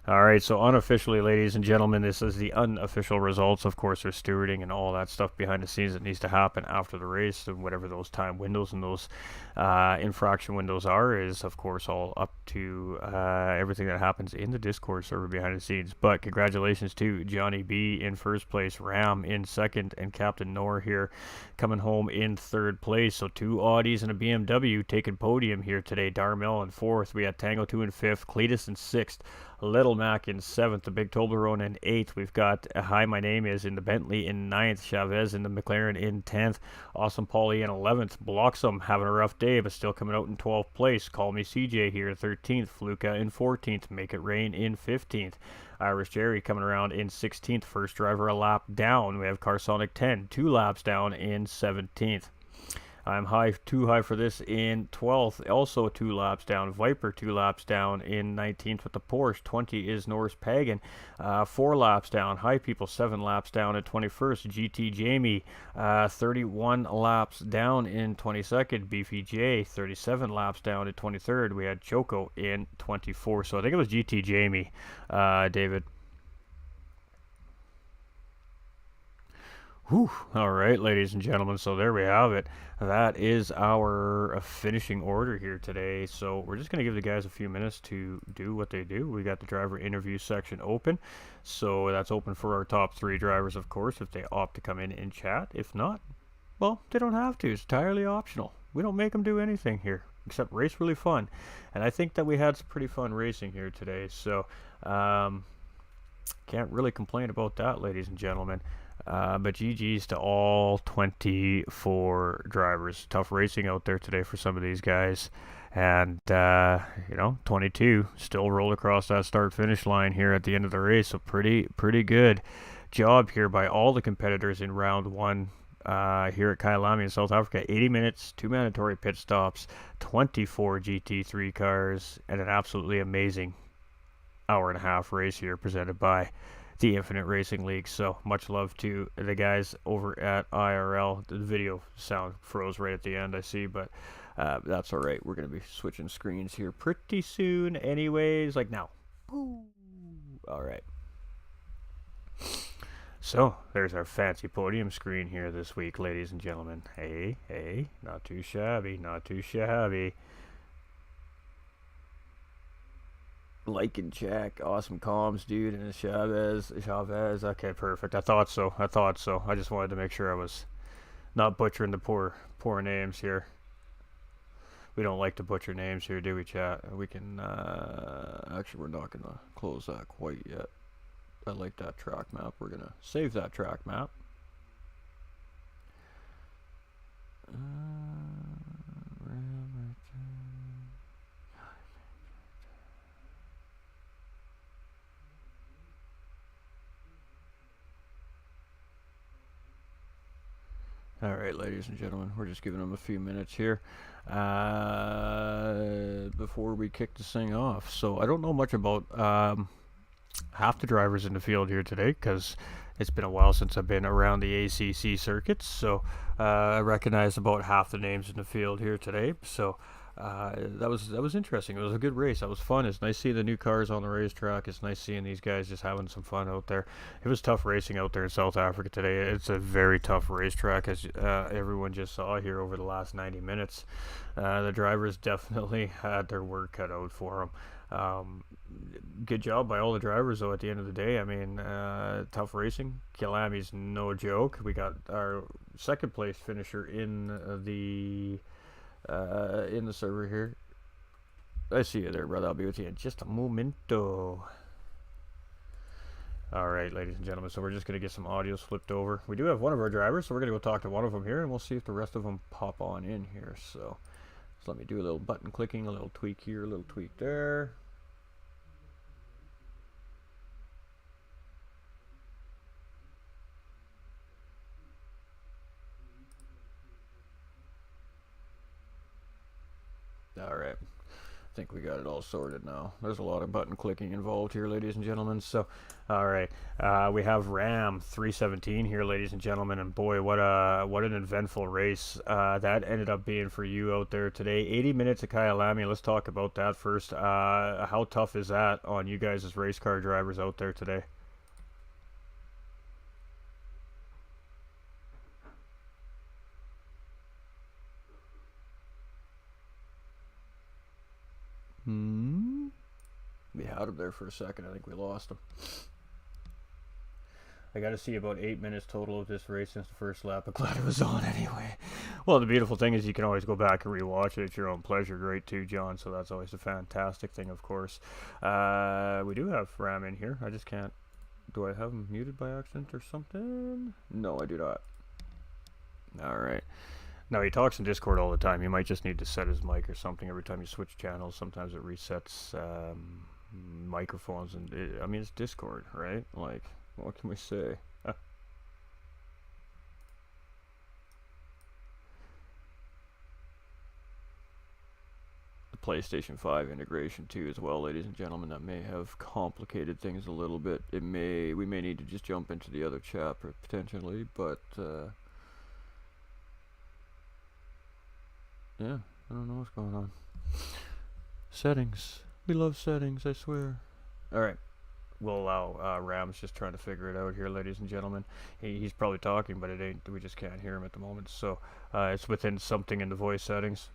All right, so unofficially, ladies and gentlemen, this is the unofficial results. Of course, there's stewarding and all that stuff behind the scenes that needs to happen after the race, and whatever those time windows and those infraction windows are is, of course, all up to everything that happens in the Discord server behind the scenes. But congratulations to Johnny B in first place, Ram in second, and Captain Nor here coming home in third place. So 2 Audis and a BMW taking podium here today. Darmel in fourth. We had Tango 2 in fifth, Cletus in sixth, Little Mac in 7th, the big Toblerone in 8th. We've got Hi My Name Is in the Bentley in 9th, Chavez in the McLaren in 10th, Awesome Paulie in 11th, Bloxham having a rough day but still coming out in 12th place. Call Me CJ here 13th, Fluka in 14th, Make It Rain in 15th. Irish Jerry coming around in 16th, first driver a lap down. We have Carsonic 10, 2 laps down in 17th. I'm too high for this in 12th, also 2 laps down. Viper 2 laps down in 19th with the Porsche. 20 is Norris Pagan, 4 laps down. High People 7 laps down at 21st. GT Jamie 31 laps down in 22nd. Beefy J 37 laps down at 23rd. We had Choco in 24th. So I think it was GT Jamie, David. Whew. All right, ladies and gentlemen, so there we have it. That is our finishing order here today. So we're just going to give the guys a few minutes to do what they do. We got the driver interview section open. So that's open for our top 3 drivers, of course, if they opt to come in and chat. If not, well, they don't have to. It's entirely optional. We don't make them do anything here except race really fun. And I think that we had some pretty fun racing here today. So can't really complain about that, ladies and gentlemen. But GG's to all 24 drivers. Tough racing out there today for some of these guys. And, 22 still rolled across that start-finish line here at the end of the race. So pretty good job here by all the competitors in round 1 here at Kyalami in South Africa. 80 minutes, 2 mandatory pit stops, 24 GT3 cars, and an absolutely amazing hour-and-a-half race here presented by the Infinite Racing League. So much love to the guys over at IRL. The video sound froze right at the end, I see, but that's all right. We're going to be switching screens here pretty soon anyways, like now. Ooh. All right. So there's our fancy podium screen here this week, ladies and gentlemen. Hey, not too shabby, not too shabby. Like and check, awesome comms, dude, and Chavez. Okay, perfect. I thought so. I just wanted to make sure I was not butchering the poor names here. We don't like to butcher names here, do we, chat? We can, actually, we're not going to close that quite yet. I like that track map. We're going to save that track map. All right, ladies and gentlemen, we're just giving them a few minutes here before we kick this thing off. So I don't know much about half the drivers in the field here today because it's been a while since I've been around the ACC circuits. So I recognize about half the names in the field here today. So that was interesting. It was a good race. That was fun. It's nice seeing the new cars on the racetrack. It's nice seeing these guys just having some fun out there. It was tough racing out there in South Africa today. It's a very tough racetrack, as everyone just saw here over the last 90 minutes. The drivers definitely had their work cut out for them. Good job by all the drivers, though, at the end of the day. I mean, tough racing. Kyalami's no joke. We got our second place finisher in the server here. I see you there, brother. I'll be with you in just a momento. Alright, ladies and gentlemen, so we're just going to get some audios flipped over. We do have one of our drivers, so we're going to go talk to one of them here, and we'll see if the rest of them pop on in here. So let me do a little button clicking, a little tweak here, a little tweak there. Alright, I think we got it all sorted now. There's a lot of button clicking involved here, ladies and gentlemen. So, alright, we have Ram 317 here, ladies and gentlemen, and boy, what an eventful race that ended up being for you out there today. 80 minutes at Kyalami. Let's talk about that first. How tough is that on you guys as race car drivers out there today? We had him there for a second. I think we lost him. I got to see about 8 minutes total of this race since the first lap, but glad it was on anyway. Well, the beautiful thing is you can always go back and rewatch it at your own pleasure. Great too, John, so that's always a fantastic thing, of course. We do have Ram in here. I just can't... Do I have him muted by accident or something? No, I do not. Alright. Now, he talks in Discord all the time. You might just need to set his mic or something every time you switch channels. Sometimes it resets microphones. And I mean, it's Discord, right? Like, what can we say? The PlayStation 5 integration too as well, ladies and gentlemen. That may have complicated things a little bit. We may need to just jump into the other chat potentially, but yeah, I don't know what's going on. Settings. We love settings, I swear. Alright. We'll allow Ram's just trying to figure it out here, ladies and gentlemen. He's probably talking, but it ain't. We just can't hear him at the moment. So it's within something in the voice settings.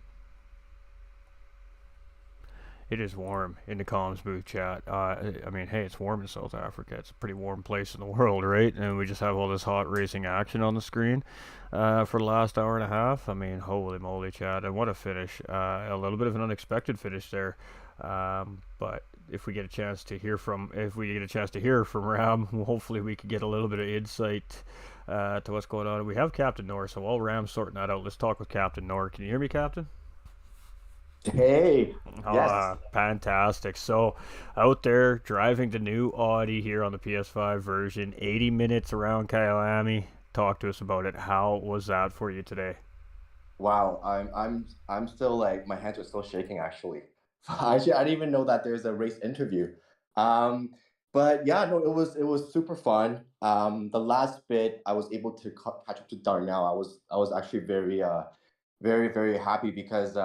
It is warm in the comms booth, chat. I mean, hey, it's warm in South Africa. It's a pretty warm place in the world, right? And we just have all this hot racing action on the screen for the last hour and a half. I mean, holy moly, chat. And what a finish. A little bit of an unexpected finish there. But if we get a chance to hear from Ram, hopefully we could get a little bit of insight to what's going on. We have Captain Nor, so while Ram's sorting that out, let's talk with Captain Nor. Can you hear me, Captain? Hey, yes. Fantastic. So, out there driving the new Audi here on the PS5 version, 80 minutes around Kyalami. Talk to us about it. How was that for you today? Wow, I'm still like my hands are still shaking actually. Actually, I didn't even know that there's a race interview. Um, but yeah, no, it was super fun. The last bit I was able to catch up to Darnell. I was actually very happy because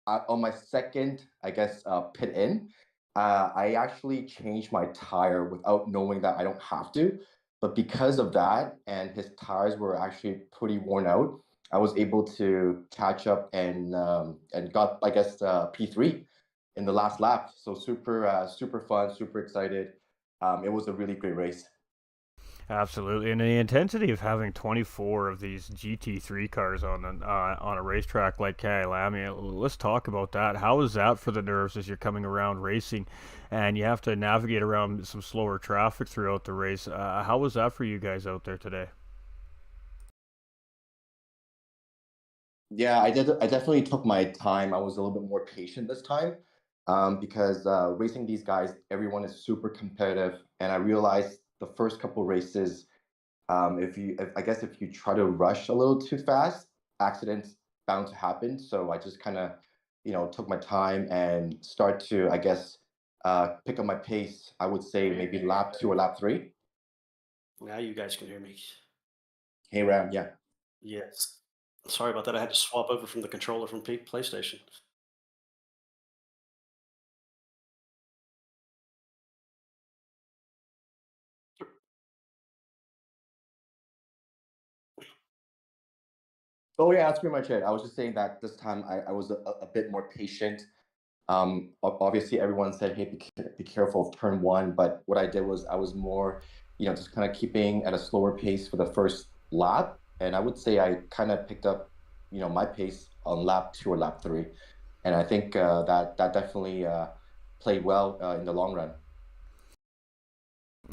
on my second, I guess, pit in, I actually changed my tire without knowing that I don't have to. But because of that, and his tires were actually pretty worn out, I was able to catch up and got, I guess, P3 in the last lap. So super fun, super excited. It was a really great race. Absolutely, and the intensity of having 24 of these GT3 cars on a racetrack like Kyalami. Let's talk about that. How is that for the nerves as you're coming around racing, and you have to navigate around some slower traffic throughout the race? How was that for you guys out there today? Yeah, I definitely took my time. I was a little bit more patient this time, because racing these guys, everyone is super competitive, and I realized the first couple races, I guess if you try to rush a little too fast, accidents bound to happen. So I just kind of, took my time and start to, I guess, pick up my pace. I would say maybe lap two or lap three. Now you guys can hear me. Hey, Ram, yeah. Yes. Sorry about that. I had to swap over from the controller from PlayStation. Oh yeah, that's pretty much it. I was just saying that this time I was a bit more patient. Obviously, everyone said, "Hey, be careful of turn one," but what I did was I was more, just kind of keeping at a slower pace for the first lap, and I would say I kind of picked up, my pace on lap two or lap three, and I think that definitely played well in the long run.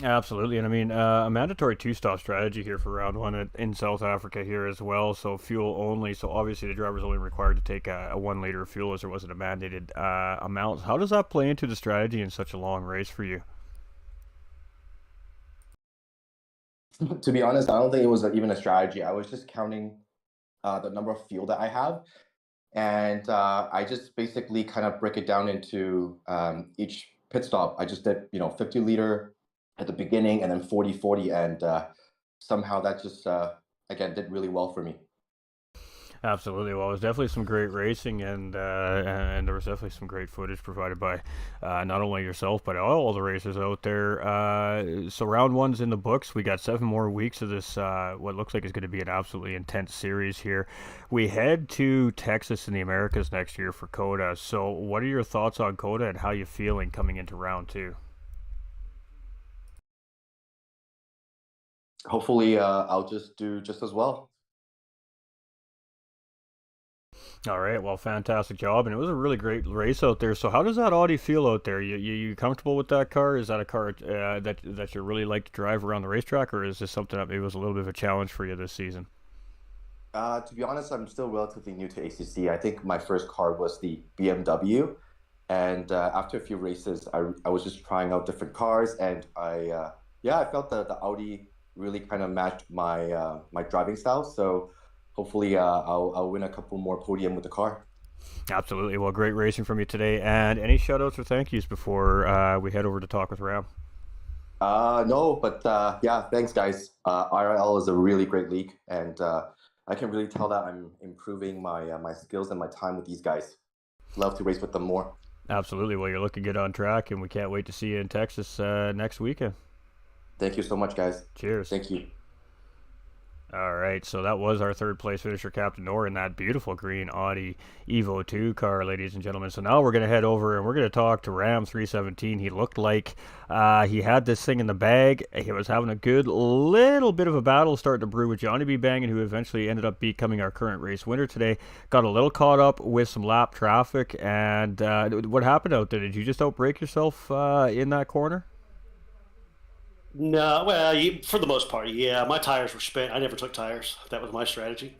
Absolutely, and I mean a mandatory two-stop strategy here for round one in South Africa here as well. So fuel only. So obviously the driver's only required to take a 1 liter of fuel as there wasn't a mandated amount. How does that play into the strategy in such a long race for you? To be honest, I don't think it was even a strategy. I was just counting the number of fuel that I have, and I just basically kind of break it down into each pit stop. I just did 50 liter at the beginning, and then 40-40, and somehow that just again did really well for me. Absolutely. Well, it was definitely some great racing, and there was definitely some great footage provided by not only yourself but all the racers out there. So round one's in the books. We got 7 more weeks of this. What looks like is going to be an absolutely intense series here. We head to Texas in the Americas next year for Coda. So, what are your thoughts on Coda and how you feeling coming into round two? Hopefully, I'll just do just as well. All right, well, fantastic job, and it was a really great race out there. So, how does that Audi feel out there? You comfortable with that car? Is that a car that you really like to drive around the racetrack, or is this something that maybe was a little bit of a challenge for you this season? To be honest, I'm still relatively new to ACC. I think my first car was the BMW, and after a few races, I was just trying out different cars, and yeah, I felt the Audi really kind of matched my driving style. So hopefully, I'll win a couple more podium with the car. Absolutely. Well, great racing from you today. And any shout outs or thank yous before we head over to talk with Ram? No, but yeah, thanks, guys. RL is a really great league, and I can really tell that I'm improving my skills and my time with these guys. Love to race with them more. Absolutely. Well, you're looking good on track, and we can't wait to see you in Texas next weekend. Thank you so much, guys. Cheers. Thank you. All right, so that was our third place finisher, Captain Nor, in that beautiful green Audi Evo 2 car, ladies and gentlemen. So now we're going to head over and we're going to talk to Ram 317. He looked like he had this thing in the bag. He was having a good little bit of a battle starting to brew with Johnny B. Bangin, who eventually ended up becoming our current race winner today. Got a little caught up with some lap traffic. And what happened out there? Did you just outbrake yourself in that corner? No, well, for the most part, yeah. My tires were spent. I never took tires. That was my strategy.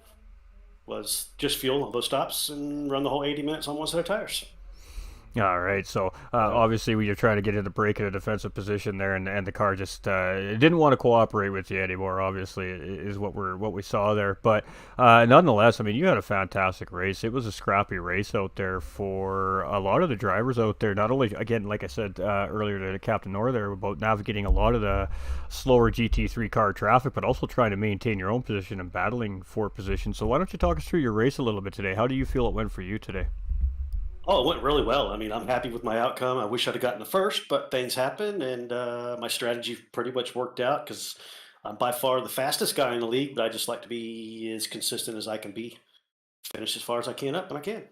Was just fuel on both stops and run the whole 80 minutes on one set of tires. All right, so obviously when you're trying to get into break in a defensive position there, and the car just didn't want to cooperate with you anymore. Obviously, is what we saw there. But nonetheless, I mean, you had a fantastic race. It was a scrappy race out there for a lot of the drivers out there. Not only, again, like I said earlier to Captain Nor there about navigating a lot of the slower GT3 car traffic, but also trying to maintain your own position and battling for position. So why don't you talk us through your race a little bit today? How do you feel it went for you today? Oh, it went really well. I mean, I'm happy with my outcome. I wish I'd have gotten the first, but things happen, and my strategy pretty much worked out because I'm by far the fastest guy in the league. But I just like to be as consistent as I can be, finish as far as I can up when I can.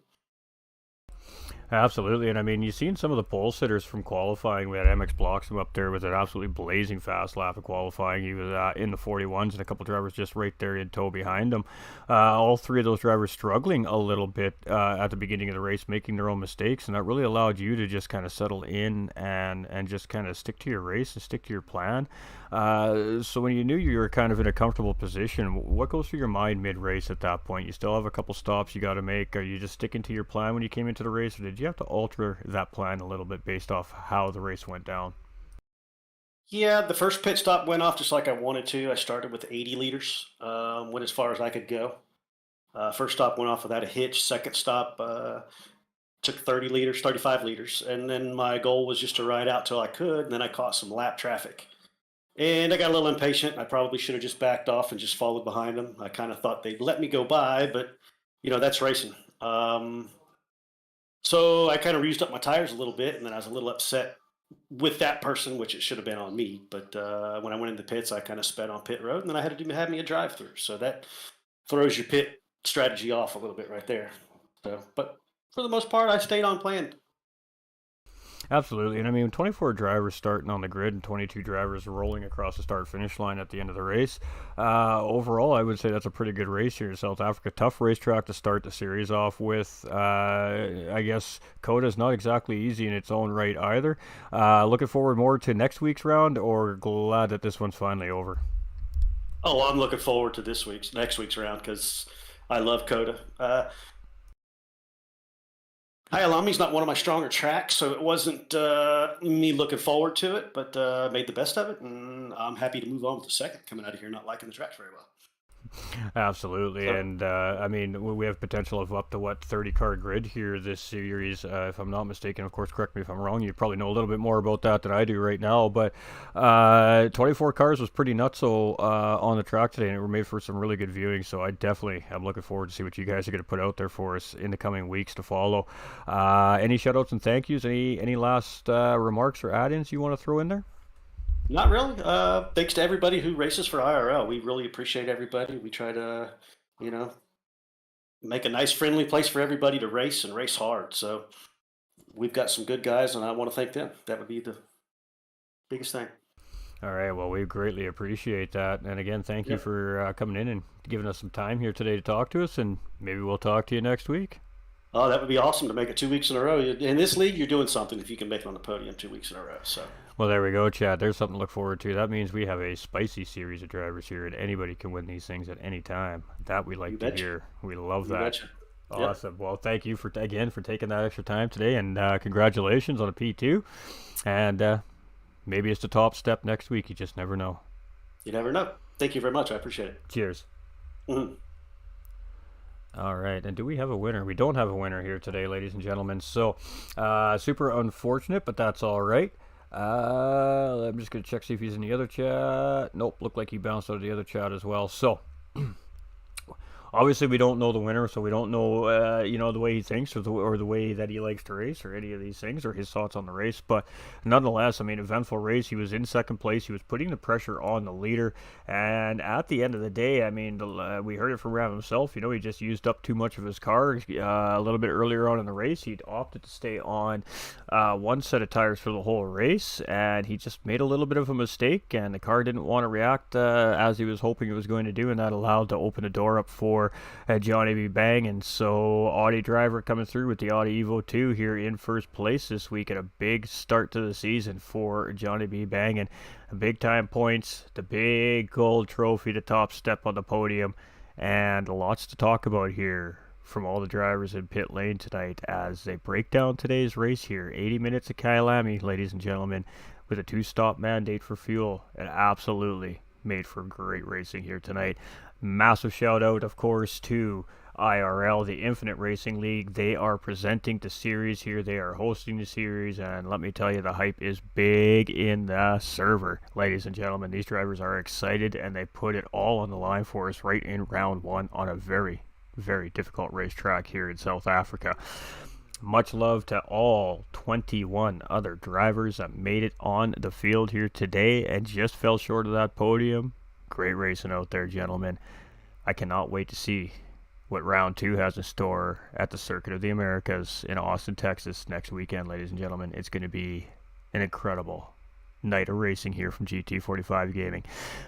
Absolutely, and I mean, you've seen some of the pole sitters from qualifying. We had MX Bloxham up there with an absolutely blazing fast lap of qualifying. He was in the 41s, and a couple drivers just right there in tow behind him. All three of those drivers struggling a little bit at the beginning of the race, making their own mistakes, and that really allowed you to just kind of settle in and just kind of stick to your race and stick to your plan. So when you knew you were kind of in a comfortable position, what goes through your mind mid-race at that point? You still have a couple stops you got to make. Are you just sticking to your plan when you came into the race, or did you have to alter that plan a little bit based off how the race went down? Yeah, the first pit stop went off just like I wanted to. I started with 80 liters, went as far as I could go. First stop went off without a hitch. Second stop took 30 liters, 35 liters. And then my goal was just to ride out till I could. And then I caught some lap traffic. And I got a little impatient. I probably should have just backed off and just followed behind them. I kind of thought they'd let me go by, but that's racing. So I kind of used up my tires a little bit, and then I was a little upset with that person, which it should have been on me. But when I went into pits, I kind of sped on pit road, and then I had to have me a drive through. So that throws your pit strategy off a little bit right there. So, but for the most part, I stayed on plan. Absolutely, and I mean, 24 drivers starting on the grid and 22 drivers rolling across the start-finish line at the end of the race. Overall, I would say that's a pretty good race here in South Africa. Tough racetrack to start the series off with. I guess COTA is not exactly easy in its own right either. Looking forward more to next week's round, or glad that this one's finally over? Oh, I'm looking forward to next week's round because I love COTA. Kyalami's not one of my stronger tracks, so it wasn't me looking forward to it, but made the best of it, and I'm happy to move on with the second. Coming out of here not liking the tracks very well. Absolutely, So, and I mean, we have potential of up to 30-car grid here this series, if I'm not mistaken. Of course, correct me if I'm wrong. You probably know a little bit more about that than I do right now, but 24 cars was pretty nutso on the track today, and it were made for some really good viewing. So I definitely am looking forward to see what you guys are going to put out there for us in the coming weeks to follow. Any shout-outs and thank yous? Any last remarks or add-ins you want to throw in there? not really. Thanks to everybody who races for IRL. We really appreciate everybody. We try to, you know, make a nice, friendly place for everybody to race and race hard. So we've got some good guys, and I want to thank them. That would be the biggest thing. All right. Well, we greatly appreciate that. And again, thank you Yeah. for coming in and giving us some time here today to talk to us. And maybe we'll talk to you next week. Oh, that would be awesome to make it 2 weeks in a row. In this league, you're doing something if you can make it on the podium 2 weeks in a row. So, Well, there we go, Chad. There's something to look forward to. That means we have a spicy series of drivers here, and anybody can win these things at any time. That we you like to betcha. hear. We love You that. betcha. Yep. Awesome. Well, thank you for taking that extra time today, and congratulations on a P2. And maybe it's the top step next week. You just never know. You never know. Thank you very much. I appreciate it. Cheers. Mhm. All right, and do we have a winner? We don't have a winner here today, ladies and gentlemen. So, super unfortunate, but that's all right. I'm just gonna check see if he's in the other chat. Nope, looked like he bounced out of the other chat as well. So, obviously we don't know the winner, so we don't know the way he thinks or the way that he likes to race or any of these things or his thoughts on the race. But nonetheless, I mean, eventful race. He was in second place. He was putting the pressure on the leader, and at the end of the day, I mean, we heard it from Ram himself. He just used up too much of his car a little bit earlier on in the race. He'd opted to stay on one set of tires for the whole race, and he just made a little bit of a mistake, and the car didn't want to react as he was hoping it was going to do, and that allowed to open the door up for Johnny B. Bang. And so Audi driver coming through with the Audi Evo 2 here in first place this week, and a big start to the season for Johnny B. Bang, and big time points, the big gold trophy, the top step on the podium, and lots to talk about here from all the drivers in pit lane tonight as they break down today's race here. 80 minutes of Kyalami, ladies and gentlemen, with a 2-stop mandate for fuel. It absolutely made for great racing here tonight. Massive shout out, of course, to IRL, the Infinite Racing League. They are presenting the series here. They are hosting the series, and let me tell you, the hype is big in the server. Ladies and gentlemen, these drivers are excited, and they put it all on the line for us right in round one on a very, very difficult racetrack here in South Africa. Much love to all 21 other drivers that made it on the field here today and just fell short of that podium. Great racing out there, gentlemen. I cannot wait to see what round 2 has in store at the Circuit of the Americas in Austin, Texas next weekend, ladies and gentlemen. It's going to be an incredible night of racing here from GT45 Gaming.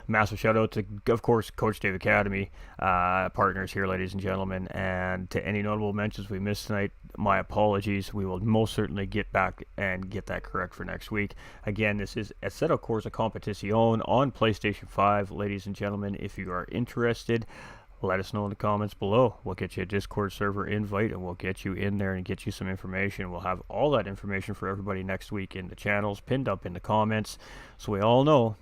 Massive shout out to, of course, Coach David Academy, partners here, ladies and gentlemen, and to any notable mentions we missed tonight, my apologies. We will most certainly get back and get that correct for next week. Again, this is Assetto Corsa Competizione on PlayStation 5, ladies and gentlemen. If you are interested, let us know in the comments below. We'll get you a Discord server invite, and we'll get you in there and get you some information. We'll have all that information for everybody next week in the channels, pinned up in the comments, so we all know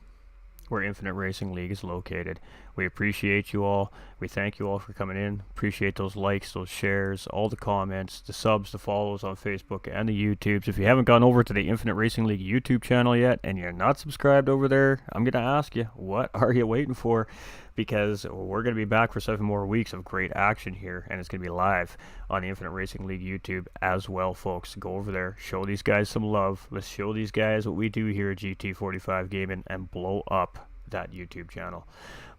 where Infinite Racing League is located. We appreciate you all. We thank you all for coming in. Appreciate those likes, those shares, all the comments, the subs, the follows on Facebook and the YouTubes. If you haven't gone over to the Infinite Racing League YouTube channel yet and you're not subscribed over there, I'm going to ask you, what are you waiting for? Because we're going to be back for 7 more weeks of great action here, and it's going to be live on the Infinite Racing League YouTube as well, folks. Go over there, show these guys some love. Let's show these guys what we do here at GT45 Gaming and blow up that YouTube channel.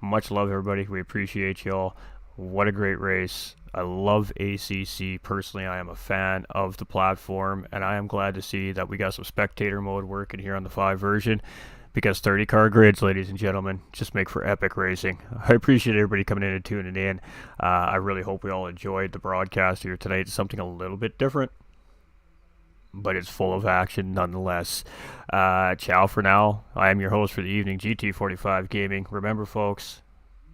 Much love, everybody. We appreciate y'all. What a great race. I love ACC. Personally, I am a fan of the platform, and I am glad to see that we got some spectator mode working here on the 5 version. Because 30-car grids, ladies and gentlemen, just make for epic racing. I appreciate everybody coming in and tuning in. I really hope we all enjoyed the broadcast here tonight. It's something a little bit different, but it's full of action nonetheless. Ciao for now. I am your host for the evening, GT45 Gaming. Remember, folks,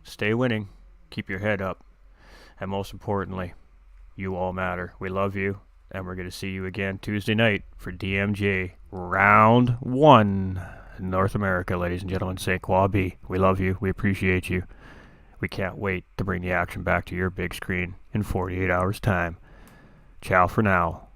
stay winning, keep your head up, and most importantly, you all matter. We love you, and we're going to see you again Tuesday night for DMJ Round 1. North America, ladies and gentlemen. St. Croix B. We love you. We appreciate you. We can't wait to bring the action back to your big screen in 48 hours' time. Ciao for now.